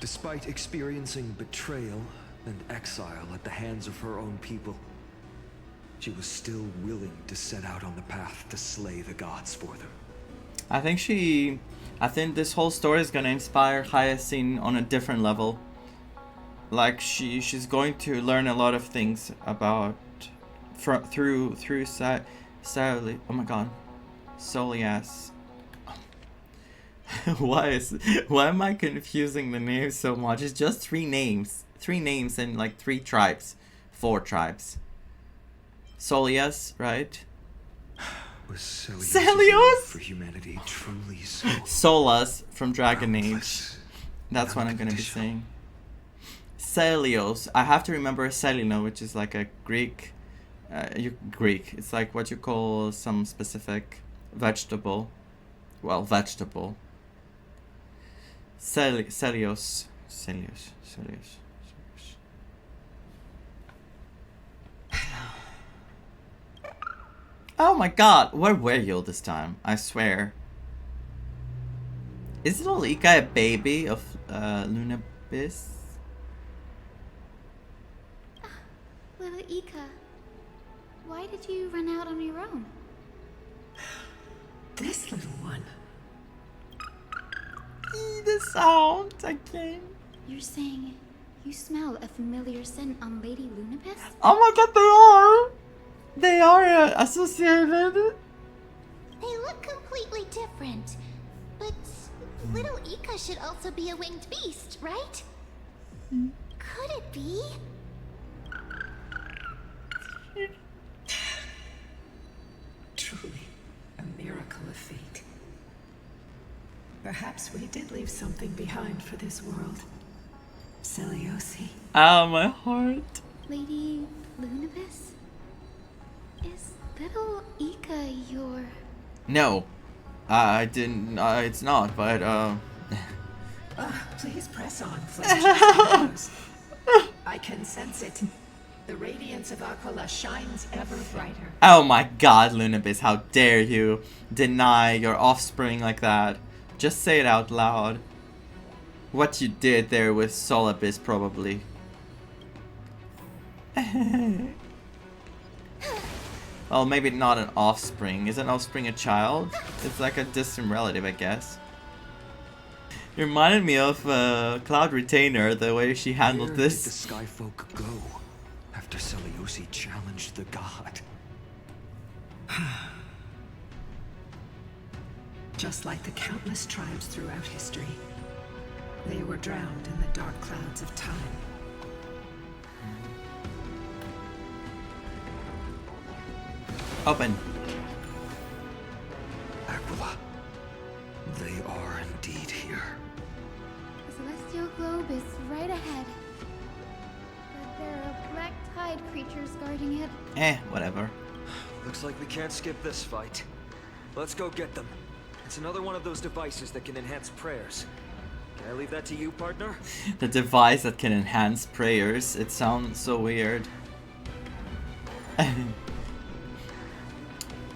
D: Despite experiencing betrayal and exile at the hands of her own people, she was still willing to set out on the path to slay the gods for them.
A: I think this whole story is gonna inspire Hyacinth on a different level. Like she's going to learn a lot of things about through Sally. Oh my god, Solias. Why am I confusing the names so much? It's just 3 names and like 3 tribes, 4 tribes. Solias, right?
D: Was
A: Celios
D: for humanity truly so
A: Solas from Dragon Age.
D: boundless,
A: That's what I'm gonna be saying. Celios. I have to remember Selino, which is like a Greek. Greek. It's like what you call some specific vegetable. Well, vegetable. Celios. Oh my god, where were you all this time? I swear. Isn't Olika a baby of Lunabis?
B: Little Ika, why did you run out on your own?
P: This little one.
A: The sound again.
B: You're saying You smell a familiar scent on Lady Lunabis?
A: Oh my god, they are! They are associated.
E: They look completely different. But little Ika should also be a winged beast, right? Could it be?
P: Truly, a miracle of fate. Perhaps we did leave something behind for this world. Celiosi.
A: Ow, my heart.
B: Lady Lunabis? Is little Ika your...
A: No. I didn't, it's not, but,
P: Please press on, flesh. I can sense it. The radiance of Aquila shines ever brighter.
A: Oh my god, Lunabis, how dare you deny your offspring like that. Just say it out loud. What you did there with Solabis, probably. Well, maybe not an offspring. Is an offspring a child? It's like a distant relative, I guess. It reminded me of Cloud Retainer, the way she handled
D: Where
A: this.
D: did the Sky Folk go after Celiosi challenged the god?
P: Just like the countless tribes throughout history, they were drowned in the dark clouds of time.
A: Open.
D: Aquila, they are indeed here.
B: The celestial globe is right ahead. But there are black tide creatures guarding it.
A: Whatever.
J: Looks like we can't skip this fight. Let's go get them. It's another one of those devices that can enhance prayers. Can I leave that to you, partner?
A: The device that can enhance prayers. It sounds so weird.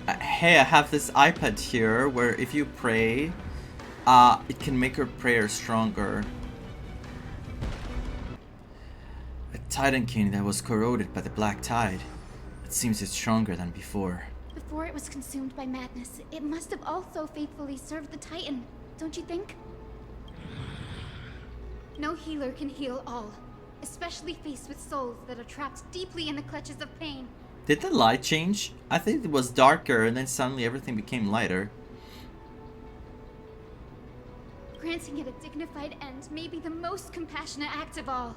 A: Hey, I have this iPad here where if you pray, it can make your prayer stronger. A Titan King that was corroded by the black tide. It seems it's stronger than before.
B: Before it was consumed by madness, it must have also faithfully served the Titan, don't you think? No healer can heal all, especially faced with souls that are trapped deeply in the clutches of pain.
A: Did the light change? I think it was darker and then suddenly everything became lighter.
B: Granting it a dignified end may be the most compassionate act of all.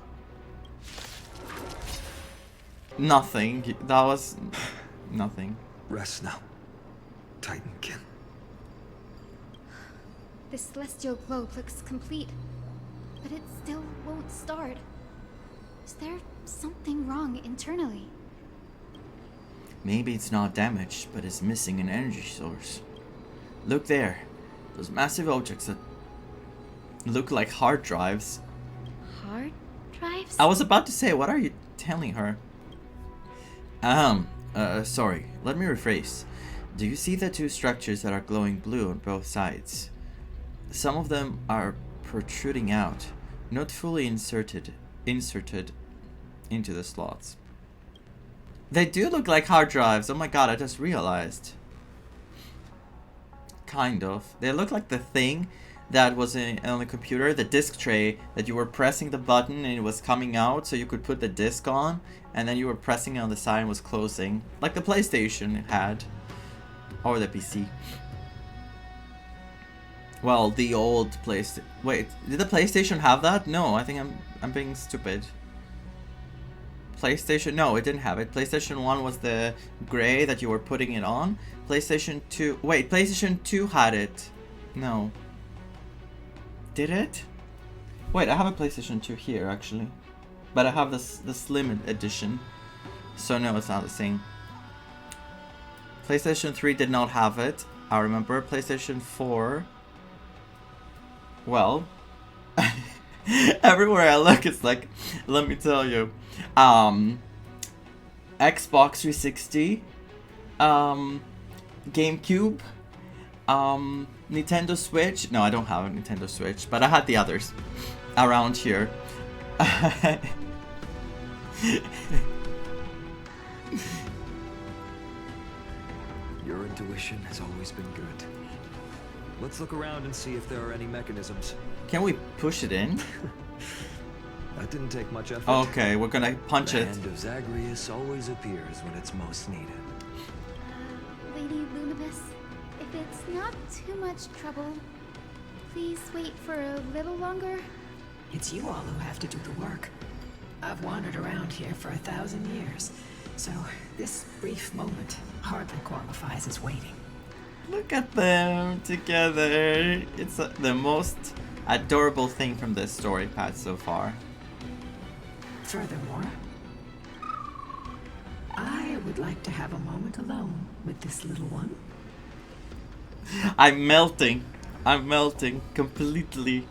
A: Nothing. That was... nothing.
D: Rest now, Titankin.
B: The celestial globe looks complete, but it still won't start. Is there something wrong internally?
A: Maybe it's not damaged, but it's missing an energy source. Look there. Those massive objects that look like hard drives.
B: Hard drives?
A: I was about to say, what are you telling her? Sorry. Let me rephrase. Do you see the two structures that are glowing blue on both sides? Some of them are protruding out, not fully inserted into the slots. They do look like hard drives. Oh my god, I just realized. Kind of. They look like the thing that was on the computer, the disc tray, that you were pressing the button and it was coming out so you could put the disc on, and then you were pressing it on the side and it was closing. Like the PlayStation had. Or the PC. Well, the old PlayStation. Wait, did the PlayStation have that? No, I think I'm being stupid. PlayStation, no, it didn't have it. PlayStation 1 was the gray that you were putting it on. PlayStation 2, wait, PlayStation 2 had it. No. Did it? Wait, I have a PlayStation 2 here, actually. But I have the slim edition. So no, it's not the same. PlayStation 3 did not have it. I remember. PlayStation 4. Well. Everywhere I look, it's like, let me tell you. Xbox 360. GameCube. Nintendo Switch. No, I don't have a Nintendo Switch, but I had the others around here.
D: Your intuition has always been good. Let's look around and see if there are any mechanisms.
A: Can we push it in?
D: That didn't take much effort.
A: Okay, we're gonna punch it.
D: The hand of Zagreus always appears when it's most needed.
B: Lady Lunibus, if it's not too much trouble, please wait for a little longer.
P: It's you all who have to do the work. I've wandered around here for 1,000 years, so this brief moment hardly qualifies as waiting.
A: Look at them together. It's the most adorable thing from this story path so far.
P: Furthermore, I would like to have a moment alone with this little one.
A: I'm melting. I'm melting completely.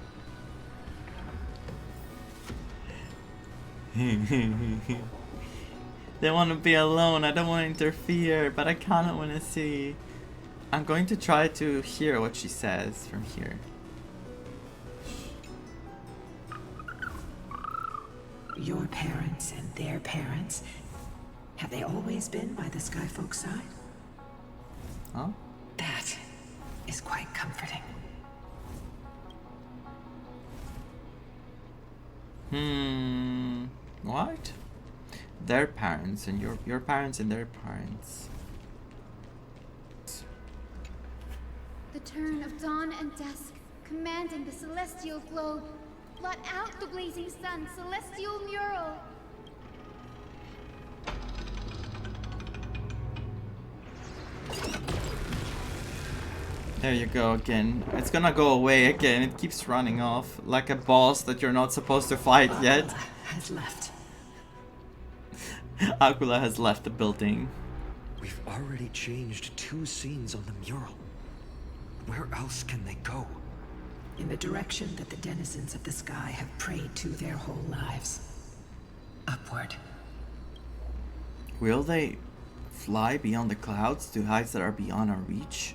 A: They want to be alone. I don't want to interfere, but I kind of want to see. I'm going to try to hear what she says from here.
P: Your parents and their parents, have they always been by the Skyfolk's side?
A: Huh?
P: That is quite comforting.
A: What? Their parents and your parents and their parents.
B: The turn of dawn and dusk, commanding the celestial globe. Blot out the blazing sun, celestial mural.
A: There you go again. It's gonna go away again. It keeps running off like a boss that you're not supposed to fight yet.
P: Has left.
A: Aquila has left the building.
D: We've already changed 2 scenes on the mural. Where else can they go?
P: In the direction that the denizens of the sky have prayed to their whole lives. Upward.
A: Will they fly beyond the clouds to heights that are beyond our reach?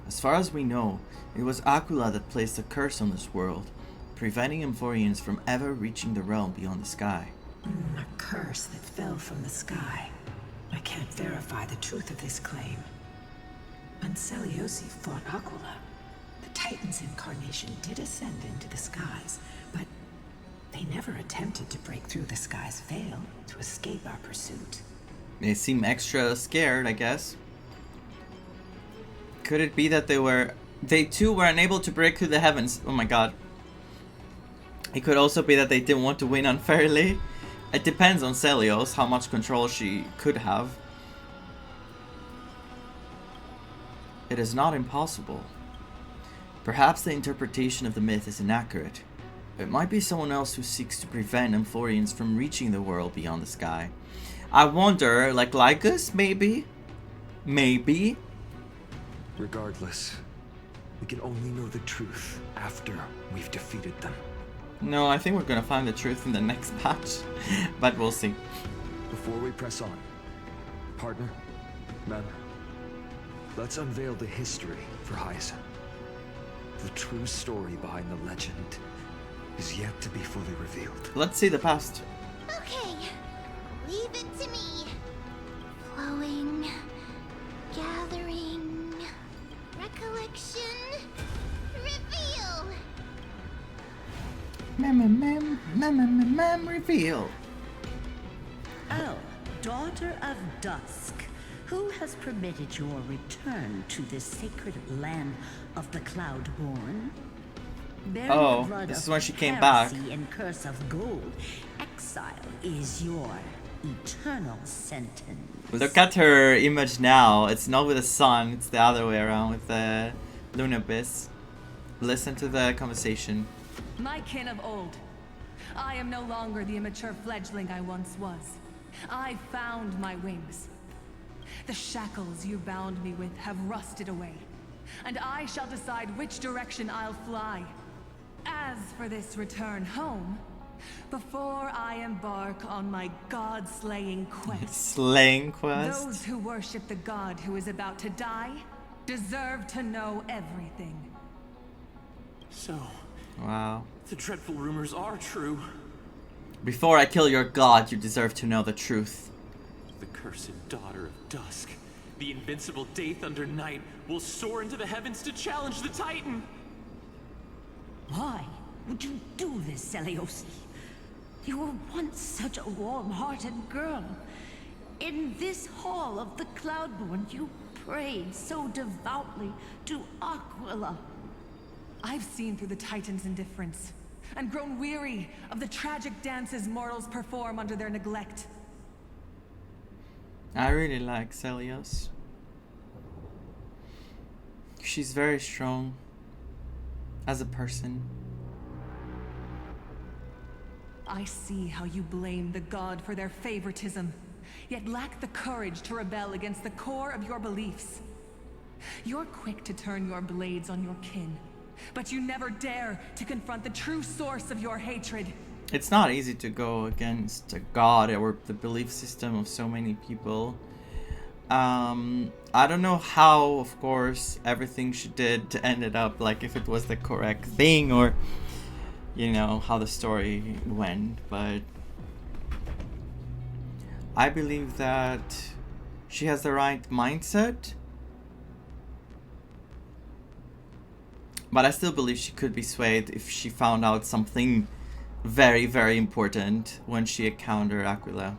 A: As far as we know, it was Aquila that placed a curse on this world, preventing Amphorians from ever reaching the realm beyond the sky.
P: A curse that fell from the sky. I can't verify the truth of this claim. When Seliosi fought Aquila, the Titan's incarnation did ascend into the skies, but they never attempted to break through the sky's veil to escape our pursuit.
A: They seem extra scared, I guess. Could it be that they too were unable to break through the heavens? Oh my god. It could also be that they didn't want to win unfairly. It depends on Celios, how much control she could have. It is not impossible. Perhaps the interpretation of the myth is inaccurate. It might be someone else who seeks to prevent Amphorians from reaching the world beyond the sky. I wonder, like Lycus, maybe? Maybe?
D: Regardless, we can only know the truth after we've defeated them.
A: No, I think we're gonna find the truth in the next patch, but we'll see.
D: Before we press on, partner, ma'am, let's unveil the history for Hyacinth. The true story behind the legend is yet to be fully revealed.
A: Let's see the past.
E: Okay, leave it to me. Flowing, gathering, recollection, reveal.
A: Reveal.
R: Oh, daughter of dusk, who has permitted your return to this sacred land of the Cloudborn? Bearing
A: Oh,
R: the blood
A: this
R: of
A: is when she came back.
R: heresy and curse of gold, exile is your eternal sentence.
A: Look at her image now. It's not with the sun, it's the other way around with the Lunibus. Listen to the conversation.
L: My kin of old. I am no longer the immature fledgling I once was. I found my wings. The shackles you bound me with have rusted away, and I shall decide which direction I'll fly. As for this return home, before I embark on my god-slaying quest,
A: Slaying quest?
L: those who worship the god who is about to die deserve to know everything.
S: So,
A: Wow.
S: the dreadful rumors are true.
A: Before I kill your god, you deserve to know the truth.
S: The cursed daughter of dusk, the invincible Day Thunder Knight, will soar into the heavens to challenge the Titan.
R: Why would you do this, Seliosi? You were once such a warm-hearted girl. In this hall of the Cloudborn, you prayed so devoutly to Aquila.
L: I've seen through the Titan's indifference, and grown weary of the tragic dances mortals perform under their neglect.
A: I really like Celios. She's very strong as a person.
L: I see how you blame the god for their favoritism, yet lack the courage to rebel against the core of your beliefs. You're quick to turn your blades on your kin, but you never dare to confront the true source of your hatred.
A: It's not easy to go against a god or the belief system of so many people. I don't know how, of course, everything she did ended up, like if it was the correct thing or, you know, how the story went, but I believe that she has the right mindset. But I still believe she could be swayed if she found out something very, very important when she encountered Aquila.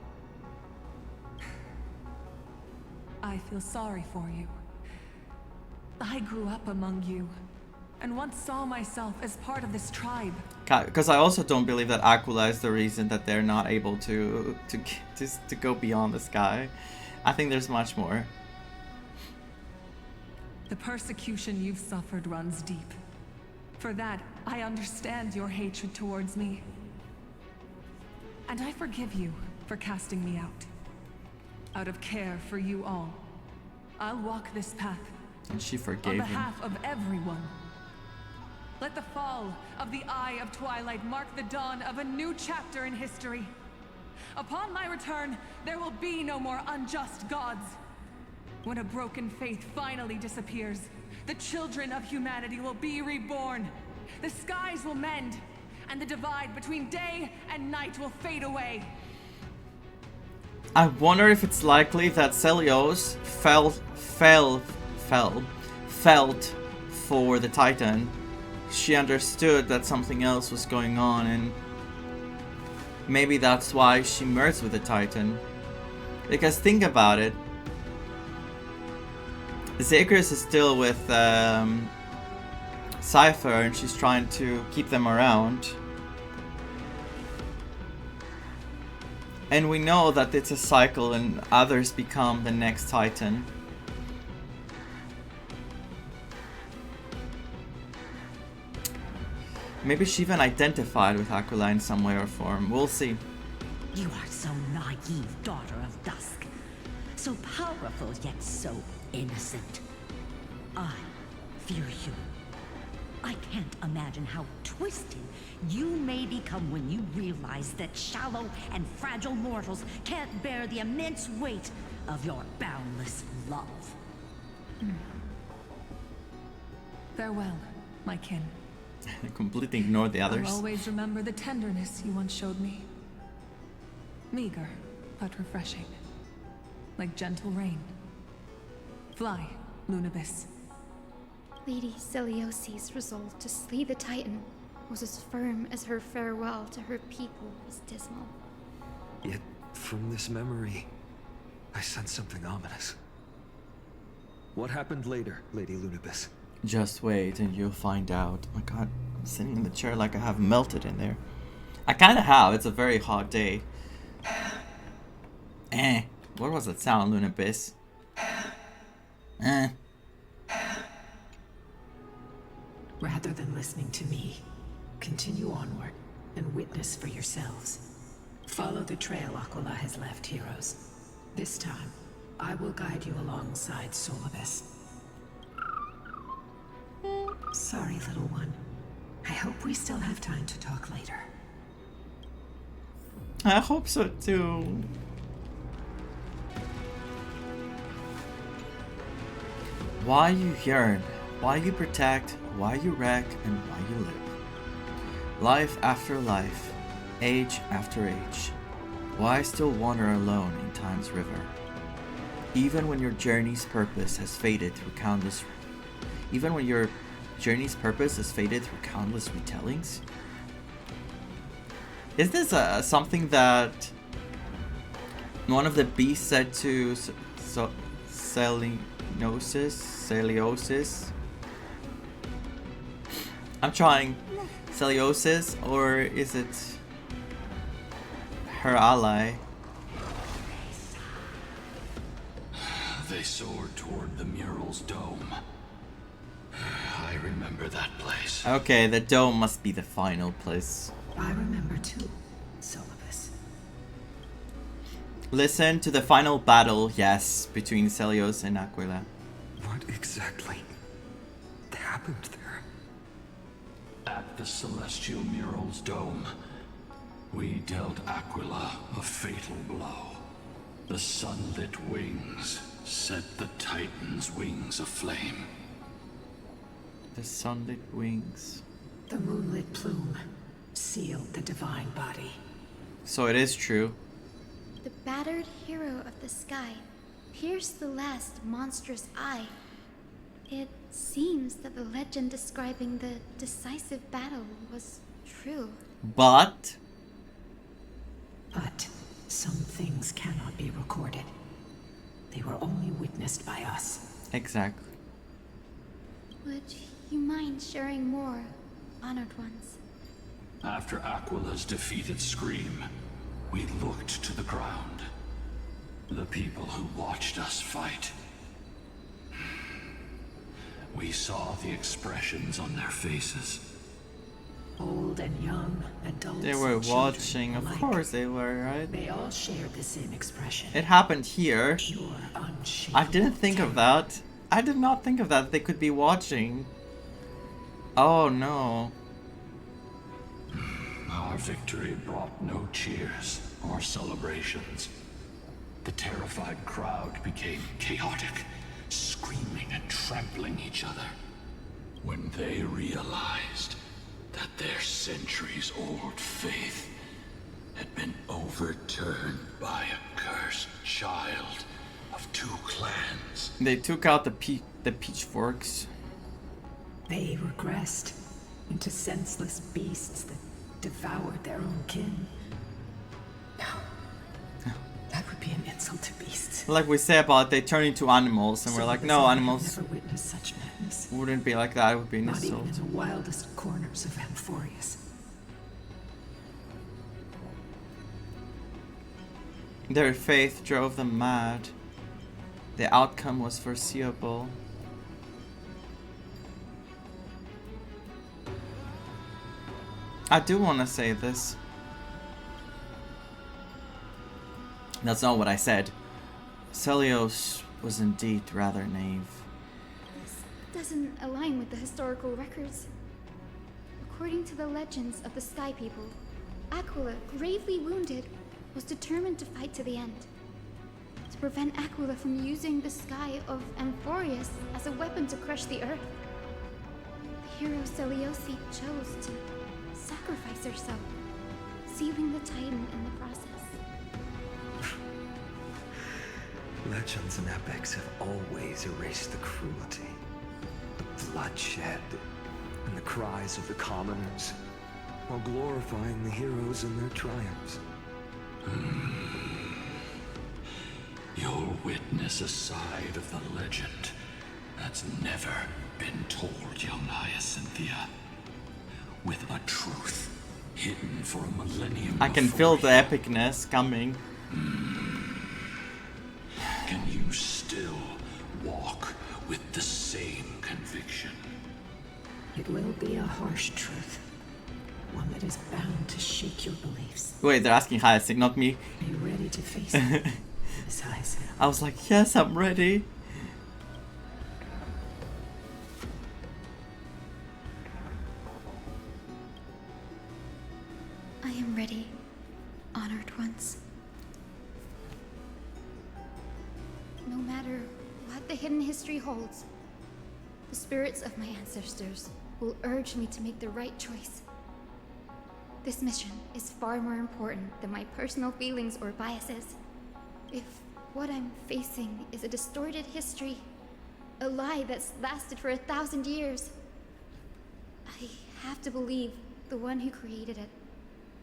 L: I feel sorry for you. I grew up among you, and once saw myself as part of this tribe.
A: Because I also don't believe that Aquila is the reason that they're not able to go beyond the sky. I think there's much more.
L: The persecution you've suffered runs deep. For that, I understand your hatred towards me. And I forgive you for casting me out. Out of care for you all, I'll walk this path.
A: And she forgave him.
L: On behalf of everyone. Let the fall of the Eye of Twilight mark the dawn of a new chapter in history. Upon my return, there will be no more unjust gods. When a broken faith finally disappears, the children of humanity will be reborn. The skies will mend, and the divide between day and night will fade away.
A: I wonder if it's likely that Celios felt for the Titan. She understood that something else was going on, and maybe that's why she merged with the Titan. Because think about it. Zagreus is still with Cypher, and she's trying to keep them around. And we know that it's a cycle and others become the next Titan. Maybe she even identified with Aquila in some way or form. We'll see.
R: You are so naive, daughter of dusk. So powerful, yet so innocent. I fear you. I can't imagine how twisted you may become when you realize that shallow and fragile mortals can't bear the immense weight of your boundless love.
L: Farewell, my kin.
A: I completely ignored the others.
L: I'll always remember the tenderness you once showed me. Meager, but refreshing. Like gentle rain. Fly, Lunibis.
B: Lady Celios's resolve to slay the Titan was as firm as her farewell to her people was dismal.
D: Yet, from this memory, I sense something ominous. What happened later, Lady Lunibis?
A: Just wait and you'll find out. Oh my god, I'm sitting in the chair like I have melted in there. I kind of have. It's a very hot day. What was that sound, Lunibis?
P: Rather than listening to me, continue onward and witness for yourselves. Follow the trail Aquila has left, heroes. This time, I will guide you alongside Solibus. Sorry, little one. I hope we still have time to talk later.
A: I hope so too. Why you yearn, why you protect, why you wreck, and why you live. Life after life, age after age. Why still wander alone in time's river? Even when your journey's purpose has faded through countless retellings? Is this something that one of the beasts said to Celiosis? I'm trying. Celiosis, or is it her ally?
Q: They soared toward the mural's dome. I remember that place.
A: Okay, the dome must be the final place.
P: I remember too, Syllabus.
A: Listen to the final battle, yes, between Celios and Aquila.
D: What exactly happened there?
Q: At the celestial mural's dome, we dealt Aquila a fatal blow. The sunlit wings set the Titan's wings aflame.
A: The sunlit wings.
P: The moonlit plume sealed the divine body.
A: So it is true.
B: The battered hero of the sky pierced the last monstrous eye. It seems that the legend describing the decisive battle was true.
A: But
P: some things cannot be recorded. They were only witnessed by us.
A: Exactly.
B: Would you mind sharing more, honored ones?
Q: After Aquila's defeated scream, we looked to the ground. The people who watched us fight. We saw the expressions on their faces.
P: Old and young, adults.
A: They were
P: and
A: watching, of
P: alike.
A: course they were, right?
P: They all shared the same expression.
A: It happened here.
P: Pure, unshakable
A: I didn't think of that. I did not think of that. They could be watching. Oh no.
Q: Our victory brought no cheers or celebrations. The terrified crowd became chaotic, screaming and trampling each other. When they realized that their centuries-old faith had been overturned by a cursed child of two clans.
A: They took out the pitchforks.
P: They regressed into senseless beasts that devoured their own kin. No. That would be an insult to beasts.
A: Like we say about they turn into animals, and we're like, no, animals
P: never witnessed such madness.
A: wouldn't be like that. It would be an
P: Not
A: insult.
P: even in the wildest corners of Amphorius.
A: Their faith drove them mad. The outcome was foreseeable. I do want to say this. That's not what I said. Celios was indeed rather naive.
B: This doesn't align with the historical records. According to the legends of the Sky People, Aquila, gravely wounded, was determined to fight to the end. To prevent Aquila from using the sky of Amphorius as a weapon to crush the earth. The hero Celiosi chose to sacrifice herself, sealing the Titan in the process.
D: Legends and epics have always erased the cruelty, the bloodshed, and the cries of the commoners, while glorifying the heroes and their triumphs.
Q: You'll witness a side of the legend that's never been told, young Hyacinthia. With a truth hidden for a millennium.
A: I can feel the epicness coming.
Q: Can you still walk with the same conviction?
P: It will be a harsh truth. One that is bound to shake your beliefs.
A: Wait, they're asking Hyacinth, not me.
P: Are you ready to face it, Miss Hyacinth?
A: I was like, yes, I'm ready.
B: I am ready, honored ones. No matter what the hidden history holds, the spirits of my ancestors will urge me to make the right choice. This mission is far more important than my personal feelings or biases. If what I'm facing is a distorted history, a lie that's lasted for 1,000 years, I have to believe the one who created it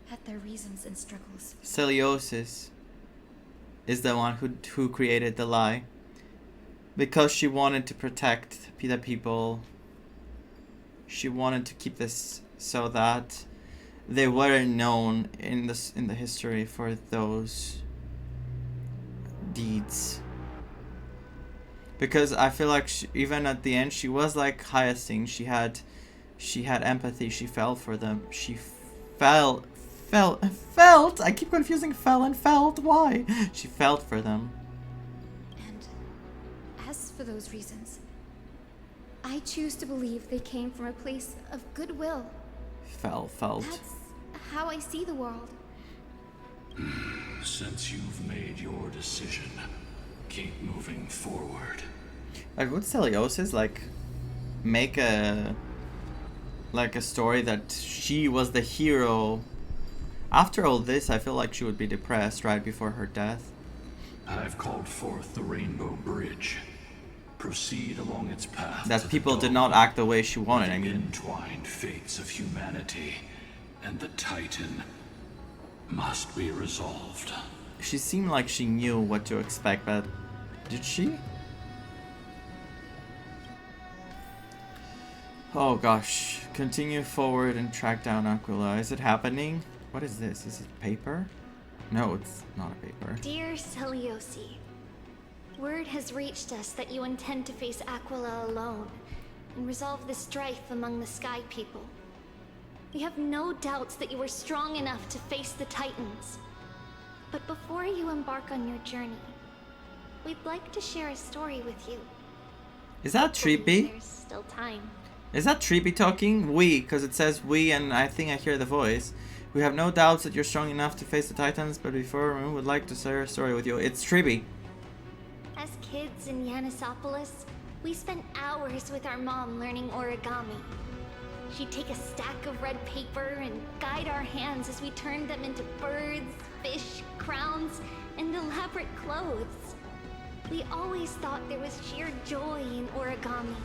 T: had their reasons and struggles.
A: Celiosis is the one who created the lie. Because she wanted to protect the people. She wanted to keep this so that they weren't known in the history for those deeds. Because I feel like even at the end she was like Hyacinth. She had empathy. She felt for them. She felt. I keep confusing fell and felt. Why? She felt for them.
T: And as for those reasons, I choose to believe they came from a place of goodwill.
A: Felt.
T: That's how I see the world.
Q: Since you've made your decision, keep moving forward.
A: Like, would Celiosis like make a story that she was the hero? After all this, I feel like she would be depressed right before her death.
Q: I've called forth the Rainbow Bridge. Proceed along its path.
A: That people did not act the way she wanted. I mean,
Q: entwined fates of humanity and the Titan must be resolved.
A: She seemed like she knew what to expect, but did she? Oh gosh. Continue forward and track down Aquila. Is it happening? What is this? Is it paper? No, it's not a paper.
E: Dear Celiosi, word has reached us that you intend to face Aquila alone and resolve the strife among the Sky People. We have no doubts that you are strong enough to face the Titans. But before you embark on your journey, we'd like to share a story with you.
A: Is that Trippy?
E: There's still time.
A: Is that Trippy talking? We, because it says we and I think I hear the voice. We have no doubts that you're strong enough to face the Titans, but before we would like to share a story with you. It's Trippy.
E: As kids in Yanisopolis, we spent hours with our mom learning origami. She'd take a stack of red paper and guide our hands as we turned them into birds, fish, crowns, and elaborate clothes. We always thought there was sheer joy in origami.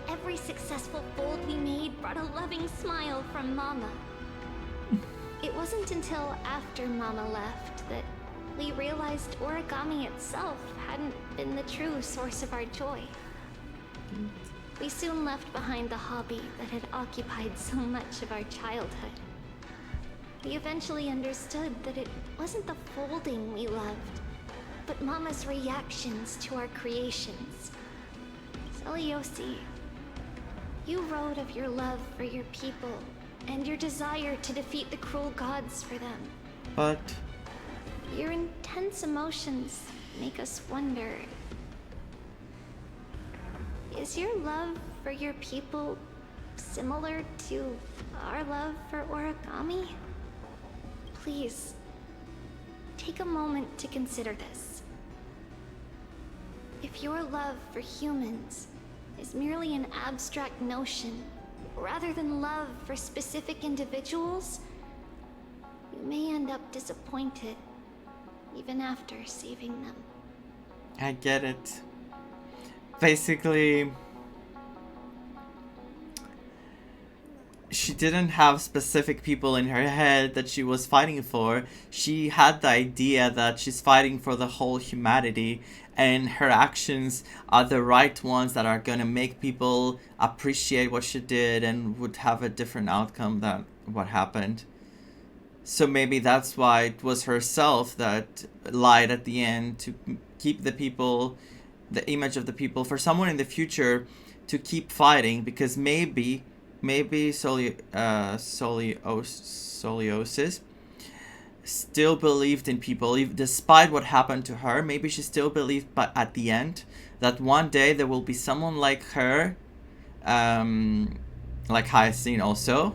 E: Every successful fold we made brought a loving smile from Mama. It wasn't until after Mama left that we realized origami itself hadn't been the true source of our joy. We soon left behind the hobby that had occupied so much of our childhood. We eventually understood that it wasn't the folding we loved, but Mama's reactions to our creations. Celiosi, you wrote of your love for your people and your desire to defeat the cruel gods for them.
A: But
E: your intense emotions make us wonder, is your love for your people similar to our love for origami? Please, take a moment to consider this. If your love for humans is merely an abstract notion, rather than love for specific individuals, you may end up disappointed, even after saving them.
A: I get it. Basically, she didn't have specific people in her head that she was fighting for. She had the idea that she's fighting for the whole humanity, and her actions are the right ones that are gonna make people appreciate what she did and would have a different outcome than what happened. So maybe that's why it was herself that lied at the end to keep the people, the image of the people, for someone in the future to keep fighting, because maybe Scoliosis still believed in people, despite what happened to her. Maybe she still believed, but at the end, that one day there will be someone like her, like Hyacinth also,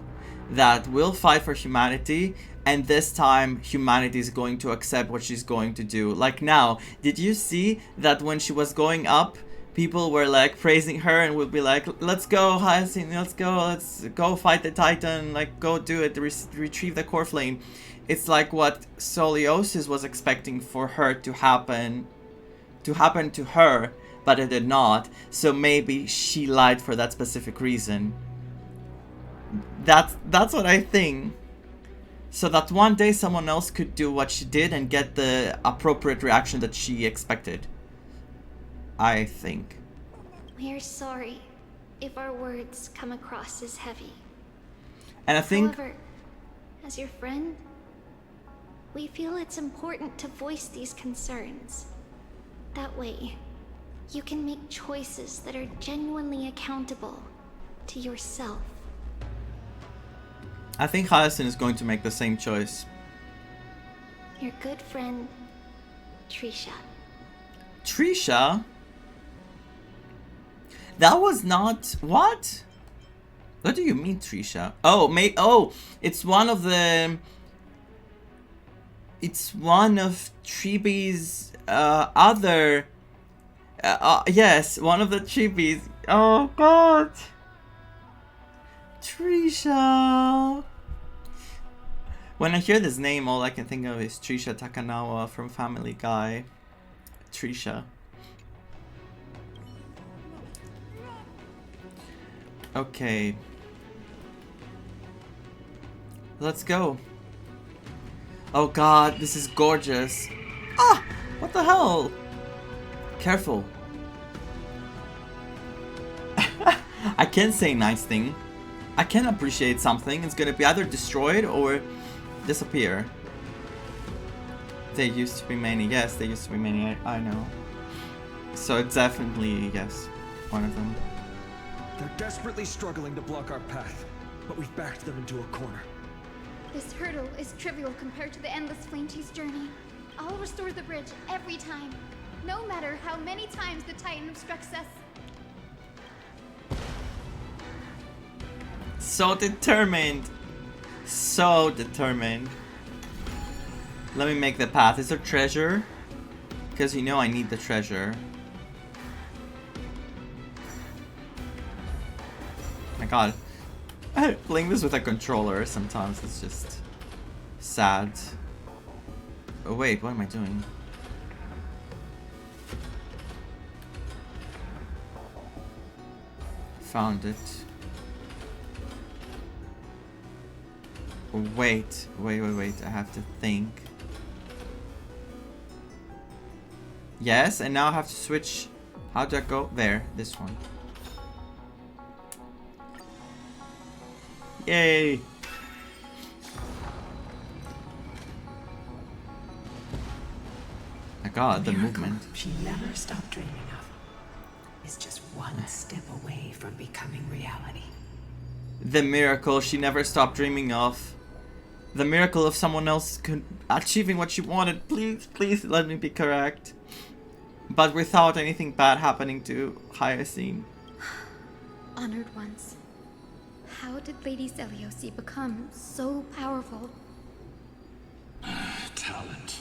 A: that will fight for humanity, and this time humanity is going to accept what she's going to do. Like now, did you see that when she was going up, people were like praising her and would be like, let's go Hyacinth, let's go fight the Titan, like go do it, retrieve the core flame. It's like what Scoliosis was expecting for her to happen to her, but it did not. So maybe she lied for that specific reason. That's what I think. so that one day someone else could do what she did and get the appropriate reaction that she expected. I think.
E: We're sorry if our words come across as heavy.
A: And I think...
E: However, as your friend, we feel it's important to voice these concerns. That way, you can make choices that are genuinely accountable to yourself.
A: I think Hyacinth is going to make the same choice.
E: Your good friend, Trisha.
A: Trisha? That was not... What? What do you mean, Trisha? Oh, it's one of the... It's one of Tribe's other... yes, one of the Tribes. Oh, God. Trisha. When I hear this name, all I can think of is Trisha Takanawa from Family Guy. Trisha. Okay. Let's go. Oh God, this is gorgeous. Ah! What the hell? Careful. I can't say nice thing. I can appreciate something. It's gonna be either destroyed or disappear. There used to be many. Yes, there used to be many. I know. So it's definitely, yes, one of them.
D: They're desperately struggling to block our path, but we've backed them into a corner.
B: This hurdle is trivial compared to the endless Flame Tea's journey. I'll restore the bridge every time, no matter how many times the Titan obstructs us.
A: So determined. So determined. Let me make the path. Is there treasure? Because you know I need the treasure. My God. Playing this with a controller sometimes it's just sad. Oh wait, what am I doing? Found it. Wait. I have to think. Yes, and now I have to switch. How do I go? There, this one. Yay! My God, the movement.
P: She never stopped dreaming of is just one step away from becoming reality.
A: The miracle she never stopped dreaming of. The miracle of someone else achieving what she wanted. Please let me be correct. But without anything bad happening to Hyacinth.
B: Honored ones. How did Lady Zeliosi become so powerful?
Q: Talent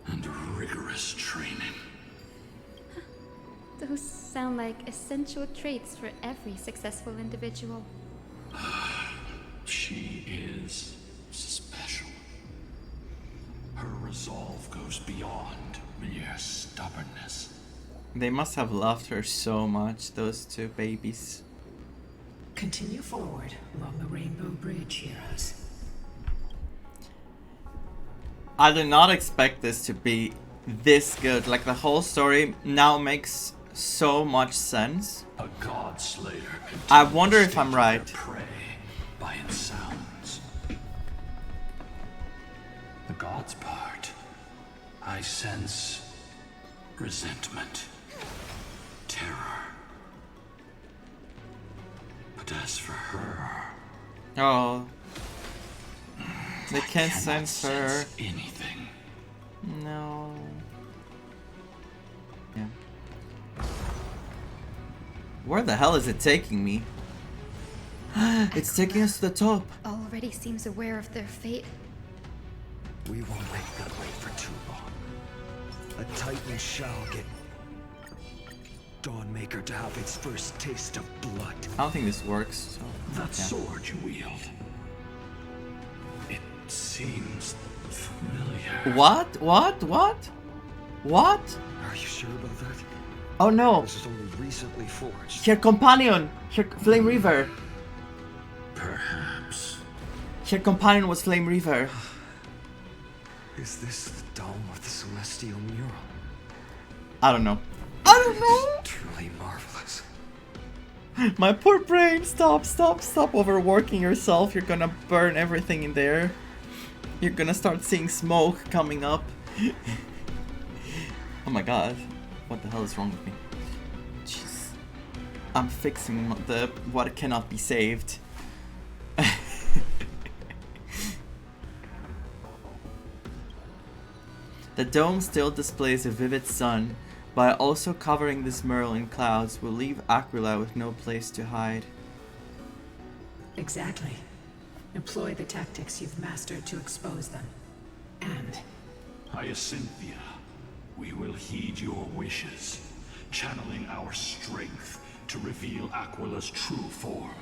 Q: and rigorous training.
B: Those sound like essential traits for every successful individual.
Q: She is special. Her resolve goes beyond mere stubbornness.
A: They must have loved her so much, those two babies.
P: Continue forward along the Rainbow Bridge, heroes.
A: I did not expect this to be this good. Like, the whole story now makes so much sense.
Q: A god slayer.
A: I wonder if I'm right.
Q: Prey by its sounds. The god's part, I sense resentment, terror. But as for her,
A: oh, they can't sense her.
Q: Anything.
A: No. Yeah. Where the hell is it taking me? It's taking us to the top.
B: Already seems aware of their fate.
D: We won't make them wait for too long. A Titan shall get Dawnmaker to have its first taste of blood.
A: I don't think this works. So,
Q: that sword you wield. It seems familiar.
A: What?
D: Are you sure about that?
A: Oh no.
D: This is only recently forged.
A: Her companion, her Flame River.
Q: Perhaps.
A: Her companion was Flame Reaver.
D: Is this the dome of the celestial mural?
A: I don't know. I don't know.
D: It's truly marvelous.
A: My poor brain. Stop overworking yourself. You're gonna burn everything in there. You're gonna start seeing smoke coming up. Oh my god. What the hell is wrong with me? Jeez. I'm fixing the what cannot be saved. The dome still displays a vivid sun, but also covering this mural in clouds will leave Aquila with no place to hide.
P: Exactly. Employ the tactics you've mastered to expose them. And...
Q: Hyacinthia, we will heed your wishes, channeling our strength to reveal Aquila's true form.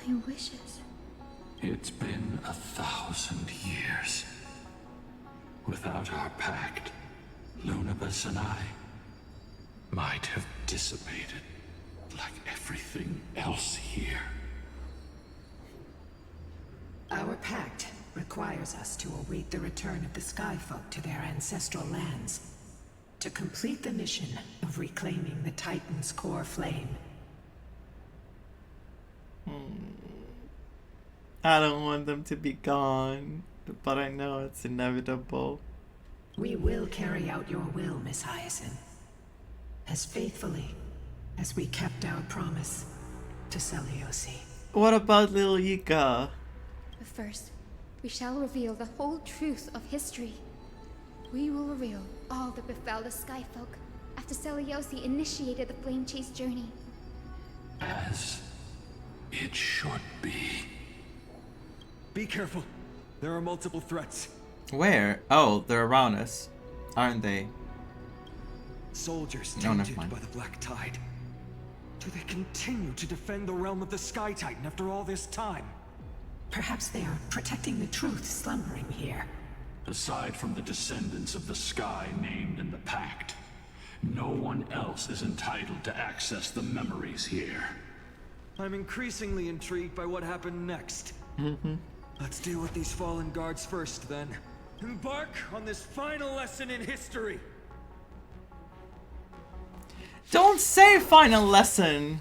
T: My wishes?
Q: It's been 1,000 years. Without our pact, Lunabus and I might have dissipated like everything else here.
P: Our pact requires us to await the return of the Skyfolk to their ancestral lands, to complete the mission of reclaiming the Titan's core flame.
A: I don't want them to be gone, but I know it's inevitable.
P: We will carry out your will, Miss Hyacinth, as faithfully as we kept our promise to Seliosi.
A: What about little Yika?
T: But first, we shall reveal the whole truth of history. We will reveal all that befell the Skyfolk after Seliosi initiated the Flame Chase journey.
Q: As it should be.
J: Be careful. There are multiple threats.
A: Where? Oh, they're around us, aren't they?
D: Soldiers
A: No, never
D: tainted
A: mind.
D: by the Black Tide. Do they continue to defend the realm of the Sky Titan after all this time?
P: Perhaps they are protecting the truth slumbering here.
Q: Aside from the descendants of the sky named in the pact, no one else is entitled to access the memories here.
J: I'm increasingly intrigued by what happened next. Let's deal with these fallen guards first, then. Embark on this final lesson in history!
A: Don't say final lesson!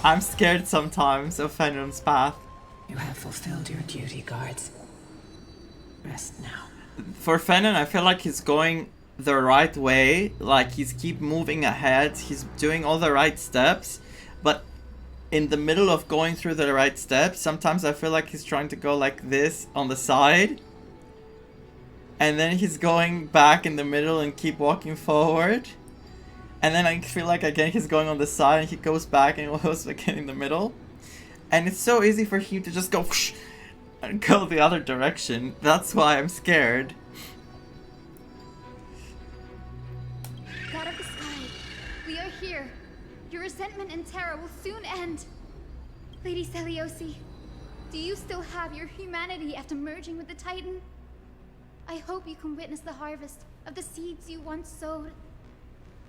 A: I'm scared sometimes of Phantom's path.
P: You have fulfilled your duty, guards. Rest now.
A: For Fennon, I feel like he's going the right way. Like, he's keep moving ahead. He's doing all the right steps. But in the middle of going through the right steps, sometimes I feel like he's trying to go like this on the side. And then he's going back in the middle and keep walking forward. And then I feel like again he's going on the side and he goes back and goes again in the middle. And it's so easy for him to just go whoosh, and go the other direction. That's why I'm scared.
B: God of the sky, we are here. Your resentment and terror will soon end. Lady Seliosi, do you still have your humanity after merging with the Titan? I hope you can witness the harvest of the seeds you once sowed.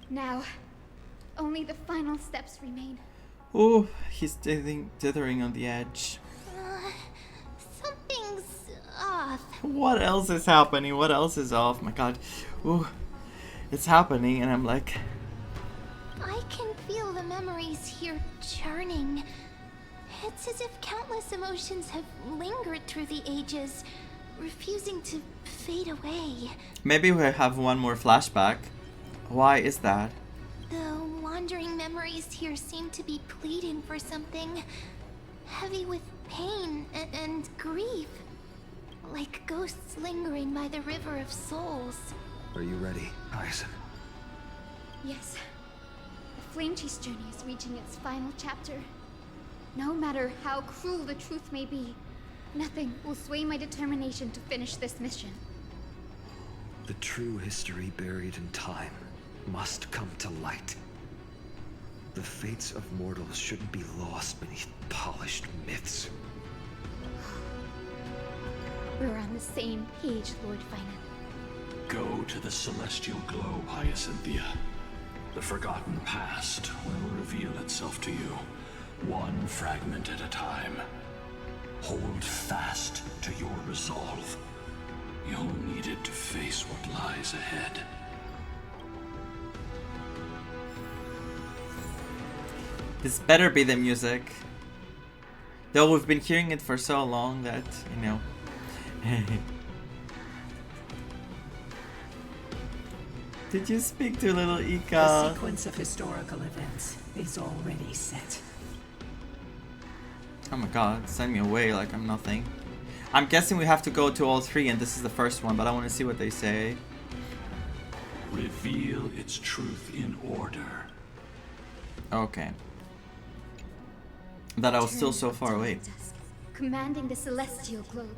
B: Now, only the final steps remain.
A: Ooh, he's dithering on the edge.
E: Something's off.
A: What else is happening? What else is off? My god. Ooh, it's happening and I'm like...
E: I can feel the memories here churning. It's as if countless emotions have lingered through the ages, refusing to fade away.
A: Maybe we have one more flashback. Why is that?
E: The wandering memories here seem to be pleading for something heavy with pain and grief, like ghosts lingering by the river of souls.
D: Are you ready, Hyacinth?
B: Yes. The Flame Chase journey is reaching its final chapter. No matter how cruel the truth may be, nothing will sway my determination to finish this mission.
D: The true history buried in time must come to light. The fates of mortals shouldn't be lost beneath polished myths.
B: We're on the same page, Lord Finan.
Q: Go to the celestial globe, Hyacinthia. The forgotten past will reveal itself to you, one fragment at a time. Hold fast to your resolve. You'll need it to face what lies ahead.
A: This better be the music. Though we've been hearing it for so long that, you know. Did you speak to little Ika?
P: The sequence of historical events is already set.
A: Oh my god, send me away like I'm nothing. I'm guessing we have to go to all three and this is the first one, but I want to see what they say.
Q: Reveal its truth in order.
A: Okay. That I was still so far away.
B: Commanding the celestial globe.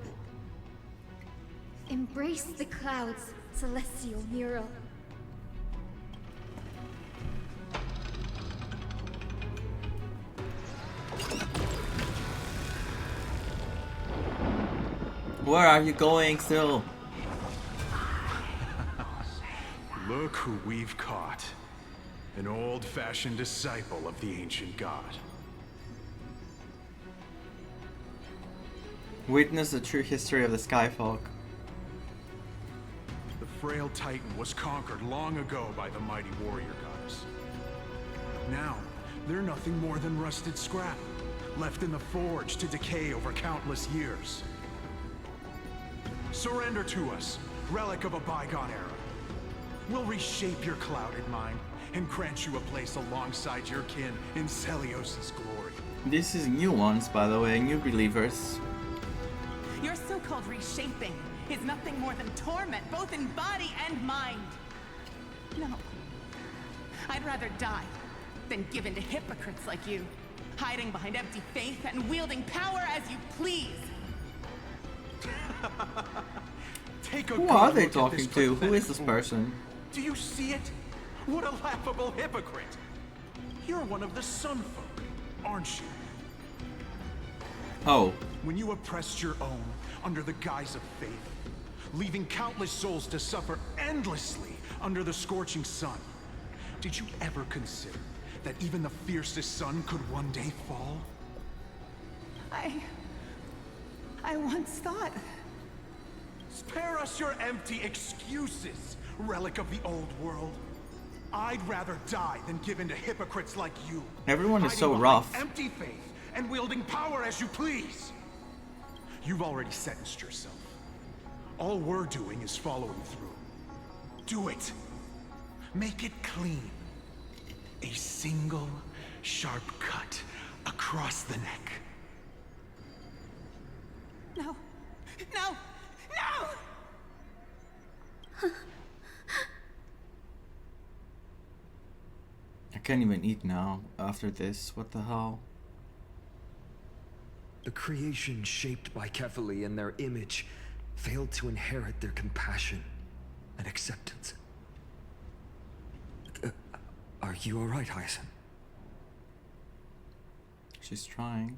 B: Embrace the clouds, celestial mural.
A: Where are you going still?
O: Look who we've caught. An old-fashioned disciple of the ancient god.
A: Witness the true history of the Skyfolk.
O: The frail titan was conquered long ago by the mighty warrior goddess. Now, they're nothing more than rusted scrap, left in the forge to decay over countless years. Surrender to us, relic of a bygone era. We'll reshape your clouded mind and grant you a place alongside your kin in Celios' glory.
A: This is new ones, by the way, new believers.
K: Your so-called reshaping is nothing more than torment, both in body and mind. No. I'd rather die than give in to hypocrites like you, hiding behind empty faith and wielding power as you please.
O: Take a
A: Who
O: good
A: are they
O: look at
A: talking
O: this
A: to? Who
O: pathetic
A: is this
O: fool.
A: person?
O: Do you see it? What a laughable hypocrite! You're one of the Sun Folk, aren't you?
A: Oh.
O: When you oppressed your own under the guise of faith, leaving countless souls to suffer endlessly under the scorching sun, did you ever consider that even the fiercest sun could one day fall?
K: I once thought...
O: Spare us your empty excuses, relic of the old world. I'd rather die than give in to hypocrites like you.
A: Everyone is so
O: hiding
A: rough.
O: behind empty faith and wielding power as you please. You've already sentenced yourself. All we're doing is following through. Do it. Make it clean. A single sharp cut across the neck.
K: No. No! No!
A: I can't even eat now after this. What the hell?
D: The creation shaped by Kefali in their image failed to inherit their compassion and acceptance. Are you alright, Hyacinth?
A: She's trying.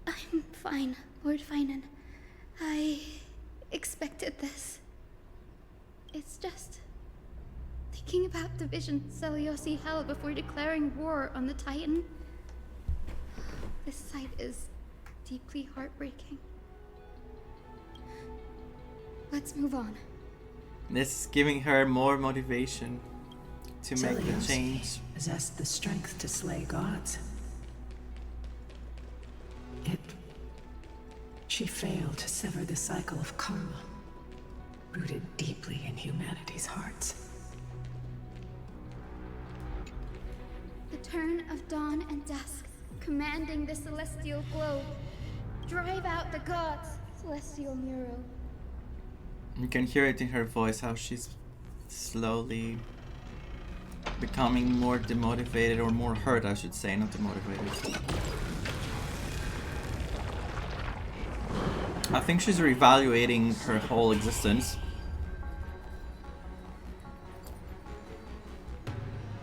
B: I'm fine, Lord Finan. I expected this. It's just thinking about the vision Celiosi held before declaring war on the Titan. This sight is deeply heartbreaking. Let's move on.
A: This is giving her more motivation to make the
P: Celiosi
A: change.
P: possessed the strength to slay gods. Yet, she failed to sever the cycle of karma, rooted deeply in humanity's hearts.
B: The turn of dawn and dusk, commanding the celestial globe. Drive out the gods, celestial mural.
A: You can hear it in her voice how she's slowly becoming more demotivated, or more hurt, I should say, not demotivated. I think she's reevaluating her whole existence.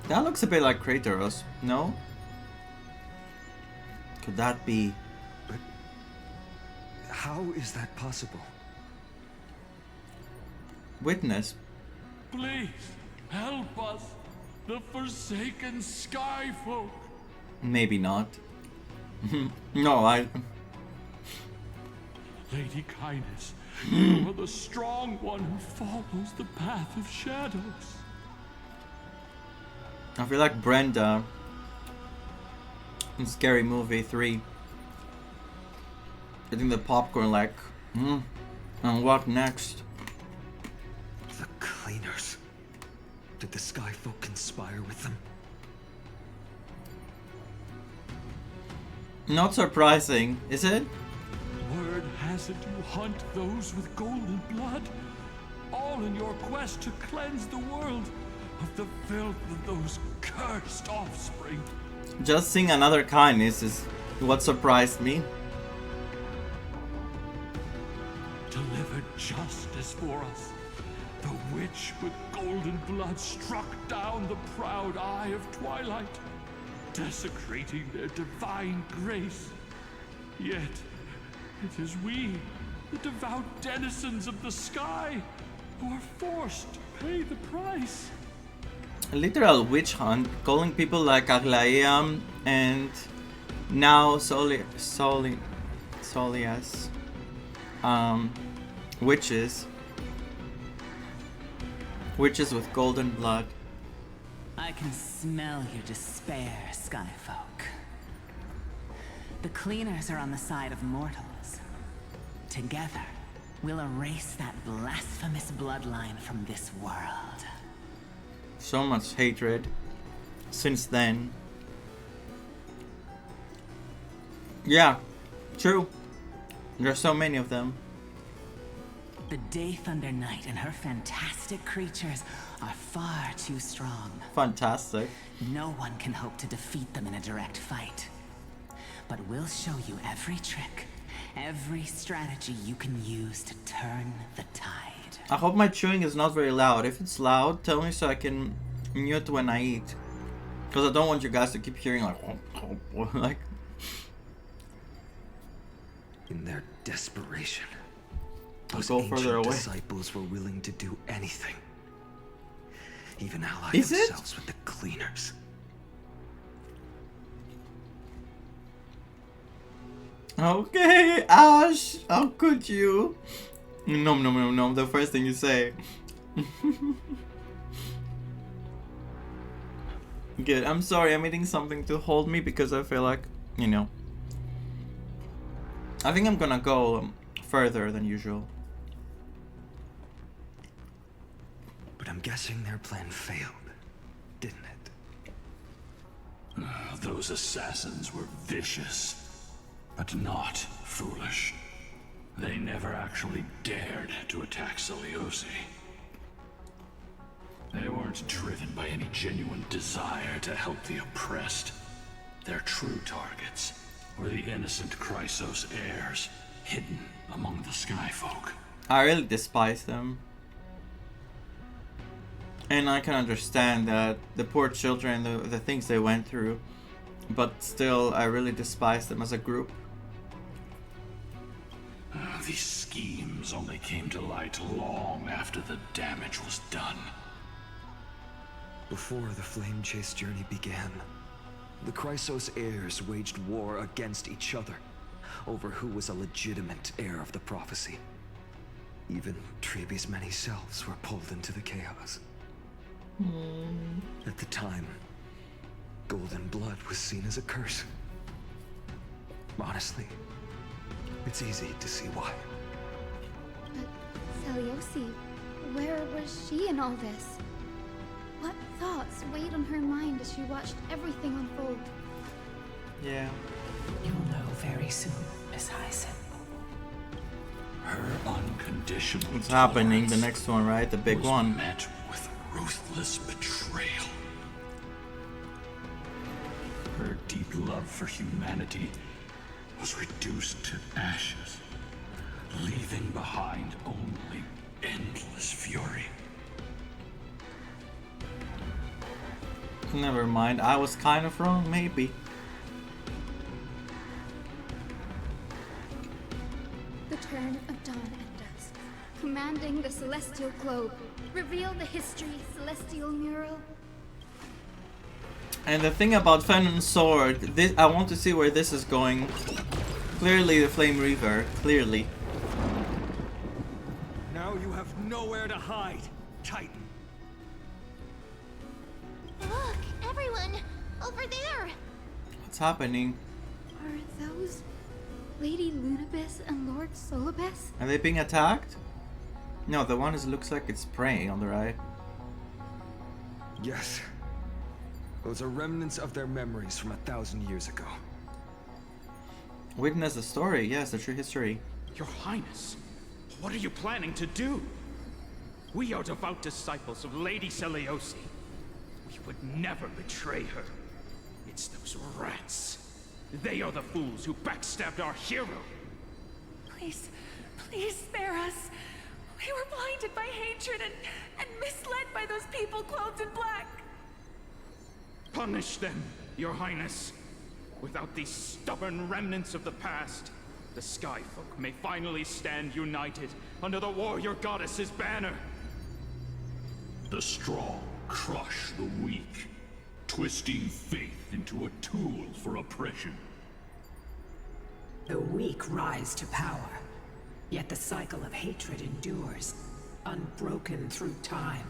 A: That looks a bit like Kratos, no? Could that be?
D: But how is that possible?
A: Witness.
M: Please, help us, the forsaken Skyfolk.
A: Maybe not. No,
Q: Lady Kindness, you are the strong one who follows the path of shadows.
A: I feel like Brenda in Scary Movie 3. Eating the popcorn like, and what next?
D: The cleaners. Did the Skyfolk conspire with them?
A: Not surprising, is it?
Q: Word has it you hunt those with golden blood, all in your quest to cleanse the world of the filth of those cursed offspring.
A: Just seeing another kindness is what surprised me.
Q: Delivered justice for us. The witch with golden blood struck down the proud eye of twilight, desecrating their divine grace. Yet, it is we, the devout denizens of the sky, who are forced to pay the price.
A: A literal witch hunt, calling people like Aglaea and now Solias, witches with golden blood.
K: I can smell your despair, Skyfolk. The cleaners are on the side of mortals. Together, we'll erase that blasphemous bloodline from this world.
A: So much hatred since then. Yeah, true. There's so many of them.
K: The Day Thunder Knight and her fantastic creatures are far too strong.
A: Fantastic.
K: No one can hope to defeat them in a direct fight. But we'll show you every trick, every strategy you can use to turn the tide.
A: I hope my chewing is not very loud. If it's loud, tell me so I can mute when I eat. Because I don't want you guys to keep hearing like
D: In their desperation,
A: I'll
D: those
A: go
D: ancient
A: further away.
D: disciples were willing to do anything. Even ally
A: Is it?
D: themselves with the cleaners.
A: Okay, Ash, how could you? No, the first thing you say. Good, I'm sorry, I'm eating something to hold me because I feel like, you know. I think I'm gonna go further than usual.
D: But I'm guessing their plan failed, didn't it?
Q: Those assassins were vicious, but not foolish. They never actually dared to attack Seliosi. They weren't driven by any genuine desire to help the oppressed. Their true targets were the innocent Chrysos heirs, hidden among the Skyfolk.
A: I really despise them. And I can understand that the poor children, the things they went through. But still, I really despise them as a group.
Q: These schemes only came to light long after the damage was done.
D: Before the Flame Chase journey began, the Chrysos heirs waged war against each other over who was a legitimate heir of the prophecy. Even Trebi's many selves were pulled into the chaos. At the time, golden blood was seen as a curse. Honestly, it's easy to see why.
T: But Seliosi, where was she in all this? What thoughts weighed on her mind as she watched everything unfold?
A: Yeah.
P: You'll know very soon, Miss Hyson.
Q: Her unconditional
A: What's happening? The next one, right? The big one.
Q: Met with ruthless betrayal. Her deep love for humanity was reduced to ashes, leaving behind only endless fury.
A: Never mind, I was kind of wrong, maybe.
T: The turn of dawn and dusk, commanding the celestial globe, reveal the history celestial mural.
A: And the thing about Fennon's sword, I want to see where this is going. Clearly the Flame Reaver, clearly.
J: nowhere to hide, Titan.
E: Look, everyone! Over there!
A: What's happening?
T: Are those Lady Lunabis and Lord Solibus?
A: Are they being attacked? No, the one looks like it's preying on the right.
D: Yes. Those are remnants of their memories from 1,000 years ago.
A: Witness the story. Yes, the true history.
U: Your Highness, what are you planning to do? We are devout disciples of Lady Seliosi. We would never betray her. It's those rats. They are the fools who backstabbed our hero.
L: Please, please spare us. We were blinded by hatred and misled by those people clothed in black.
U: Punish them, Your Highness. Without these stubborn remnants of the past, the Skyfolk may finally stand united under the warrior goddess's banner.
Q: The strong crush the weak, twisting faith into a tool for oppression.
P: The weak rise to power, yet the cycle of hatred endures, unbroken through time.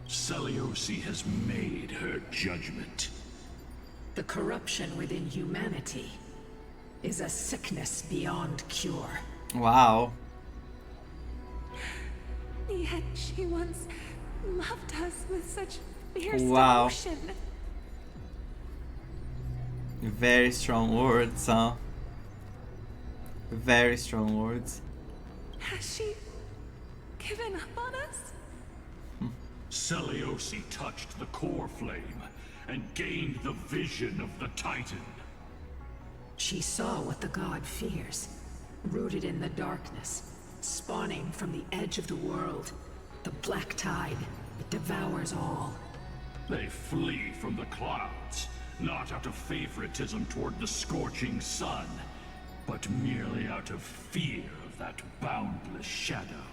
Q: Seliosi has made her judgment.
P: The corruption within humanity is a sickness beyond cure.
A: Wow.
L: Yet she once loved us with such fierce
A: Wow.
L: devotion.
A: Very strong words, huh? Very strong words.
L: Has she given up on us?
Q: Seliosi touched the core flame and gained the vision of the Titan.
P: She saw what the god fears, rooted in the darkness, spawning from the edge of the world. The black tide, it devours all.
Q: They flee from the clouds, not out of favoritism toward the scorching sun, but merely out of fear of that boundless shadow.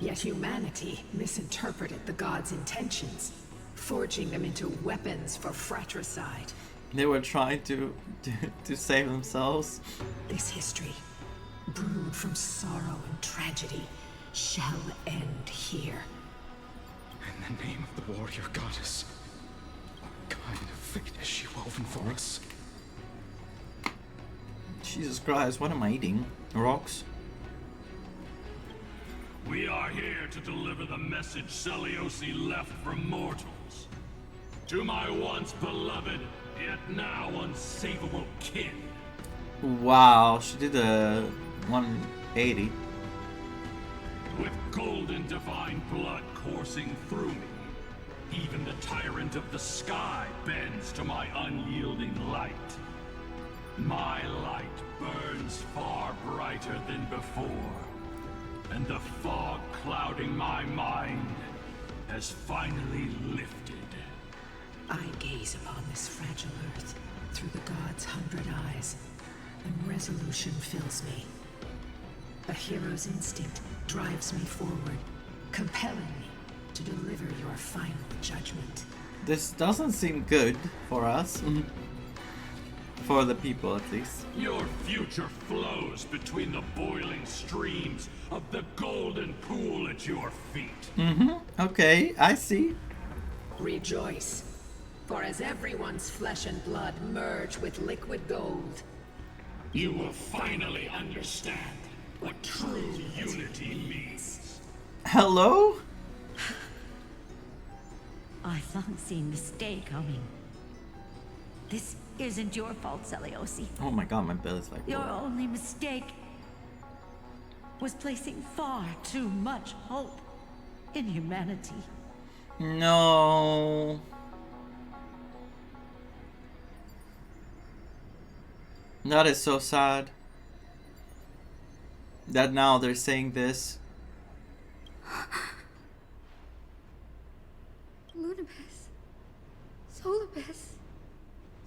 P: Yet humanity misinterpreted the gods' intentions, forging them into weapons for fratricide.
A: They were trying to save themselves.
P: This history, brewed from sorrow and tragedy, shall end here.
U: In the name of the warrior goddess, what kind of fate has she woven for us?
A: Jesus Christ, what am I eating? Rocks?
Q: We are here to deliver the message Seliosi left for mortals. To my once beloved, yet now unsavable kin.
A: Wow, she did a 180.
Q: With golden divine blood coursing through me, even the tyrant of the sky bends to my unyielding light. My light burns far brighter than before, and the fog clouding my mind has finally lifted.
P: I gaze upon this fragile earth through the gods' 100 eyes, and resolution fills me. A hero's instinct drives me forward, compelling me to deliver your final judgment.
A: This doesn't seem good for us. For the people, at least.
Q: Your future flows between the boiling streams of the golden pool at your feet.
A: Okay, I see.
P: Rejoice, for as everyone's flesh and blood merge with liquid gold,
Q: you will finally understand what true unity means.
A: Hello?
V: I've long seen this day coming. This isn't your fault, Seliosi.
A: Oh my god, my belly's like...
V: Your only mistake was placing far too much hope in humanity.
A: No. That is so sad. That now they're saying this.
T: Lunabis. Solibus.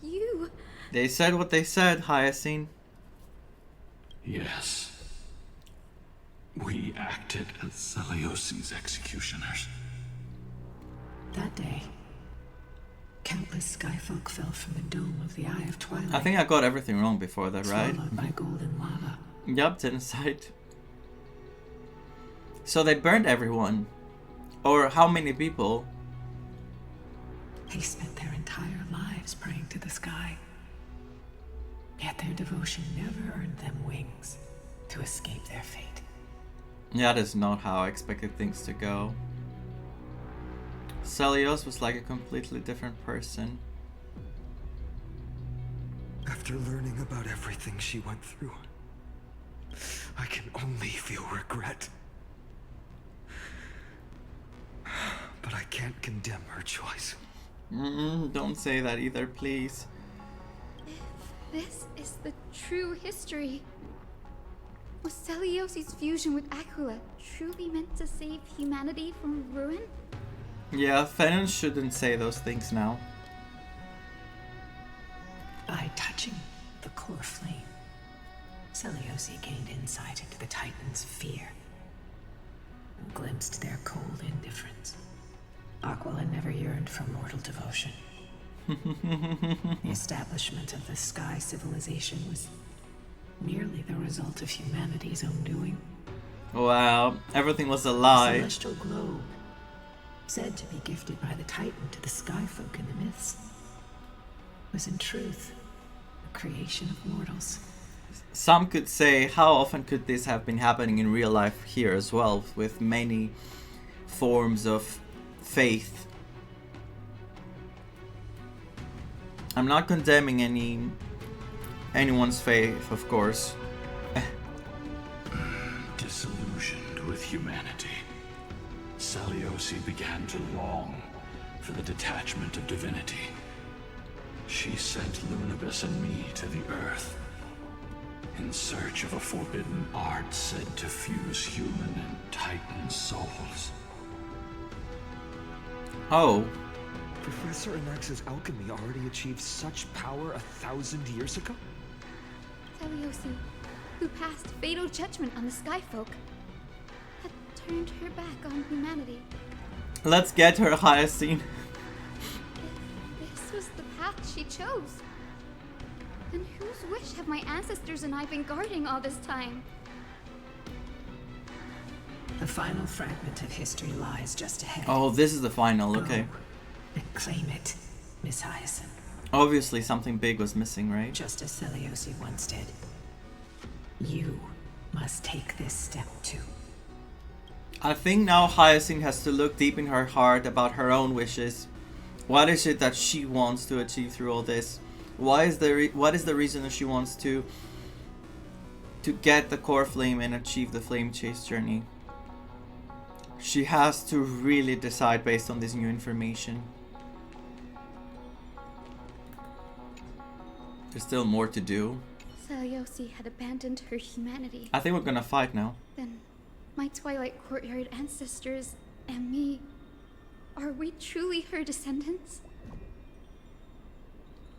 T: You.
A: They said what they said, Hyacinth.
Q: Yes. We acted as Seliosi's executioners.
P: That day, countless skyfolk fell from the dome of the Eye of Twilight.
A: I think I got everything wrong before that, right?
P: Swallowed by golden lava.
A: Yup, didn't cite. So they burned everyone. Or how many people?
P: They spent their entire lives praying to the sky. Yet their devotion never earned them wings to escape their fate.
A: Yeah, that's not how I expected things to go. Celios was like a completely different person.
D: After learning about everything she went through, I can only feel regret. But I can't condemn her choice.
A: Don't say that either, please.
T: If this is the true history, was Celiosi's fusion with Aquila truly meant to save humanity from ruin?
A: Yeah, Fennon shouldn't say those things now.
P: By touching the core flame, Celiosi gained insight into the Titans' fear and glimpsed their cold indifference. Aquila never yearned for mortal devotion. The establishment of the Sky Civilization was merely the result of humanity's own doing.
A: Wow, everything was a lie.
P: The celestial globe, said to be gifted by the Titan to the Skyfolk in the myths, was in truth a creation of mortals.
A: Some could say, how often could this have been happening in real life here as well, with many forms of faith. I'm not condemning anyone's faith, of course.
Q: Disillusioned with humanity, Celiosi began to long for the detachment of divinity. She sent Lunibus and me to the Earth in search of a forbidden art said to fuse human and Titan souls.
A: Oh.
D: Professor Anax's alchemy already achieved such power 1,000 years ago?
T: Celiosi, who passed fatal judgment on the Skyfolk, had turned her back on humanity.
A: Let's get her, Hyacinth.
T: If this was the path she chose, then whose wish have my ancestors and I been guarding all this time?
P: The final fragment of history lies just ahead.
A: Oh, this is the final, okay.
P: And claim it, Miss Hyacinth.
A: Obviously something big was missing, right?
P: Just as Celiosi once did. You must take this step too.
A: I think now Hyacinth has to look deep in her heart about her own wishes. What is it that she wants to achieve through all this? What is the reason that she wants to get the core flame and achieve the flame chase journey? She has to really decide based on this new information. There's still more to do.
T: Celiosi had abandoned her humanity.
A: I think we're gonna fight now.
T: Then my Twilight Courtyard ancestors and me, are we truly her descendants?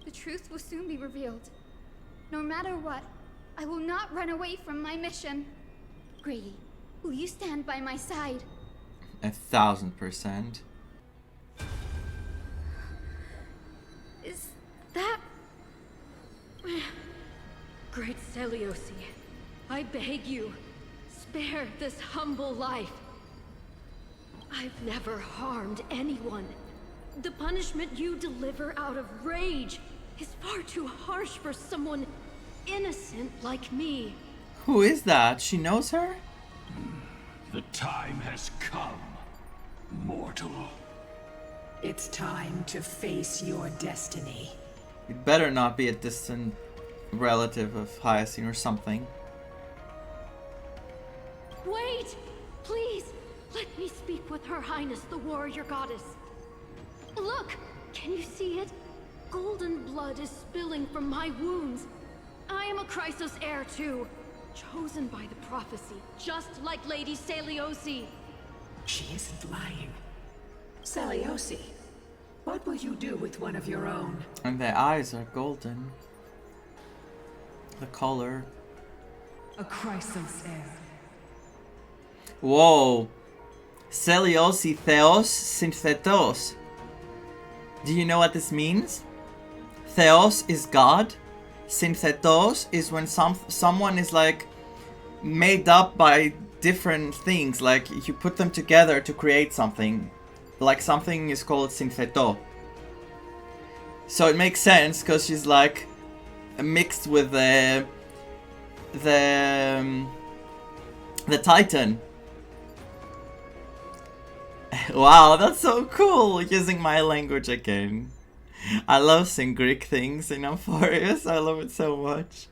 T: The truth will soon be revealed. No matter what, I will not run away from my mission. Grady, will you stand by my side?
A: 1,000%.
T: Is that...
C: Great Celiosi, I beg you, spare this humble life. I've never harmed anyone. The punishment you deliver out of rage is far too harsh for someone innocent like me.
A: Who is that? She knows her?
Q: The time has come, mortal.
P: It's time to face your destiny.
A: It better not be a distant relative of Hyacinth or something.
C: Wait! Please! Let me speak with Her Highness, the warrior goddess. Look! Can you see it? Golden blood is spilling from my wounds. I am a Chrysos heir too. Chosen by the prophecy, just like Lady Celiosi.
P: She isn't lying. Celiosi, what will you do with one of your own?
A: And their eyes are golden. The color.
L: A Chrysos heir.
A: Whoa. Celiosi Theos Synthetos. Do you know what this means? Theos is God. Synthetos is when someone is like made up by different things, like you put them together to create something. Like something is called syntheto. So it makes sense because she's like mixed with the Titan. Wow, that's so cool, using my language again. I love saying Greek things in Amphorius, I love it so much.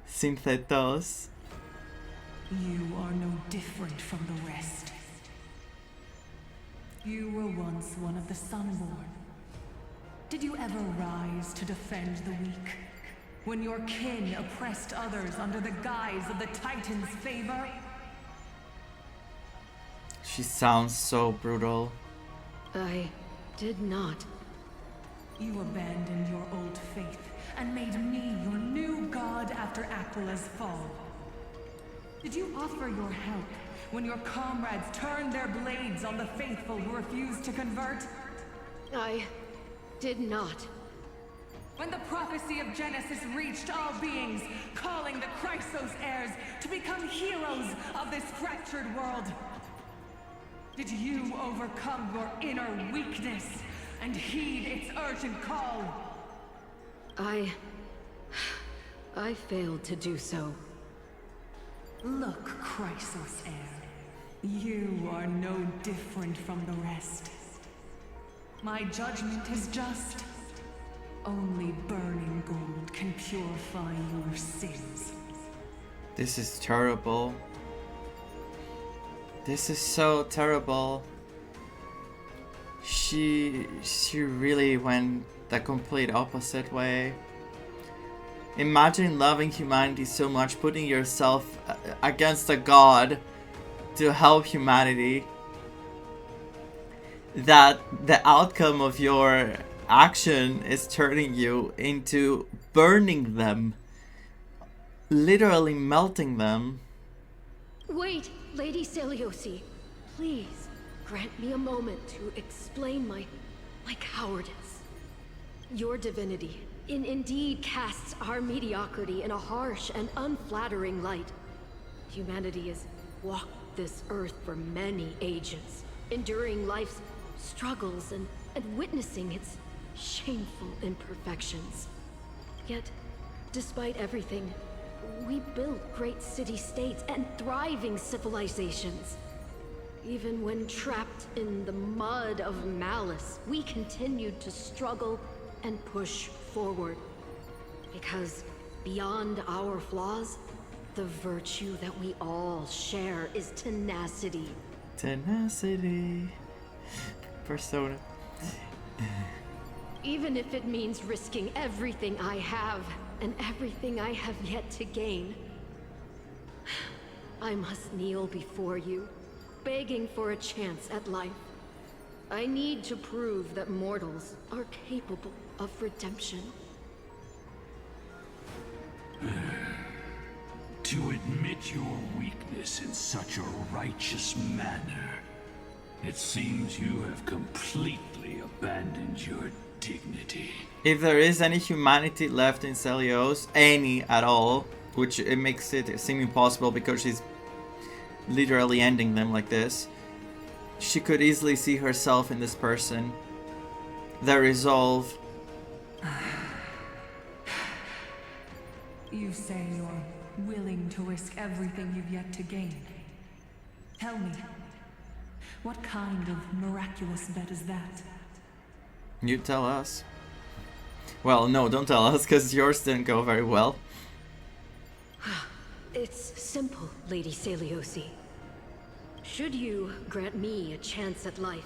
A: Synthetos.
L: You are no different from the rest. You were once one of the Sunborn. Did you ever rise to defend the weak? When your kin oppressed others under the guise of the Titan's favor?
A: She sounds so brutal.
C: I did not.
L: You abandoned your old faith and made me your new god after Aquila's fall. Did you offer your help when your comrades turned their blades on the faithful who refused to convert?
C: I did not.
L: When the prophecy of Genesis reached all beings, calling the Chrysos heirs to become heroes of this fractured world, did you overcome your inner weakness and heed its urgent call?
C: I failed to do so.
L: Look, Chrysos heir, you are no different from the rest. My judgment is just. Only burning gold can purify your sins.
A: This is terrible. This is so terrible. She really went the complete opposite way. Imagine loving humanity so much, putting yourself against a god to help humanity, that the outcome of your action is turning you into burning them, literally melting them.
C: Wait, Lady Seliosi, please grant me a moment to explain my cowardice. Your divinity indeed casts our mediocrity in a harsh and unflattering light. Humanity has walked this earth for many ages, enduring life's struggles and witnessing its shameful imperfections. Yet, despite everything, we built great city-states and thriving civilizations. Even when trapped in the mud of malice, we continued to struggle and push forward. Because beyond our flaws, the virtue that we all share is tenacity.
A: Tenacity. Persona.
C: Even if it means risking everything I have and everything I have yet to gain. I must kneel before you, begging for a chance at life. I need to prove that mortals are capable of redemption.
Q: To admit your weakness in such a righteous manner, it seems you have completely abandoned your dignity.
A: If there is any humanity left in Celios, any at all, which it makes it seem impossible because she's literally ending them like this, she could easily see herself in this person. The resolve.
L: You say you're willing to risk everything you've yet to gain. Tell me, what kind of miraculous bet is that?
A: You tell us. Well, no, don't tell us, because yours didn't go very well.
C: It's simple, Lady Seliosi. Should you grant me a chance at life,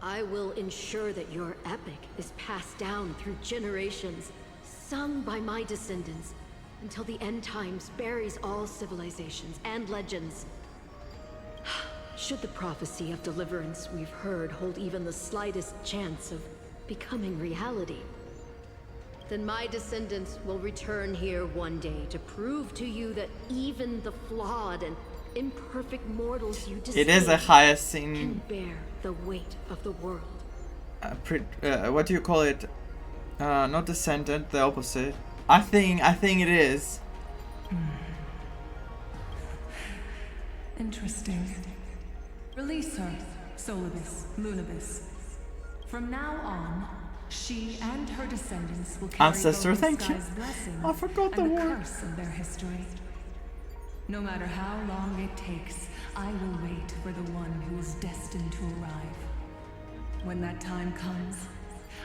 C: I will ensure that your epic is passed down through generations, sung by my descendants, until the end times buries all civilizations and legends. Should the prophecy of deliverance we've heard hold even the slightest chance of becoming reality, then my descendants will return here one day to prove to you that even the flawed and imperfect mortals you
A: It is a highest
C: can
A: scene.
C: bear the weight of the world.
A: What do you call it? Not descendant, the opposite. I think it is.
L: Interesting. Release her, Solibus, Lunibus. From now on, she and her descendants will carry
A: Ancestor,
L: both the
A: thank you.
L: sky's blessings
A: I forgot the
L: and
A: word.
L: curse of their history. No matter how long it takes, I will wait for the one who is destined to arrive. When that time comes,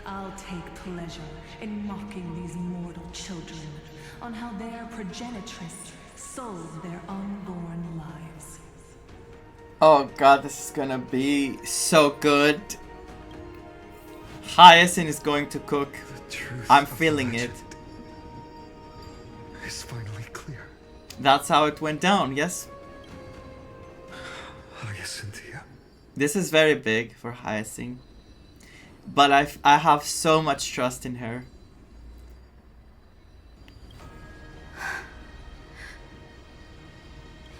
L: I'll take pleasure in mocking these mortal children on how their progenitress sold their unborn lives.
A: Oh god, this is gonna be so good. Hyacinth is going to cook. I'm feeling it.
D: It's finally clear.
A: That's how it went down, yes?
D: Hyacinthia.
A: This is very big for Hyacinth. But I have so much trust in her.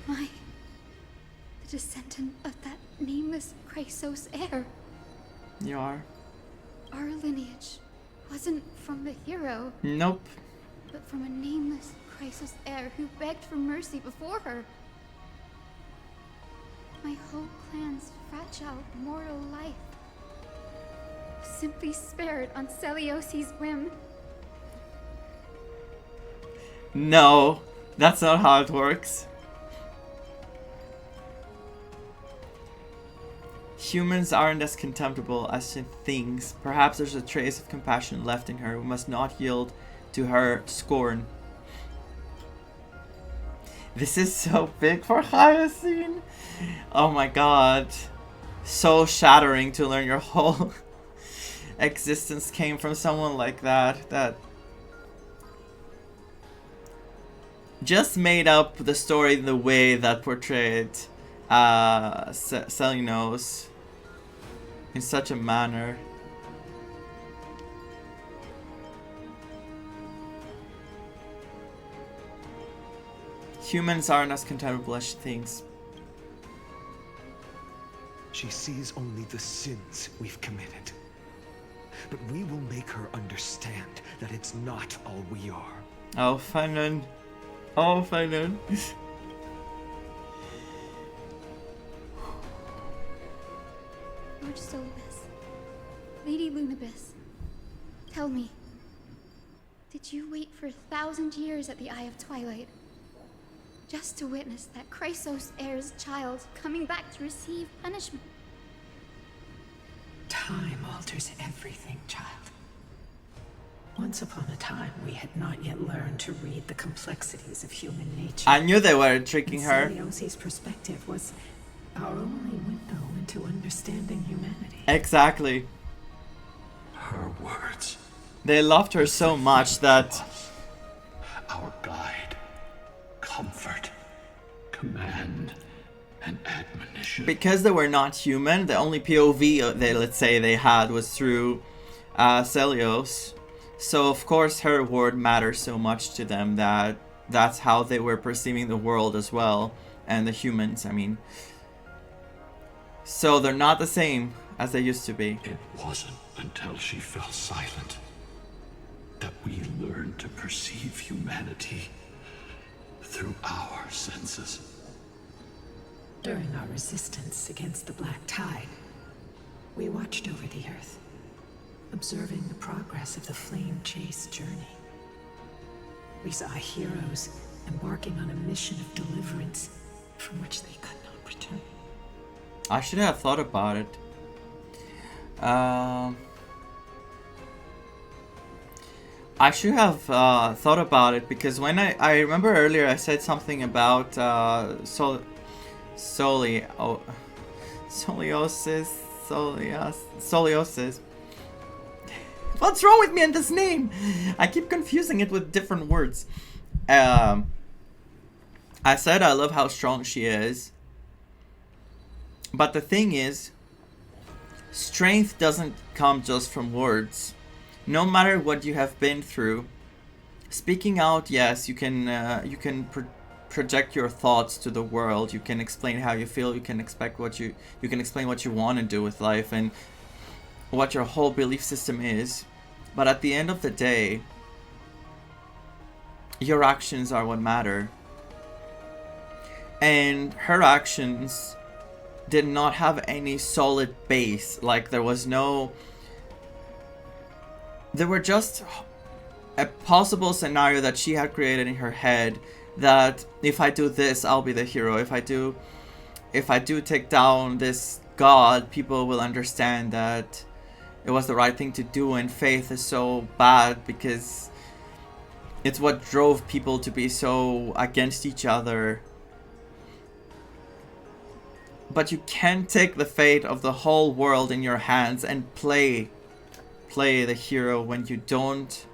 T: Am I the descendant of that nameless Chrysos heir?
A: You are.
T: Our lineage wasn't from the hero,
A: Nope.
T: but from a nameless Chrysos heir who begged for mercy before her. My whole clan's fragile mortal life was simply spared on Celiosi's whim.
A: No, that's not how it works. Humans aren't as contemptible as she thinks. Perhaps there's a trace of compassion left in her. We must not yield to her scorn. This is so big for Hyacinth. Oh my god. So shattering to learn your whole existence came from someone like that. That just made up the story in the way that portrayed Selenos in such a manner. Humans aren't as contemptible as she thinks.
D: She sees only the sins we've committed. But we will make her understand that it's not all we are.
A: Oh, Fanon. Oh, Fanon.
T: Lord Solibus, Lady Lunibus, tell me, did you wait for 1,000 years at the Eye of Twilight just to witness that Chrysos heir's child coming back to receive punishment?
P: Time alters everything, child. Once upon a time, we had not yet learned to read the complexities of human nature.
A: I knew they were tricking her.
P: Celiosi's perspective was our only window into understanding humanity.
A: Exactly.
Q: Her words.
A: They loved her so much that
Q: Our guide, comfort, command, and admonition.
A: because they were not human, the only POV they had was through Celios. So of course her word matters so much to them that that's how they were perceiving the world as well, and the humans, I mean. So they're not the same as they used to be.
Q: It wasn't until she fell silent that we learned to perceive humanity through our senses.
P: During our resistance against the Black Tide, we watched over the Earth, observing the progress of the Flame Chase journey. We saw heroes embarking on a mission of deliverance from which they could not return.
A: I should have thought about it. I should have thought about it, because when I remember earlier I said something about Soliosis. What's wrong with me and this name? I keep confusing it with different words. I said I love how strong she is. But the thing is, strength doesn't come just from words. No matter what you have been through, speaking out, yes, you can project your thoughts to the world. You can explain how you feel. You can explain what you want to do with life and what your whole belief system is. But at the end of the day, your actions are what matter. and her actions did not have any solid base. Like there were just a possible scenario that she had created in her head, that if I do this, I'll be the hero. If I do take down this god, people will understand that it was the right thing to do, and faith is so bad because it's what drove people to be so against each other. But you can't take the fate of the whole world in your hands and play the hero when you don't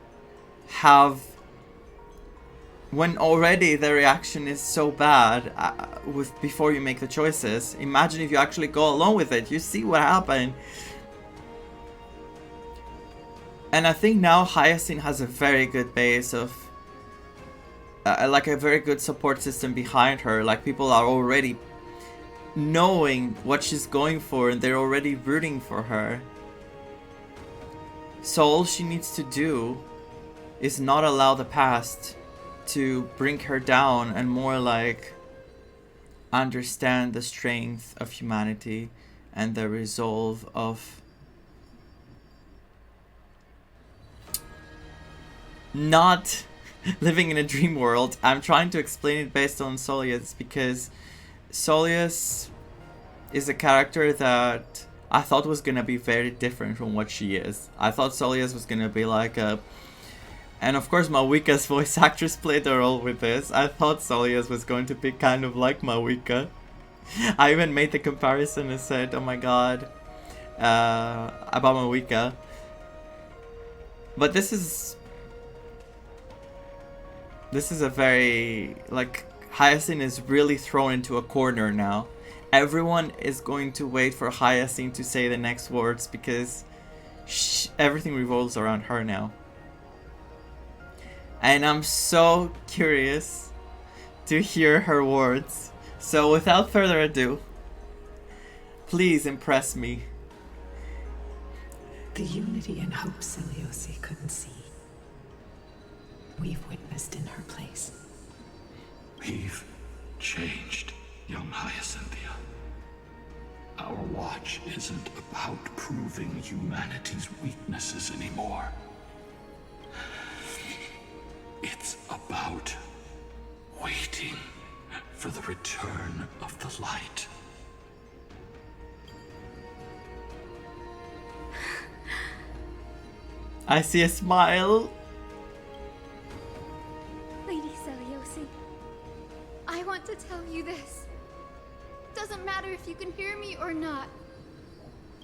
A: have, when already the reaction is so bad before you make the choices. Imagine if you actually go along with it. You see what happened. And I think now Hyacinth has a very good base of like a very good support system behind her. Like people are already knowing what she's going for and they're already rooting for her. So all she needs to do is not allow the past to bring her down, and more like understand the strength of humanity and the resolve of not living in a dream world. I'm trying to explain it based on Soleus, because Soleus is a character that I thought was gonna be very different from what she is. I thought Soleus was gonna be like a, and of course Mawika's voice actress played a role with this. I thought Soleus was going to be kind of like Mawika. I even made the comparison and said, oh my god, about Mawika. But this is a very, like, Hyacinth is really thrown into a corner now. Everyone is going to wait for Hyacinth to say the next words because everything revolves around her now. And I'm so curious to hear her words. So without further ado, please impress me.
P: The unity and hope Seliosi couldn't see, we've witnessed in her place.
Q: We've changed, young Hyacinthia. Our watch isn't about proving humanity's weaknesses anymore. It's about waiting for the return of the light.
A: I see a smile.
B: Lady Seliosi, I want to tell you this. Doesn't matter if you can hear me or not.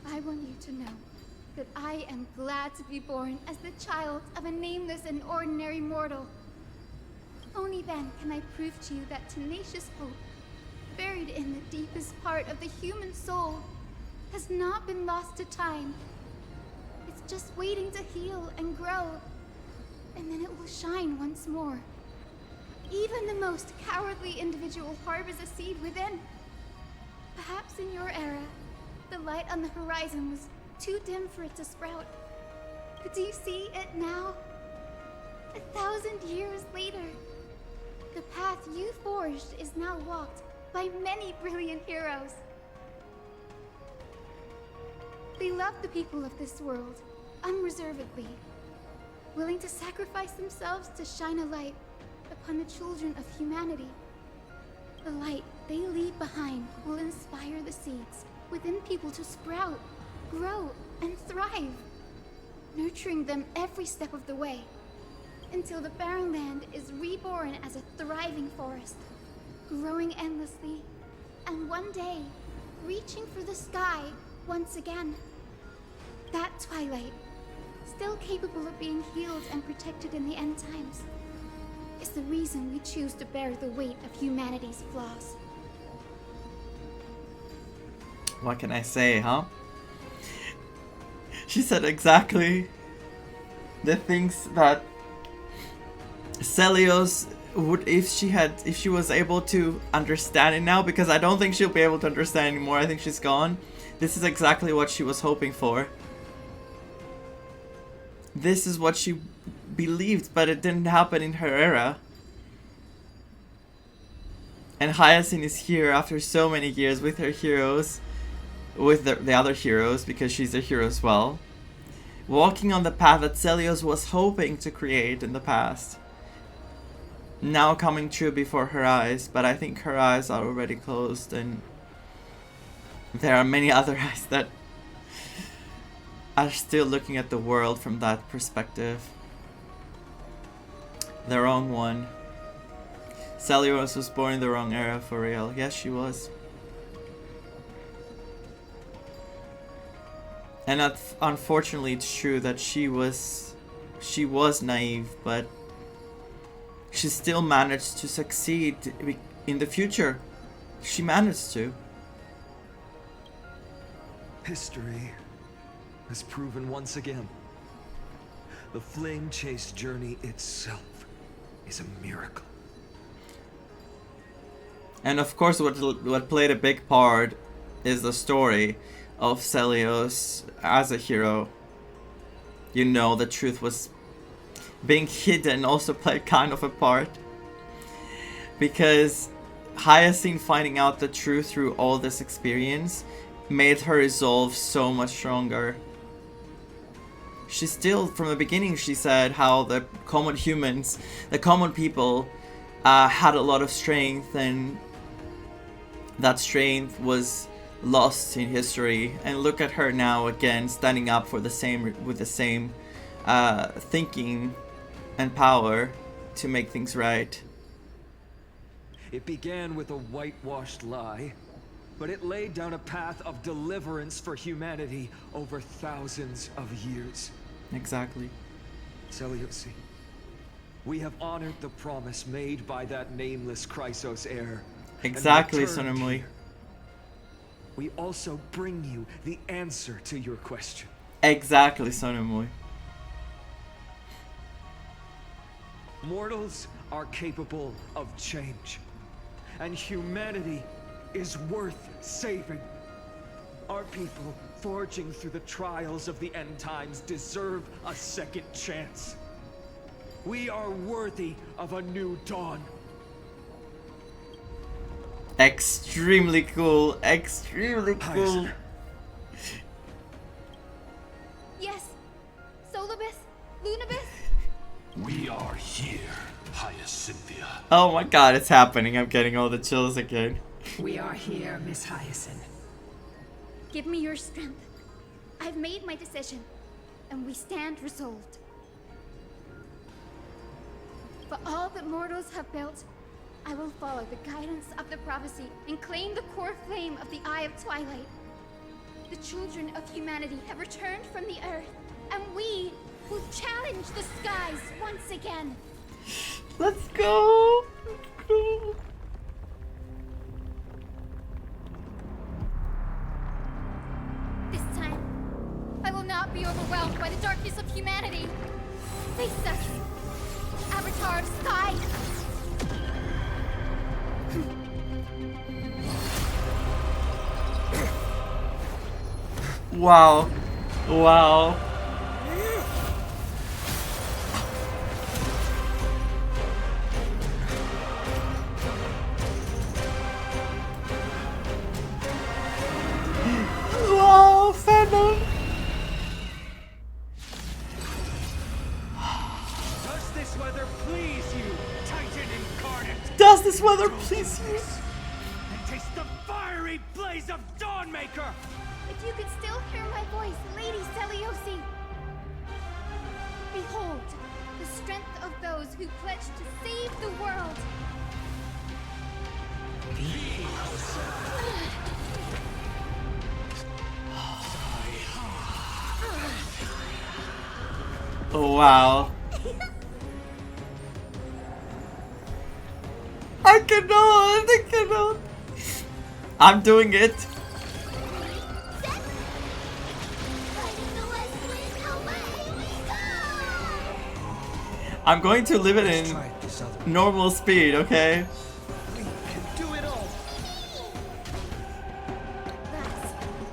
B: I want you to know that I am glad to be born as the child of a nameless and ordinary mortal. Only then can I prove to you that tenacious hope, buried in the deepest part of the human soul, has not been lost to time. It's just waiting to heal and grow, and then it will shine once more. Even the most cowardly individual harbors a seed within. Perhaps in your era, the light on the horizon was too dim for it to sprout. But do you see it now? 1,000 years later, the path you forged is now walked by many brilliant heroes. They love the people of this world, unreservedly, willing to sacrifice themselves to shine a light upon the children of humanity. The light they leave behind will inspire the seeds within people to sprout, grow, and thrive, nurturing them every step of the way, until the barren land is reborn as a thriving forest, growing endlessly, and one day, reaching for the sky once again. That twilight, still capable of being healed and protected in the end times, is the reason we choose to bear the weight of humanity's flaws.
A: What can I say, huh? She said exactly the things that Celios would, if she was able to understand it now, because I don't think she'll be able to understand anymore. I think she's gone. This is exactly what she was hoping for. This is what she believed, but it didn't happen in her era. And Hyacinth is here after so many years with her heroes, with the other heroes, because she's a hero as well. Walking on the path that Celios was hoping to create in the past. Now coming true before her eyes, but I think her eyes are already closed, and there are many other eyes that are still looking at the world from that perspective. The wrong one. Celios was born in the wrong era for real. Yes, she was. And unfortunately, it's true that she was naive, but she still managed to succeed in the future. She managed to.
D: History has proven once again, the flame chase journey itself is a miracle.
A: And of course, what played a big part is the story of Celios as a hero. You know, the truth was being hidden also played kind of a part. Because Hyacinth finding out the truth through all this experience made her resolve so much stronger. She still, from the beginning, she said how the common humans, the common people, had a lot of strength, and that strength was lost in history. And look at her now again, standing up for the same, with the same thinking and power to make things right.
D: It began with a whitewashed lie, but it laid down a path of deliverance for humanity over thousands of years.
A: Exactly.
D: Celios, we have honored the promise made by that nameless Chrysos heir.
A: Exactly, Sonomui.
D: We also bring you the answer to your question.
A: Exactly, Sonomui.
D: Mortals are capable of change, and humanity is worth saving. Our people, forging through the trials of the end times, deserve a second chance. We are worthy of a new dawn.
A: Extremely cool. Extremely cool.
B: Yes. Solibus? Lunibus?
Q: We are here, Hyacinthia.
A: Oh my god, it's happening. I'm getting all the chills again.
P: We are here, Miss Hyacinth.
B: Give me your strength. I've made my decision, and we stand resolved. For all that mortals have built, I will follow the guidance of the prophecy and claim the core flame of the Eye of Twilight. The children of humanity have returned from the earth, and we will challenge the skies once again.
A: Let's go! Let's go!
B: This time, I will not be overwhelmed by the darkness of humanity. Face us, Avatar of Sky!
A: Wow. Wow. Wow, Phantom.
J: Does this weather please you, Titan incarnate?
A: Does this weather please you?
J: And taste the fiery blaze of Dawnmaker!
B: If you could still hear my voice, Lady Celiosi! Behold, the strength of those who pledge to save the world!
A: Oh, wow. I cannot. I'm doing it. I'm going to live it in normal speed, okay?
J: We can do it all!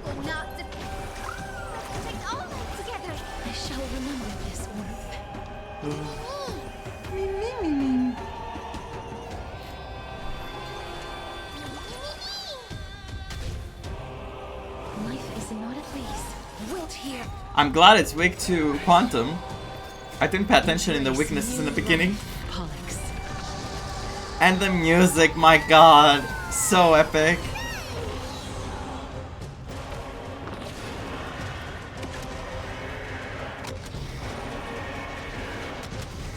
B: Will not defeat. Let's protect all life together. I shall remember this warmth.
A: I'm glad it's weak to quantum. I didn't pay attention in the weaknesses in the beginning. And the music, my god, so epic.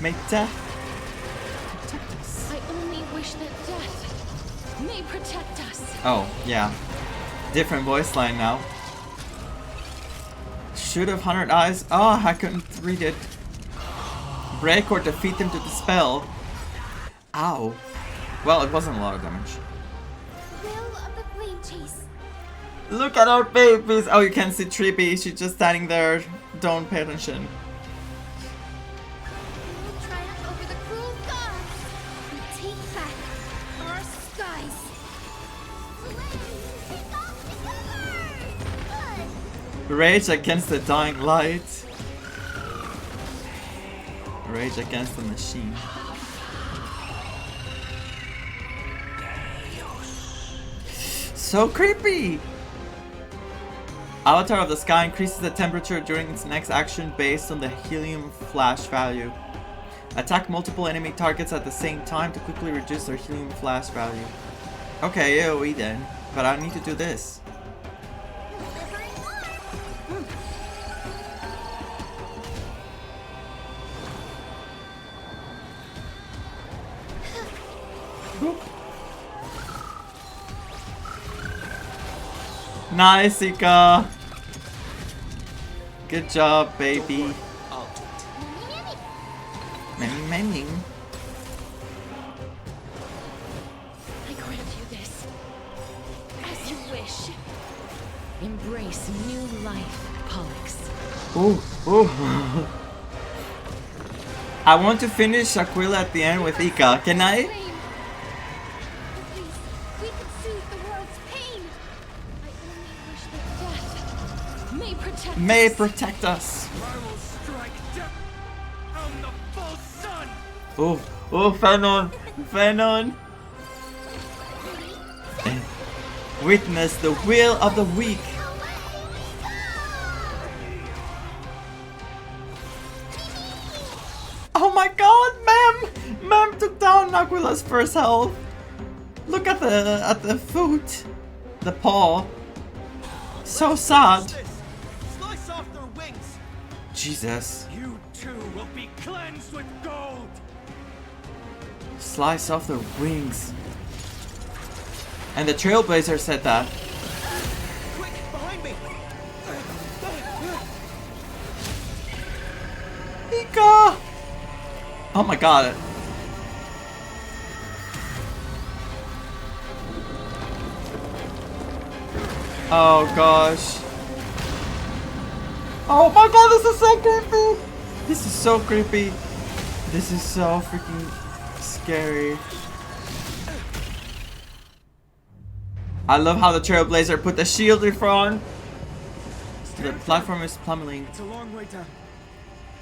A: May death protect us.
C: I only wish that death may protect us.
A: Oh, yeah. Different voice line now. Should have 100 eyes. Oh, I couldn't read it. Break or defeat them to dispel. Ow. Well, it wasn't a lot of damage.
B: Will of the flame chase.
A: Look at our babies. Oh, you can't see Trippy. She's just standing there. Don't pay attention.
B: We will triumph over the cruel gods and take back our skies.
A: Rage against the dying light. Rage against the machine. So creepy! Avatar of the Sky increases the temperature during its next action based on the helium flash value. Attack multiple enemy targets at the same time to quickly reduce their helium flash value. Okay, AoE then, but I need to do this. Nice, Ika. Good job, baby. Many.
C: I grant you this. As you wish. Embrace new life, Pollux.
A: Ooh. I want to finish Aquila at the end with Ika. Can I?
B: We can soothe the world's pain. I only wish that death
A: May protect us.
J: I will strike death on the full sun.
A: Oh, Fanon. Witness the will of the weak. Oh my god, Mem took down Aquila's first health. Look at the foot, the paw. So sad.
J: Slice off their wings.
A: Jesus.
J: You too will be cleansed with gold.
A: Slice off their wings. And the Trailblazer said that.
J: Quick, behind me.
A: Ika! Oh my god. Oh gosh. Oh my god, this is so creepy! This is so creepy. This is so freaking scary. I love how the Trailblazer put the shield in front. The platform is plummeting.
J: It's a long way down.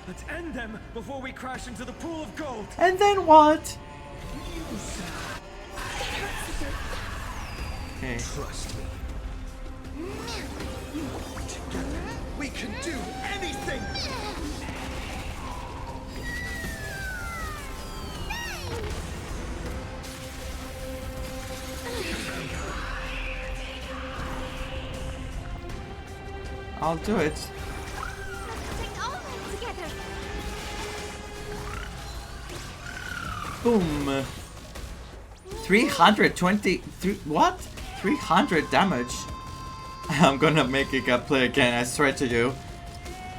J: Let's end them before we crash into the pool of gold.
A: And then what? Okay.
J: Trust me. Together, we can do anything.
A: I'll do it. Boom. 323. What? 300 damage. I'm gonna make Ika play again, I swear to you.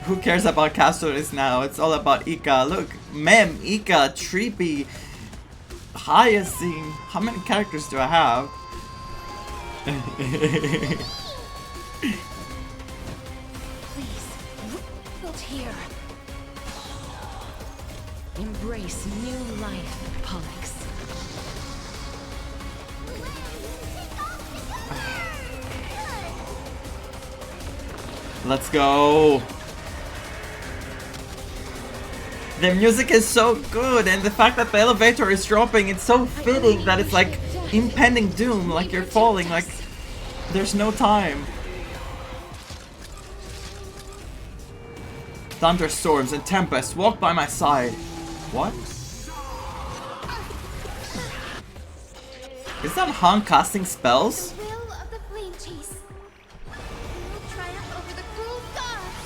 A: Who cares about Castores now? It's all about Ika. Look, Mem, Ika, Trippy, Hyacinth. How many characters do I have?
C: Built here. Embrace new life, Pollux.
A: Let's go. The music is so good, and the fact that the elevator is dropping, it's so fitting that it's like impending doom, like you're falling, like there's no time. Thunderstorms and tempests walk by my side. What? Is that Han casting spells?
B: The will of the flame chase. We will triumph over the cruel gods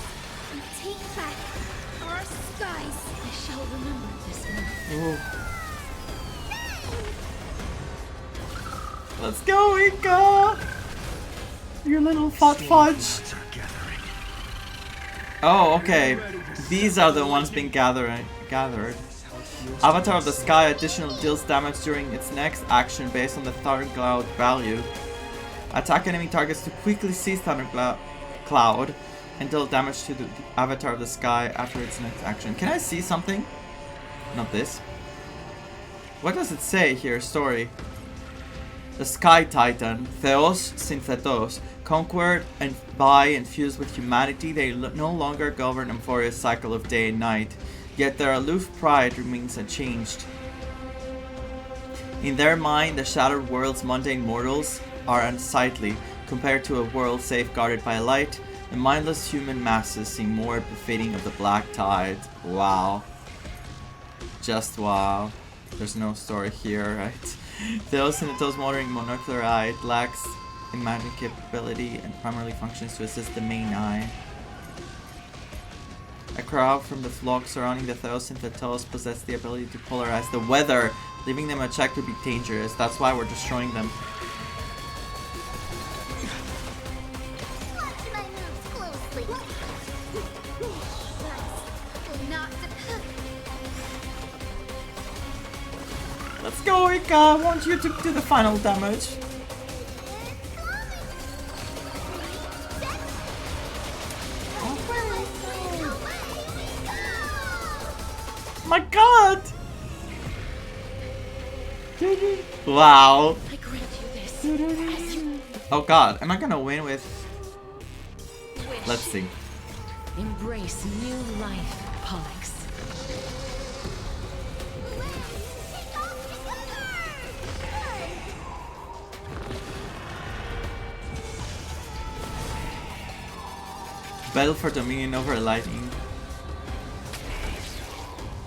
B: and take back our skies.
C: I shall remember this one.
A: Ooh. Let's go, Ika! You little fat fudge. Oh, okay. These are the ones being gathered. Avatar of the Sky additional deals damage during its next action based on the Thundercloud value. Attack enemy targets to quickly seize Thundercloud and deal damage to the Avatar of the Sky after its next action. Can I see something? Not this. What does it say here? Story. The Sky Titan, Theos Synthetos, conquered and by and fused with humanity, they no longer govern Emphoria's cycle of day and night, yet their aloof pride remains unchanged. In their mind, the shattered world's mundane mortals are unsightly. Compared to a world safeguarded by light, the mindless human masses seem more befitting of the black tide. Wow. Just wow. There's no story here, right? Theos Synthetos motoring monocular eye lacks imagining capability and primarily functions to assist the main eye. A crowd from the flock surrounding the Theos Synthetos possess the ability to polarize the weather, leaving them unchecked would be dangerous. That's why we're destroying them.
B: Watch my moves closely. Will not depart.
A: Let's go, Ika! I want you to do the final damage. My god! Wow.
C: I grant you this.
A: Oh god, am I gonna win with... Let's see.
C: Embrace new life, Pollux.
A: Battle for dominion over lightning.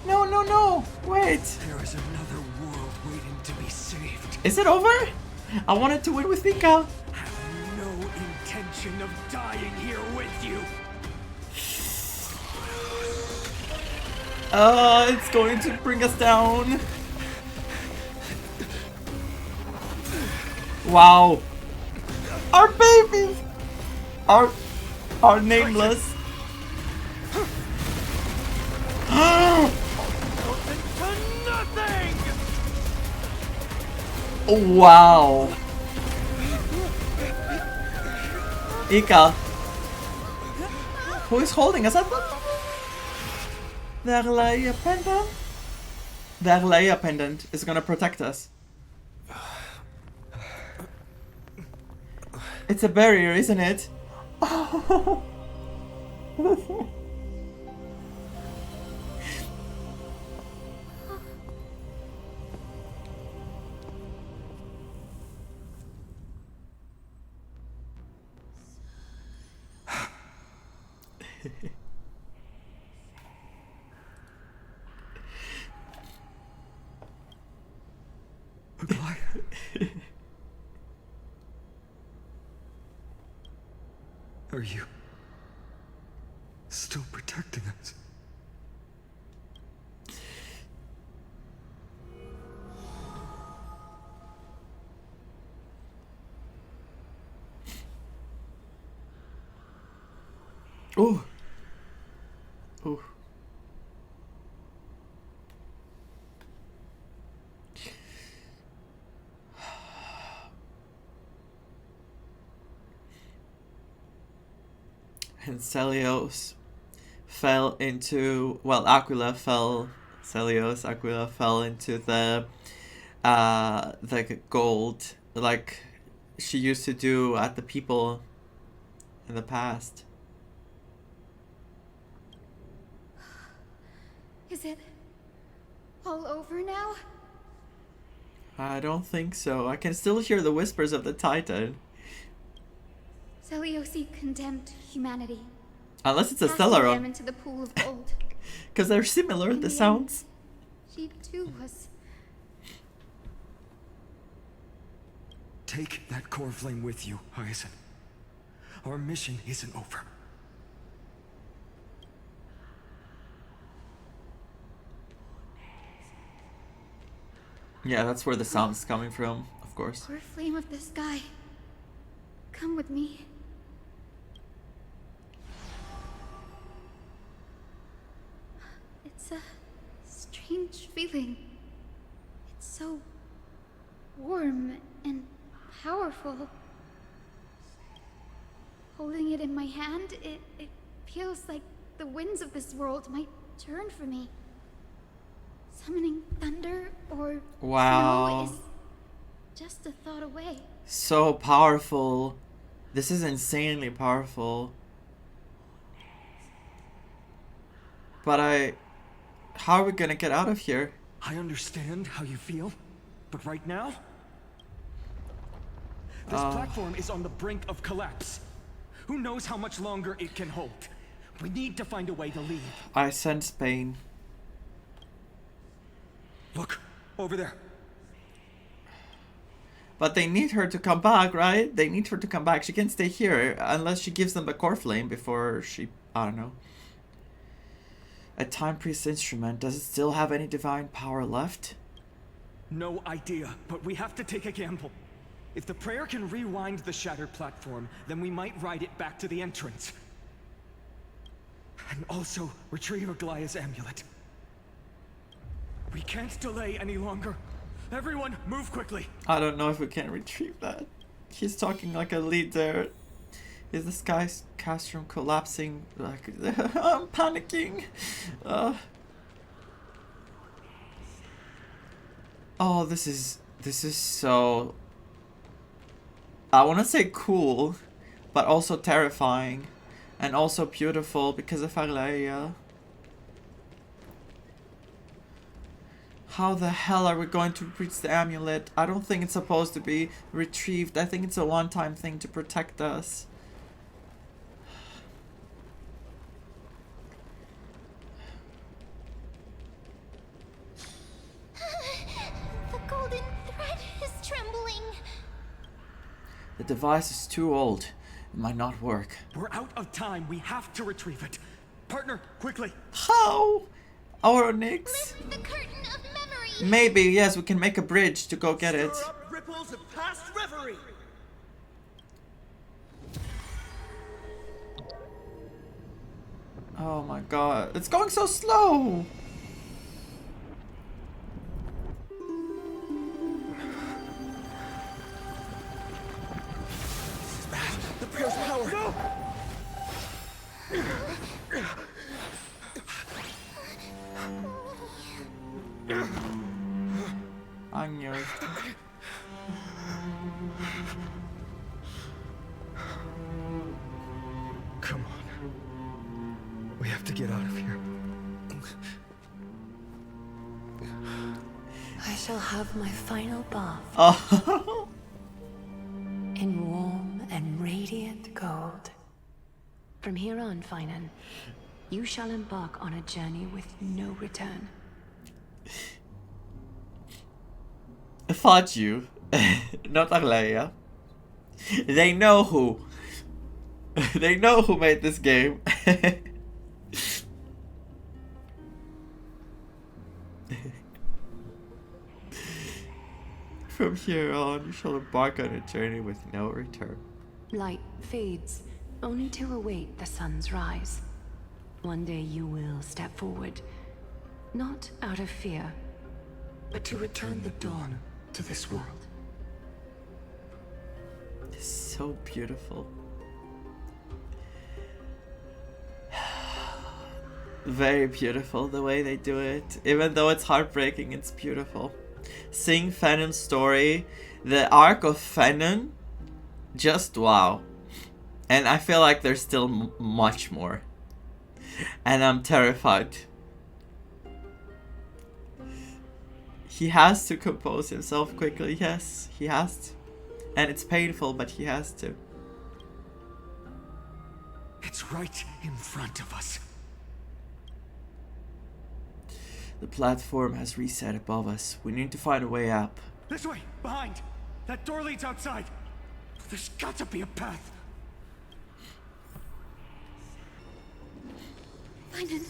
A: No, no, no! Wait!
J: There is another world waiting to be saved.
A: Is it over? I wanted to win with Ika.
J: I have no intention of dying here with you.
A: It's going to bring us down. Wow. Our babies! Our nameless. Oh, wow. Ika. Who is holding us up? The Arleia pendant? The Arleia pendant is gonna protect us. It's a barrier, isn't it? Oh.
J: Goodbye. Are you still protecting us?
A: Oh. Oh. And Celios fell into, well, Aquila fell into the gold, like she used to do at the people in the past.
B: Is it all over now?
A: I don't think so. I can still hear the whispers of the Titan.
B: Seliosi condemned humanity.
A: Unless it's a
B: casting
A: Celeron.
B: them into the pool of gold.
A: Because they're similar,
B: In
A: the
B: the
A: sounds.
B: She too was.
J: Take that core flame with you, Hyacinth. Our mission isn't over.
A: Yeah, that's where the sound's coming from, of course.
B: Core flame of the sky. Come with me. It's a strange feeling. It's so warm and powerful. Holding it in my hand, it feels like the winds of this world might turn for me. Summoning thunder or
A: Wow.
B: snow is just a thought away.
A: So powerful. This is insanely powerful. But how are we gonna get out of here?
J: I understand how you feel, but right now, this platform is on the brink of collapse. Who knows how much longer it can hold? We need to find a way to leave.
A: I sense pain.
J: Look, over there.
A: But they need her to come back, right? They need her to come back. She can't stay here unless she gives them the core flame before she... I don't know. A time priest instrument. Does it still have any divine power left?
J: No idea, but we have to take a gamble. If the prayer can rewind the shattered platform, then we might ride it back to the entrance. And also retrieve Aglaya's amulet. We can't delay any longer. Everyone, move quickly.
A: I don't know if we can retrieve that. He's talking like a leader. Is the sky's castrum collapsing? Like I'm panicking. Oh, this is so. I want to say cool, but also terrifying, and also beautiful because of Aglaya. How the hell are we going to reach the amulet? I don't think it's supposed to be retrieved. I think it's a one-time thing to protect us.
E: The golden thread is trembling.
A: The device is too old. It might not work.
J: We're out of time. We have to retrieve it. Partner, quickly.
A: How? Our Nyx?
E: The curtain of memory.
A: Maybe, yes, we can make a bridge to go get it.
N: Stir up ripples of past reverie.
A: Oh my god. It's going so slow!
N: The prayer's power. No!
A: I knew it.
J: Come on. We have to get out of here.
C: I shall have my final bath.
A: Oh.
C: In warm and radiant gold. From here on, Finan, you shall embark on a journey with no return.
A: Fought you. Not Aglaya. They know who. They know who made this game. From here on, you shall embark on a journey with no return.
C: Light fades, only to await the sun's rise. One day you will step forward, not out of fear, but to return the dawn to this world.
A: It's so beautiful. Very beautiful the way they do it. Even though it's heartbreaking, it's beautiful. Seeing Fennon's story, the arc of Fennon, just wow. And I feel like there's still much more. And I'm terrified. He has to compose himself quickly, yes, he has to. And it's painful, but he has to.
J: It's right in front of us.
A: The platform has reset above us. We need to find a way up.
J: This way, behind. That door leads outside. There's got to be a path.
B: Finan,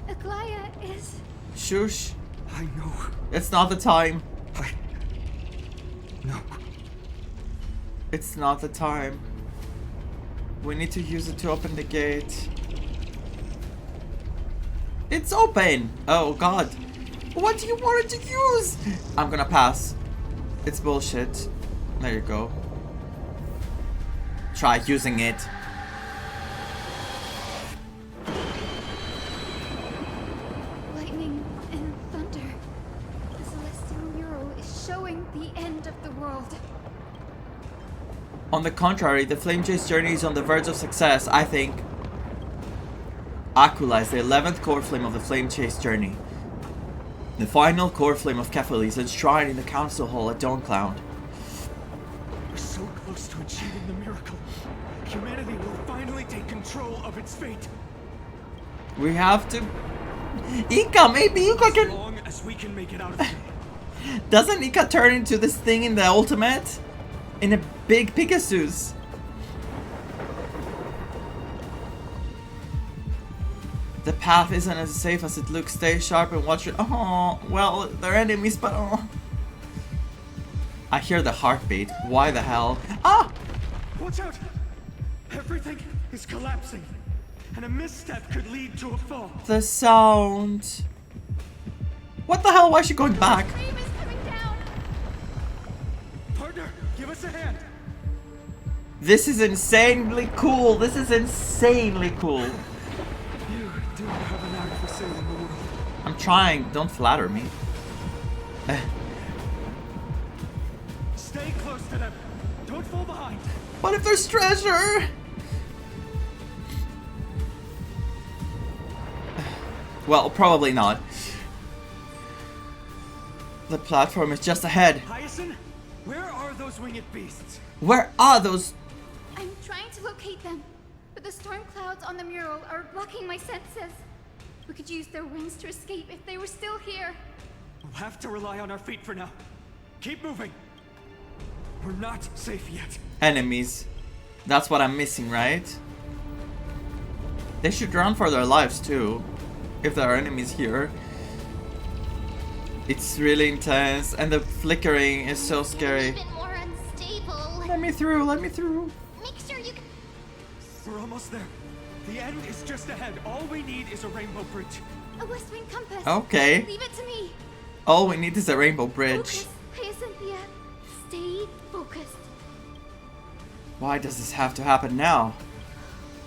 B: Aglaya is...
A: Shush.
J: I know.
A: It's not the time.
J: No.
A: It's not the time. We need to use it to open the gate. It's open! Oh god. What do you want it to use? I'm gonna pass. It's bullshit. There you go. Try using it.
B: Lightning and thunder. The celestial mural is showing the end of the world.
A: On the contrary, the Flame Chase journey is on the verge of success, I think. Aquila is the 11th core flame of the Flame Chase journey. The final core flame of Kefali is enshrined in the council hall at Dawncloud.
J: We're so close to achieving the miracle. Humanity will finally take control of its fate.
A: We have to... Ika, maybe Ika can...
J: As long as we can make it out of here.
A: Doesn't Ika turn into this thing in the ultimate? In a big Pegasus? The path isn't as safe as it looks. Stay sharp and watch it. Oh, well, they're enemies, but oh. I hear the heartbeat. Why the hell? Ah!
J: Watch out! Everything is collapsing, and a misstep could lead to a fall.
A: The sound. What the hell? Why is she going back?
J: Partner, give us a hand.
A: This is insanely cool. This is insanely cool.
J: You do have an knack for saving the world.
A: I'm trying. Don't flatter me.
J: Stay close to them. Don't fall behind.
A: What if there's treasure? Well, probably not. The platform is just ahead.
J: Hyacinth, where are those winged beasts?
A: Where are those?
B: I'm trying to locate them, but the storm clouds on the mural are blocking my senses. We could use their wings to escape if they were still here.
J: We'll have to rely on our feet for now. Keep moving. We're not safe yet.
A: Enemies. That's what I'm missing, right? They should run for their lives too, if there are enemies here. It's really intense, and the flickering is so scary.
E: Even more unstable.
A: Let me through, let me through.
E: Make sure you can...
J: We're almost there. The end is just ahead. All we need is a rainbow bridge.
B: A west wind compass.
A: Okay.
B: Leave it to me.
A: All we need is a rainbow bridge.
B: Focus, Hyacinthia. Stay focused.
A: Why does this have to happen now?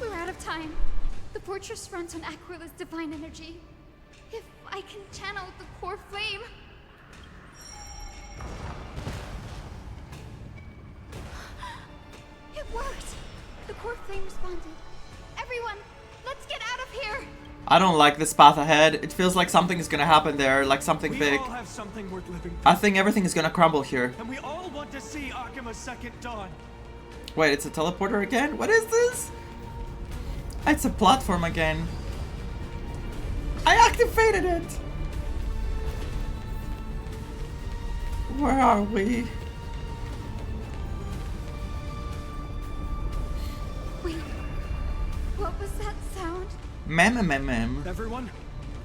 B: We're out of time. The fortress runs on Aquila's divine energy. If I can channel the core flame... It worked! The core flame responded. Everyone, let's get out of here!
A: I don't like this path ahead. It feels like something is gonna happen there, like something big.
J: We all have something worth living for.
A: I think everything is gonna crumble here.
J: And we all want to see Akima's second dawn.
A: Wait, it's a teleporter again? What is this? It's a platform again. I activated it! Where are we?
B: Wait, what was that sound?
A: Mem.
J: Everyone,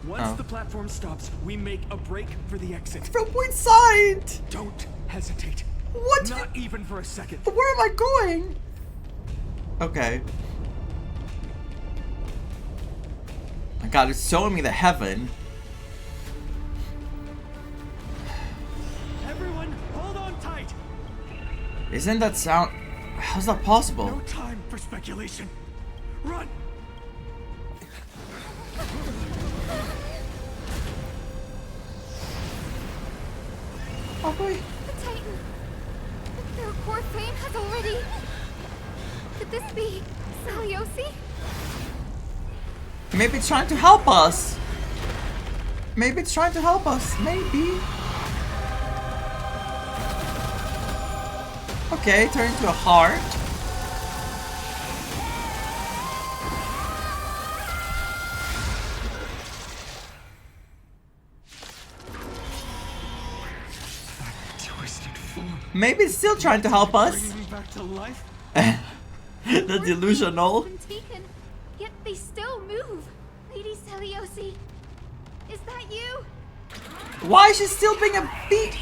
J: once
A: Oh.
J: the platform stops, we make a break for the exit.
A: From which side?
J: Don't hesitate.
A: What?
J: Not even for a second.
A: Where am I going? Okay. My god, it's showing me the heaven.
J: Everyone, hold on tight.
A: Isn't that sound... How's that possible?
J: No time for speculation. Run!
A: Oh boy.
B: The Titan. Their core flame has already... Could this be Celiosi?
A: Maybe it's trying to help us. Maybe it's trying to help us. Maybe. Okay, turn into a heart. Maybe it's still trying to help us.
U: Bringing me back to life?
A: The delusional.
B: Been taken, yet they still move. Lady Seliosi, is that you?
A: Why is she still being a beat?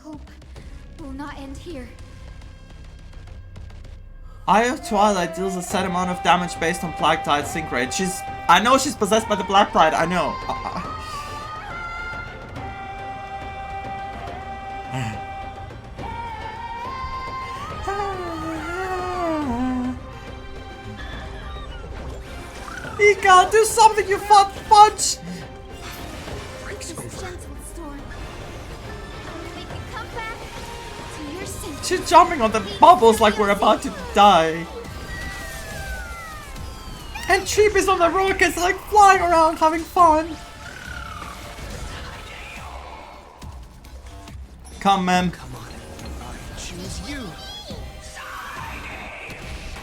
B: Hope will not end here.
A: Eye of Twilight deals a set amount of damage based on Black Tide sync rate. I know she's possessed by the Black Tide, I know. Ika, do something, you fat fudge!
B: This gentle storm. Make it come back to your senses.
A: She's jumping on the bubbles like we're about to die. And Treep is on the rockets like flying around having fun. Come, ma'am.
J: Come on, I choose you.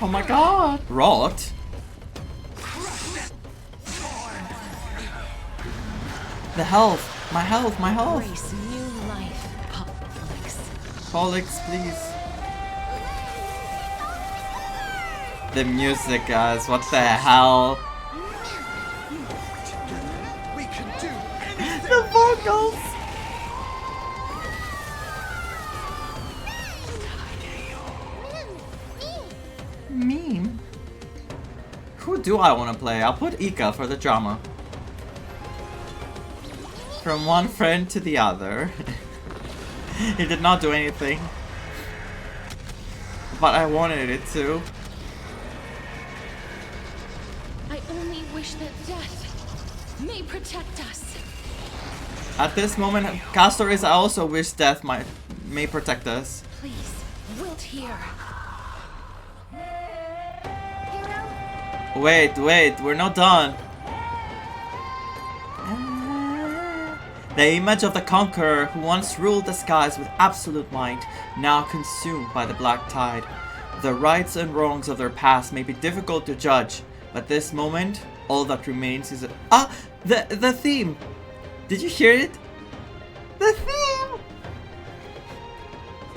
A: Oh my god. Rot? The health. My health, my health.
I: Embrace new life, Pollux.
A: Pollux, please. The music, guys. What the hell?
J: We can do anything.
A: The vocals. Meme? Who do I want to play? I'll put Ika for the drama. From one friend to the other. He did not do anything. But I wanted it to.
C: I only wish that death may protect us.
A: At this moment, Castoris, I also wish death may protect us.
C: Please, wilt here.
A: Wait, we're not done. The image of the conqueror who once ruled the skies with absolute might, now consumed by the black tide. The rights and wrongs of their past may be difficult to judge, but this moment, all that remains is the theme. Did you hear it? The theme.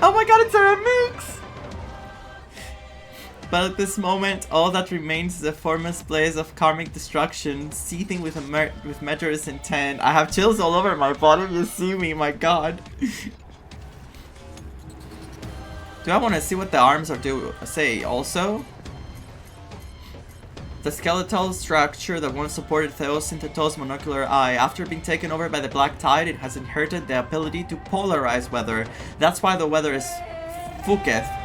A: Oh my god, it's a remix. But at this moment, all that remains is a formless blaze of karmic destruction, seething with murderous intent. I have chills all over my body. You see me, my god. Do I want to see what the arms are say also? The skeletal structure that once supported Theosyntheto's monocular eye, after being taken over by the black tide, it has inherited the ability to polarize weather. That's why the weather is Fuketh.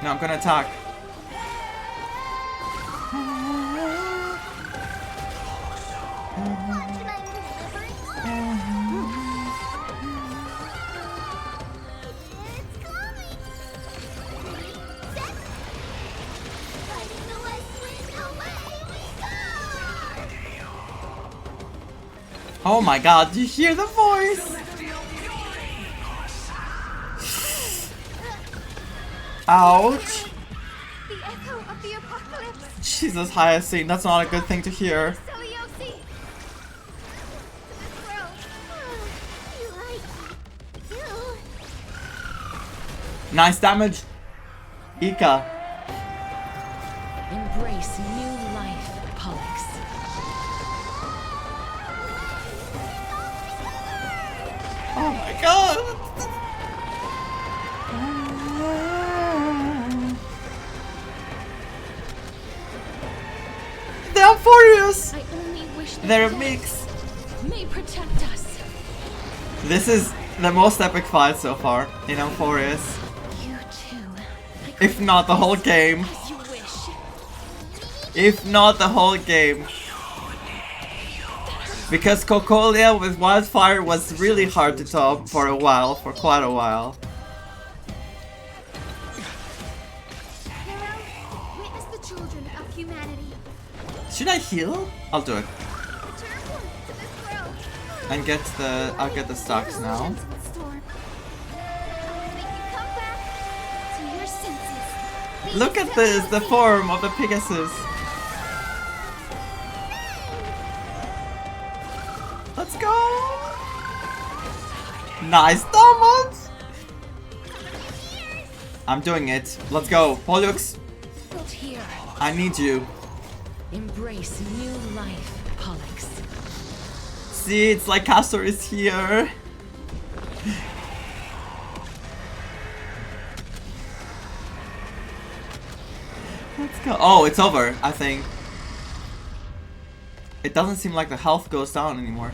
A: No, I'm gonna attack. Oh my god, do you hear the voice? Ouch.
B: The echo of the apocalypse.
A: Jesus, Hyacinth, that's not a good thing to hear.
B: Seliosi.
A: Nice damage. Ika.
I: Embrace new life, Pollux.
A: Oh my god. They're furious.
C: I only wish that
A: They're a
C: death
A: mix.
C: may protect us.
A: This is the most epic fight so far in Euphorius.
C: You too.
A: If not the whole game.
C: As you wish.
A: If not the whole game. Because Cocolia with Wildfire was really hard to top for a while, for quite a while.
B: Witness the children of humanity.
A: Should I heal? I'll do it. And I'll get the stocks now. Look at this, the form of the Pegasus. Let's go! Nice, Thomas! I'm doing it. Let's go. Pollux,
C: Built here.
A: I need you.
C: Embrace new life, Pollux.
A: See, it's like Castor is here. Let's go. Oh, it's over, I think. It doesn't seem like the health goes down anymore.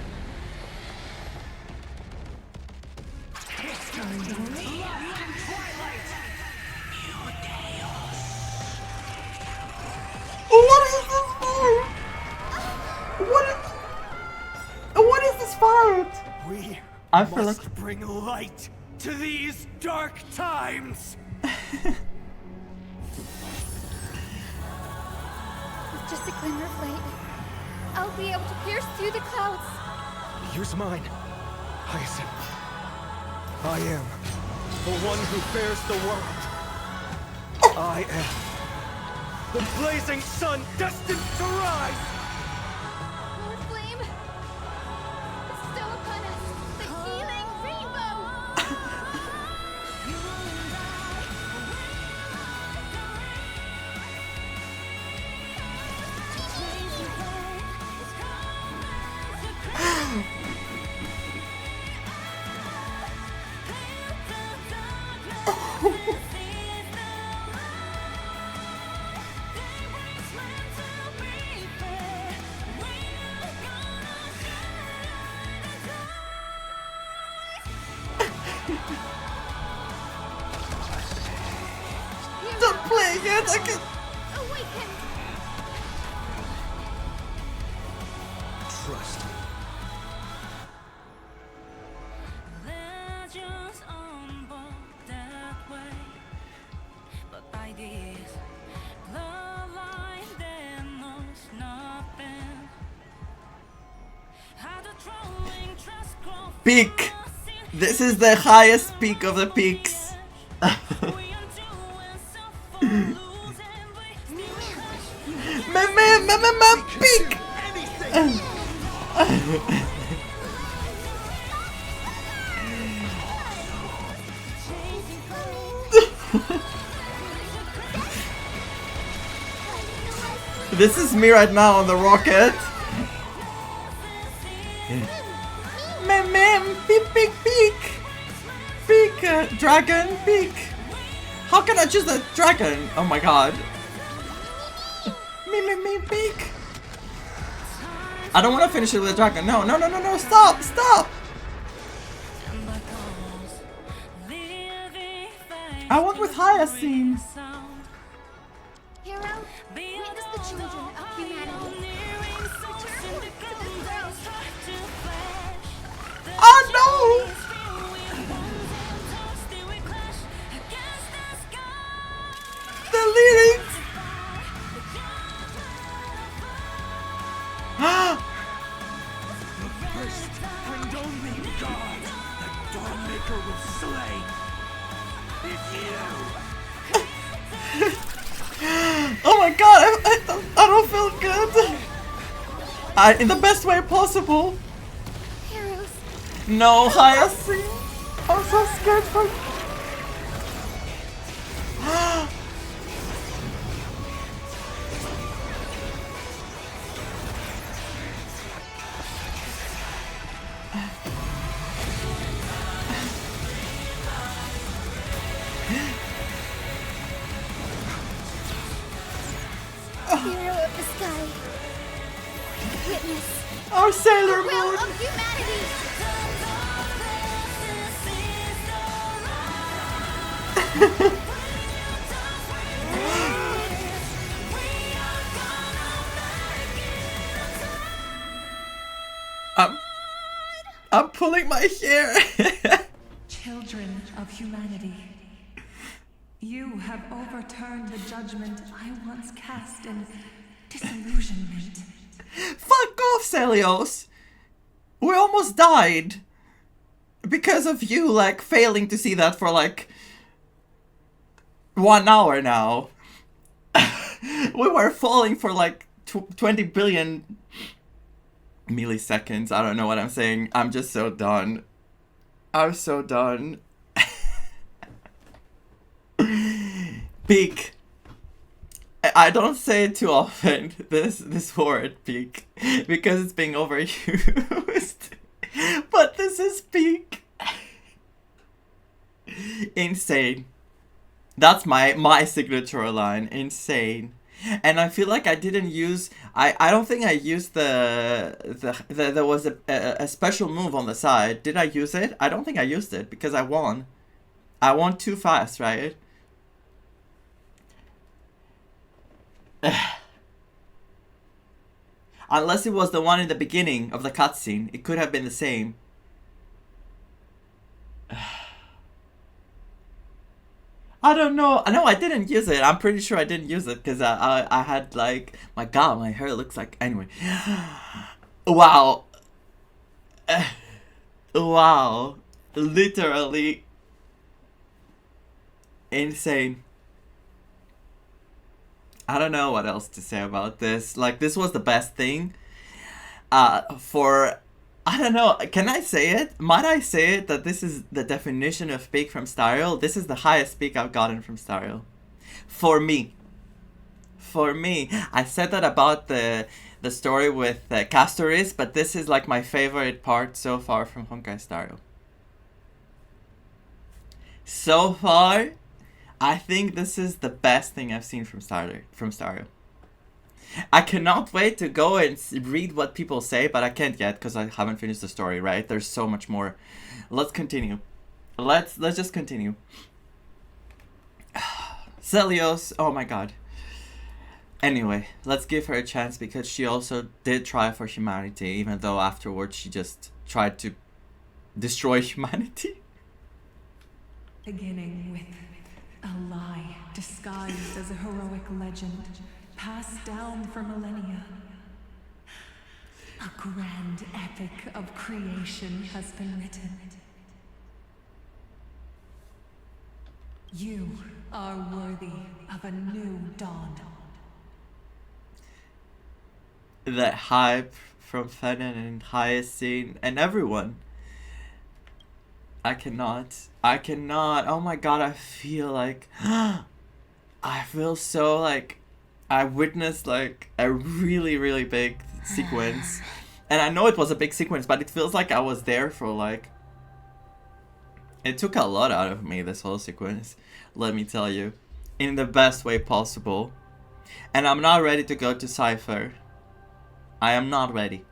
A: What is this fight? What is this fight?
J: We
A: I feel
J: must
A: like
J: bring light to these dark times.
B: With just a glimmer of light, I'll be able to pierce through the clouds.
J: Here's mine, Hyacinth. I am the one who bears the world. I am the blazing sun destined to rise.
B: More flame! Bestow upon us the healing rainbow!
A: Don't play it. I can.
B: Awaken!
J: Trust me.
A: Peak. This is the highest peak of the peaks. Peak. This is me right now on the rocket. Peak, peak, dragon, peak. How can I choose the dragon? Oh my god. Peak. I don't want to finish it with a dragon. No, stop. I want with Hyacinth.
B: Hero, witness the children of humanity. Return to the ground.
A: Oh no! The lyrics!
J: The first and only god that Dawnmaker will slay is you.
A: Oh my god, I don't feel good. In the best way possible.
B: Heroes.
A: No, Hyacinth. I'm so scared for you.
B: Hero of the sky. Witness.
A: Our Sailor
B: the will
A: Moon.
B: of humanity.
A: I'm pulling my hair.
L: Children of humanity, you have overturned the judgment I once cast in disillusionment.
A: Fuck off, Celios. We almost died. Because of you, like, failing to see that for, like, 1 hour now. We were falling for, like, 20 billion milliseconds. I don't know what I'm saying. I'm just so done. I'm so done. Peak. I don't say it too often, this word, peak, because it's being overused. But this is peak. Insane. That's my signature line. Insane. And I feel like I didn't use. I don't think I used the there was a special move on the side. Did I use it? I don't think I used it because I won. I won too fast, right? Unless it was the one in the beginning of the cutscene, it could have been the same. I don't know. No, I didn't use it. I'm pretty sure I didn't use it because I had like, my god, my hair looks like, anyway. Wow. Wow. Literally insane. I don't know what else to say about this. Like, this was the best thing. For, I don't know, can I say it? Might I say it that this is the definition of peak from Starro? This is the highest peak I've gotten from Starro. For me. For me. I said that about the story with Castoris, but this is like my favorite part so far from Honkai Starro. So far, I think this is the best thing I've seen from Starro. I cannot wait to go and read what people say, but I can't yet because I haven't finished the story, right? There's so much more. Let's continue. Let's just continue. Celios, oh my god. Anyway, let's give her a chance because she also did try for humanity, even though afterwards she just tried to destroy humanity.
L: Beginning with a lie disguised as a heroic legend, passed down for millennia. A grand epic of creation has been written. You are worthy of a new dawn.
A: That hype from Fennon and Hyacinth and everyone. I cannot. Oh my god, I feel like... I feel so like... I witnessed like a really, really big sequence. And I know it was a big sequence, but it feels like I was there for like... It took a lot out of me, this whole sequence. Let me tell you. In the best way possible. And I'm not ready to go to Cypher. I am not ready.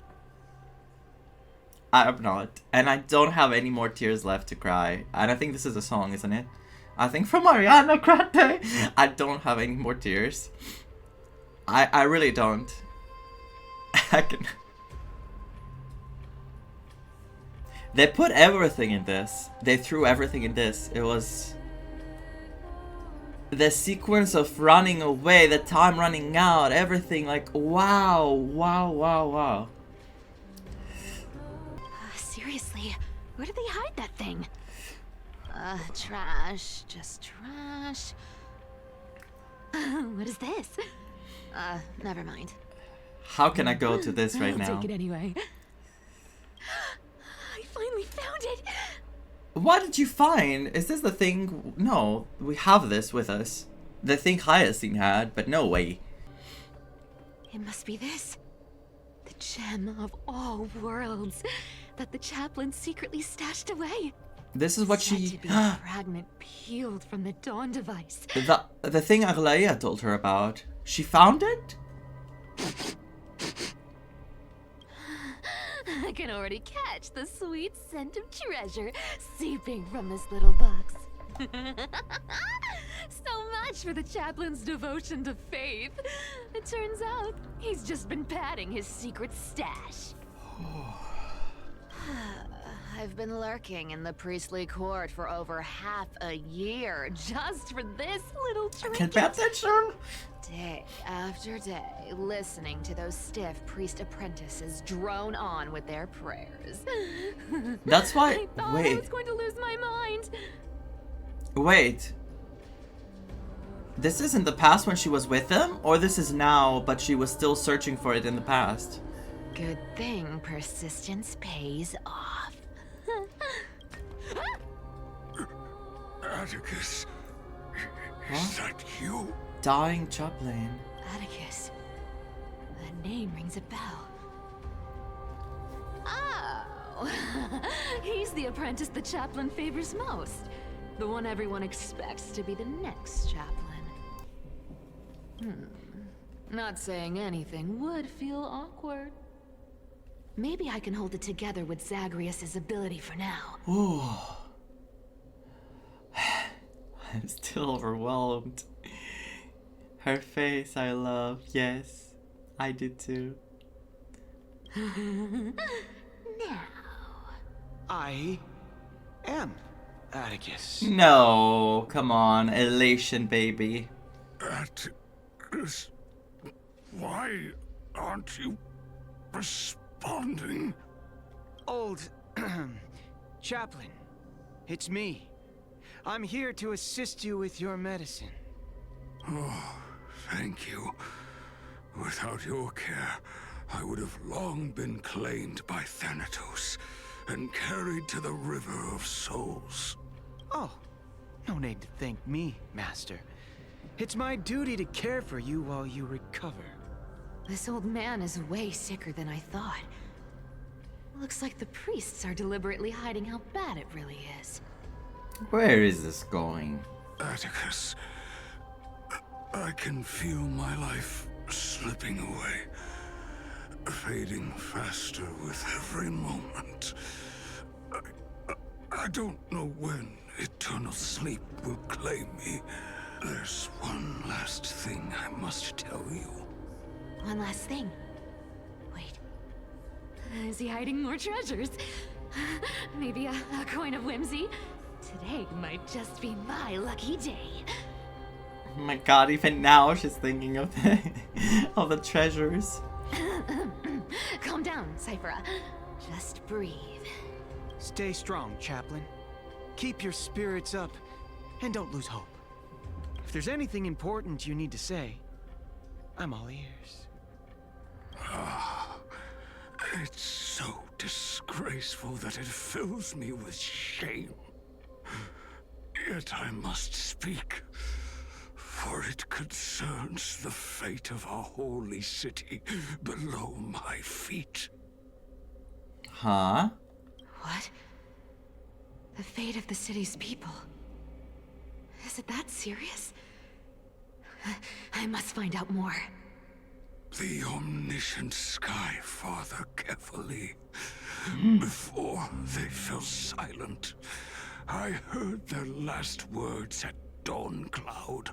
A: I am not. And I don't have any more tears left to cry. And I think this is a song, isn't it? I think from Ariana Grande. I don't have any more tears. I really don't. I can... They put everything in this. They threw everything in this. It was... The sequence of running away, the time running out, everything like, wow, wow, wow, wow.
C: Seriously, where did they hide that thing? Trash, just trash. What is this? Never mind.
A: How can I go to this right now?
C: I'll take it anyway. I finally found it!
A: What did you find? Is this the thing? No, we have this with us. The thing Hyacinth had, but no way.
C: It must be this. The gem of all worlds that the chaplain secretly stashed away.
A: This is what
C: Said
A: she...
C: to be a fragment peeled from the Dawn device.
A: The thing Aglaia told her about. She found it?
C: I can already catch the sweet scent of treasure seeping from this little box. So much for the chaplain's devotion to faith. It turns out he's just been padding his secret stash. I've been lurking in the priestly court for over half a year just for this little trinket.
A: Can't pay attention.
C: Day after day, listening to those stiff priest apprentices drone on with their prayers.
A: That's why...
C: I thought I was going to lose my mind.
A: Wait. This isn't the past when she was with them? Or this is now, but she was still searching for it in the past?
C: Good thing persistence pays off.
F: Atticus,
A: Huh?
F: is that you?
A: Dying chaplain.
C: Atticus. That name rings a bell. Oh! He's the apprentice the chaplain favors most. The one everyone expects to be the next chaplain. Not saying anything would feel awkward. Maybe I can hold it together with Zagreus's ability for now.
A: Ooh. I'm still overwhelmed. Her face I love. Yes, I did too.
C: Now.
J: I am Atticus.
A: No, come on, elation, baby.
F: Atticus, why aren't you responding?
J: Old chaplain, it's me. I'm here to assist you with your medicine.
F: Oh, thank you. Without your care, I would have long been claimed by Thanatos and carried to the River of Souls.
J: Oh, no need to thank me, Master. It's my duty to care for you while you recover.
C: This old man is way sicker than I thought. Looks like the priests are deliberately hiding how bad it really is.
A: Where is this going?
F: Atticus, I can feel my life slipping away, fading faster with every moment. I don't know when eternal sleep will claim me. There's one last thing I must tell you.
C: One last thing. Wait. Is he hiding more treasures? Maybe a coin of whimsy? Today might just be my lucky day.
A: Oh my god, even now she's thinking of the treasures.
C: Calm down, Cyphera. Just breathe.
J: Stay strong, Chaplain. Keep your spirits up, and don't lose hope. If there's anything important you need to say, I'm all ears.
F: It's so disgraceful that it fills me with shame. Yet I must speak, for it concerns the fate of our holy city below my feet.
A: Huh?
C: What? The fate of the city's people? Is it that serious? I must find out more.
F: The omniscient Sky Father carefully. Before they fell silent, I heard their last words at Dawn Cloud.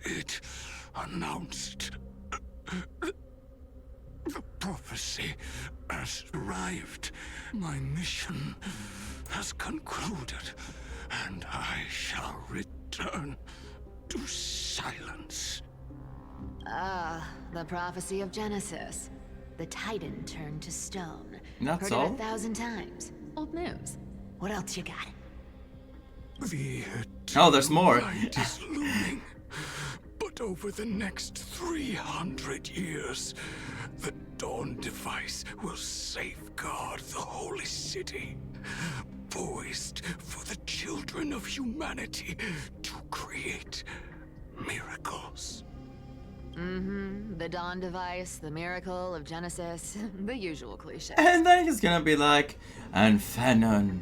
F: It announced the prophecy has arrived. My mission has concluded, and I shall return to silence.
C: Ah, the prophecy of Genesis. The Titan turned to stone.
A: That's
C: Heard
A: all?
C: it 1,000 times. Old news. What else you got?
F: The
A: Oh, there's more.
F: light is looming. But over the next 300 years, the Dawn device will safeguard the holy city, poised for the children of humanity to create miracles.
C: The Dawn device, the miracle of Genesis, the usual cliché.
A: And then he's gonna be like, and Fanon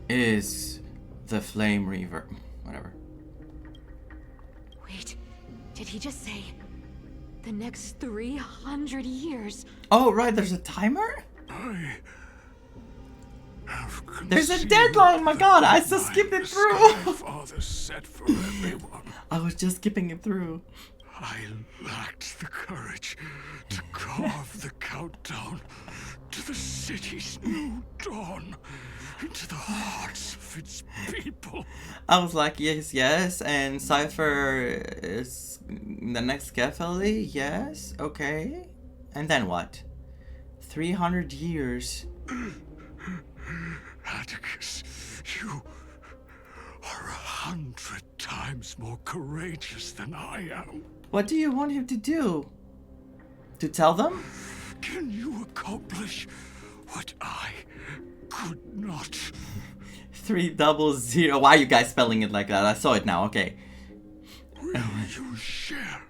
A: is the Flame Reaver. Whatever.
C: Wait, did he just say the next 300 years?
A: Oh, right, there's a timer?
F: I have
A: There's a
F: conceived
A: deadline, my god, I
F: the
A: just skipped it
F: mind
A: through.
F: Sky Father set for everyone.
A: I was just skipping it through.
F: I lacked the courage to carve the countdown to the city's new dawn, into the hearts of its people.
A: I was like, yes, yes, and Cypher is the next scaffolding, yes, okay. And then what? 300 years.
F: Atticus, you are 100 times more courageous than I am.
A: What do you want him to do? To tell them?
F: Can you accomplish what I could not?
A: 1300. Why are you guys spelling it like that? I saw it now, okay.
F: Will you share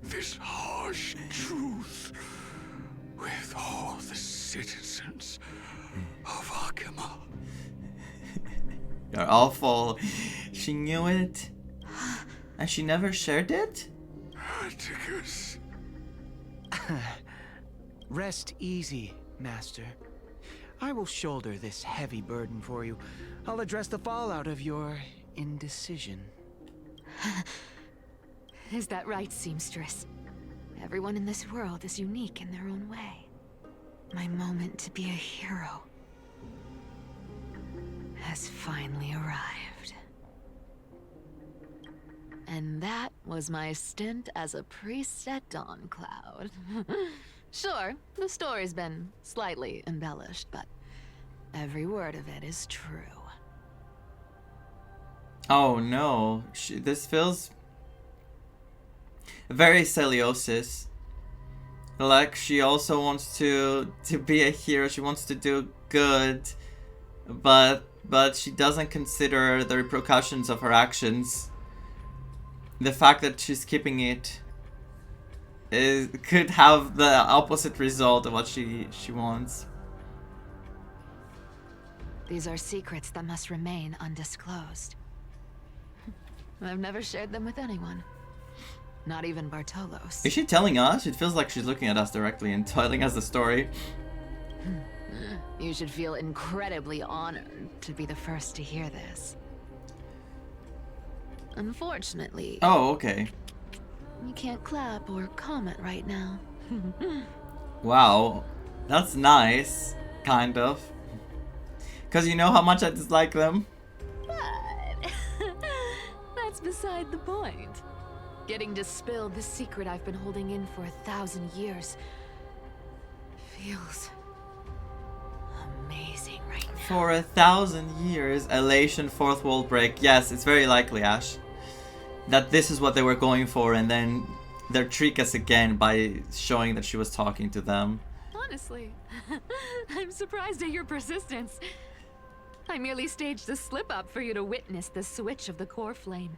F: this harsh truth with all the citizens of Akima?
A: You're awful. She knew it. And she never shared it?
F: Atticus.
G: Rest easy, Master. I will shoulder this heavy burden for you. I'll address the fallout of your indecision.
C: Is that right, seamstress? Everyone in this world is unique in their own way. My moment to be a hero has finally arrived. And that was my stint as a priest at Dawncloud. Sure, the story's been slightly embellished, but every word of it is true.
A: Oh no, this feels very Celiosis. Like she also wants to be a hero, she wants to do good, but she doesn't consider the repercussions of her actions. The fact that she's keeping it could have the opposite result of what she wants.
C: These are secrets that must remain undisclosed. I've never shared them with anyone. Not even Bartolos.
A: Is she telling us? It feels like she's looking at us directly and telling us the story.
C: You should feel incredibly honored to be the first to hear this. Unfortunately...
A: Oh, okay.
C: You can't clap or comment right now.
A: Wow. That's nice. Kind of. Because you know how much I dislike them.
C: But... that's beside the point. Getting to spill the secret I've been holding in for 1,000 years feels amazing right now.
A: For 1,000 years, elation, fourth wall break. Yes, it's very likely, Ash, that this is what they were going for, and then they'll trick us again by showing that she was talking to them.
C: Honestly, I'm surprised at your persistence. I merely staged a slip-up for you to witness the switch of the core flame.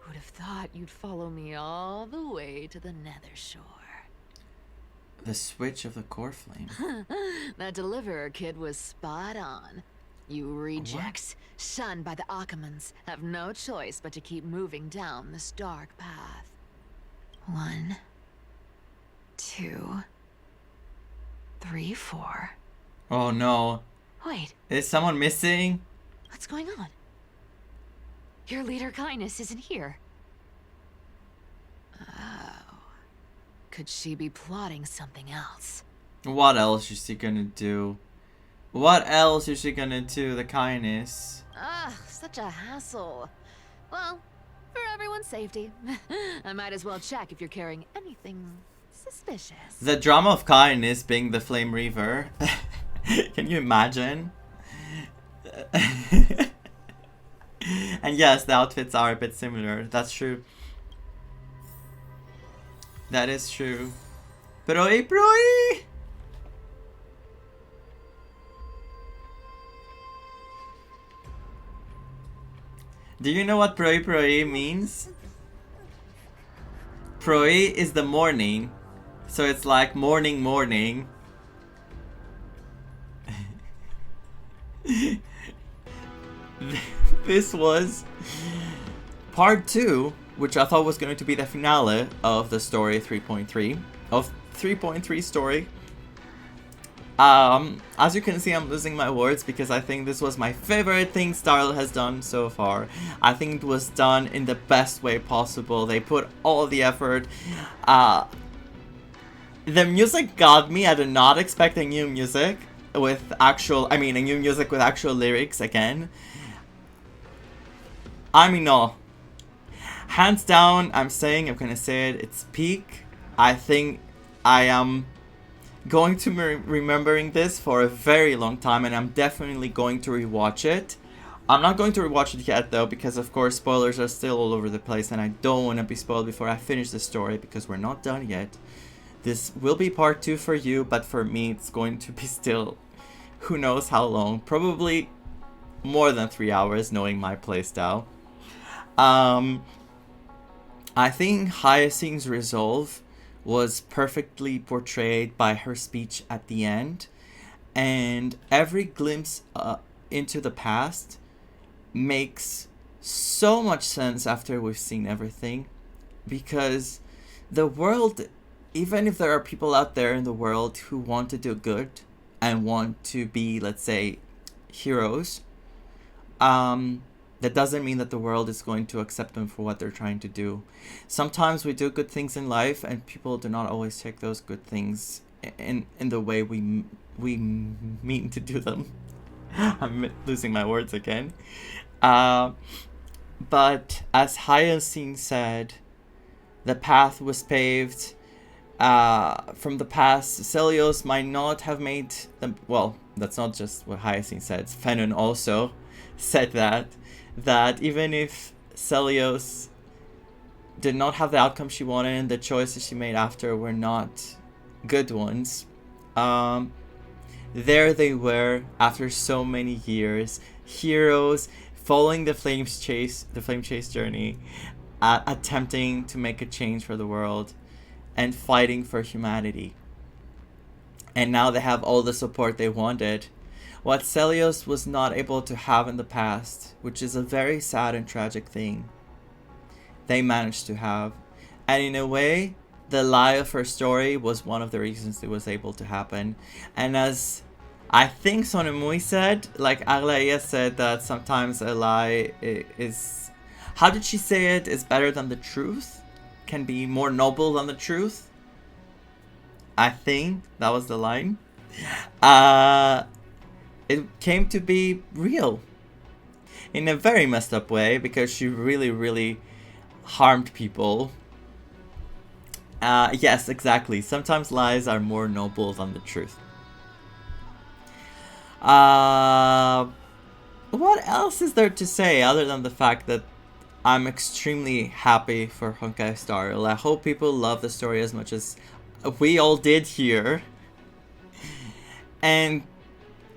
C: Who'd have thought you'd follow me all the way to the Nether Shore?
A: The switch of the core flame.
C: That deliverer kid was spot on. You rejects, shunned by the Akamans, have no choice but to keep moving down this dark path. 1, 2, 3, 4.
A: Oh no.
C: Wait.
A: Is someone missing?
C: What's going on? Your leader Kindness isn't here. Oh. Could she be plotting something else?
A: What else is she gonna do? What else is she gonna do, the Kindness?
C: Ugh, such a hassle. Well, for everyone's safety, I might as well check if you're carrying anything suspicious.
A: The drama of Kindness being the Flame Reaver. Can you imagine? And yes, the outfits are a bit similar. That's true. That is true. Proi proi! Do you know what proi proi means? Proi is the morning. So it's like morning morning. This was part 2, which I thought was going to be the finale of the story 3.3 of 3.3 story. As you can see, I'm losing my words because I think this was my favorite thing Starl has done so far. I think it was done in the best way possible. They put all the effort. The music got me. I did not expect a new music with actual, a new music with actual lyrics again. I mean, no. Hands down, I'm gonna say it, it's peak. I think I am going to be remembering this for a very long time, and I'm definitely going to rewatch it. I'm not going to rewatch it yet though, because of course spoilers are still all over the place, and I don't want to be spoiled before I finish the story, because we're not done yet. This will be part 2 for you, but for me it's going to be still who knows how long. Probably more than 3 hours, knowing my playstyle. I think Hyacinth's resolve was perfectly portrayed by her speech at the end, and every glimpse into the past makes so much sense after we've seen everything, because the world, even if there are people out there in the world who want to do good and want to be, let's say, heroes, that doesn't mean that the world is going to accept them for what they're trying to do. Sometimes we do good things in life, and people do not always take those good things in the way we mean to do them. I'm losing my words again. But as Hyacinth said, the path was paved. From the past, Celios might not have made them. Well, that's not just what Hyacinth said. Fennon also said that even if Celios did not have the outcome she wanted and the choices she made after were not good ones, there they were after so many years, heroes following the flame chase journey, attempting to make a change for the world and fighting for humanity. And now they have all the support they wanted. What Celios was not able to have in the past, which is a very sad and tragic thing, they managed to have. And in a way, the lie of her story was one of the reasons it was able to happen. And as I think Sonemui said, like Aglaia said, that sometimes a lie is, how did she say it, is better than the truth? Can be more noble than the truth? I think that was the line. It came to be real. In a very messed up way, because she really, really harmed people. Yes, exactly. Sometimes lies are more noble than the truth. What else is there to say other than the fact that I'm extremely happy for Honkai Star Rail. I hope people love the story as much as we all did here. And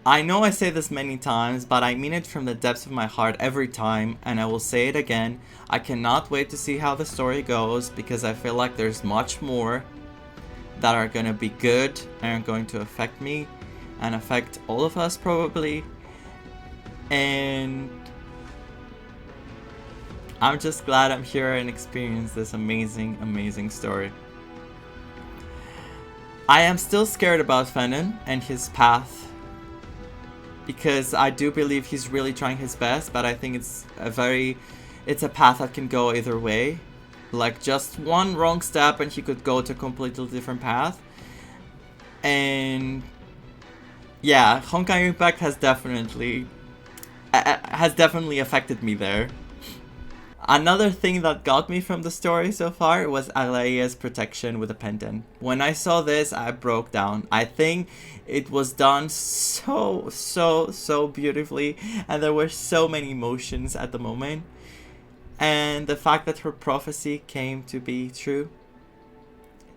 A: I know I say this many times, but I mean it from the depths of my heart every time, and I will say it again. I cannot wait to see how the story goes, because I feel like there's much more that are going to be good and are going to affect me and affect all of us probably. And I'm just glad I'm here and experience this amazing, amazing story. I am still scared about Fennon and his path, because I do believe he's really trying his best, but I think it's a path that can go either way. Like, just one wrong step and he could go to a completely different path. And yeah, Honkai Impact has definitely affected me there. Another thing that got me from the story so far was Aglaia's protection with a pendant. When I saw this, I broke down. I think it was done so beautifully, and there were so many emotions at the moment. And the fact that her prophecy came to be true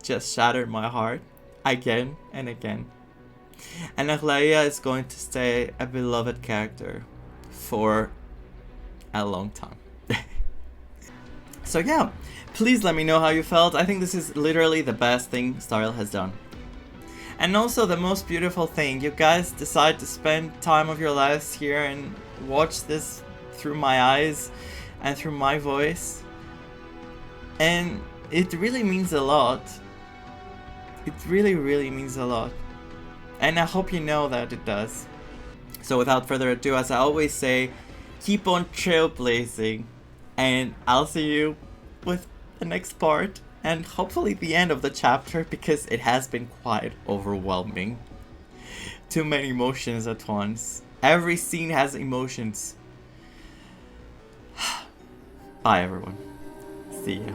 A: just shattered my heart again and again. And Aglaia is going to stay a beloved character for a long time. So yeah, please let me know how you felt. I think this is literally the best thing Star Rail has done. And also the most beautiful thing, you guys decide to spend time of your lives here and watch this through my eyes and through my voice. And it really means a lot. It really, really means a lot. And I hope you know that it does. So without further ado, as I always say, keep on trailblazing. And I'll see you with the next part, and hopefully the end of the chapter, because it has been quite overwhelming. Too many emotions at once. Every scene has emotions. Bye everyone. See ya.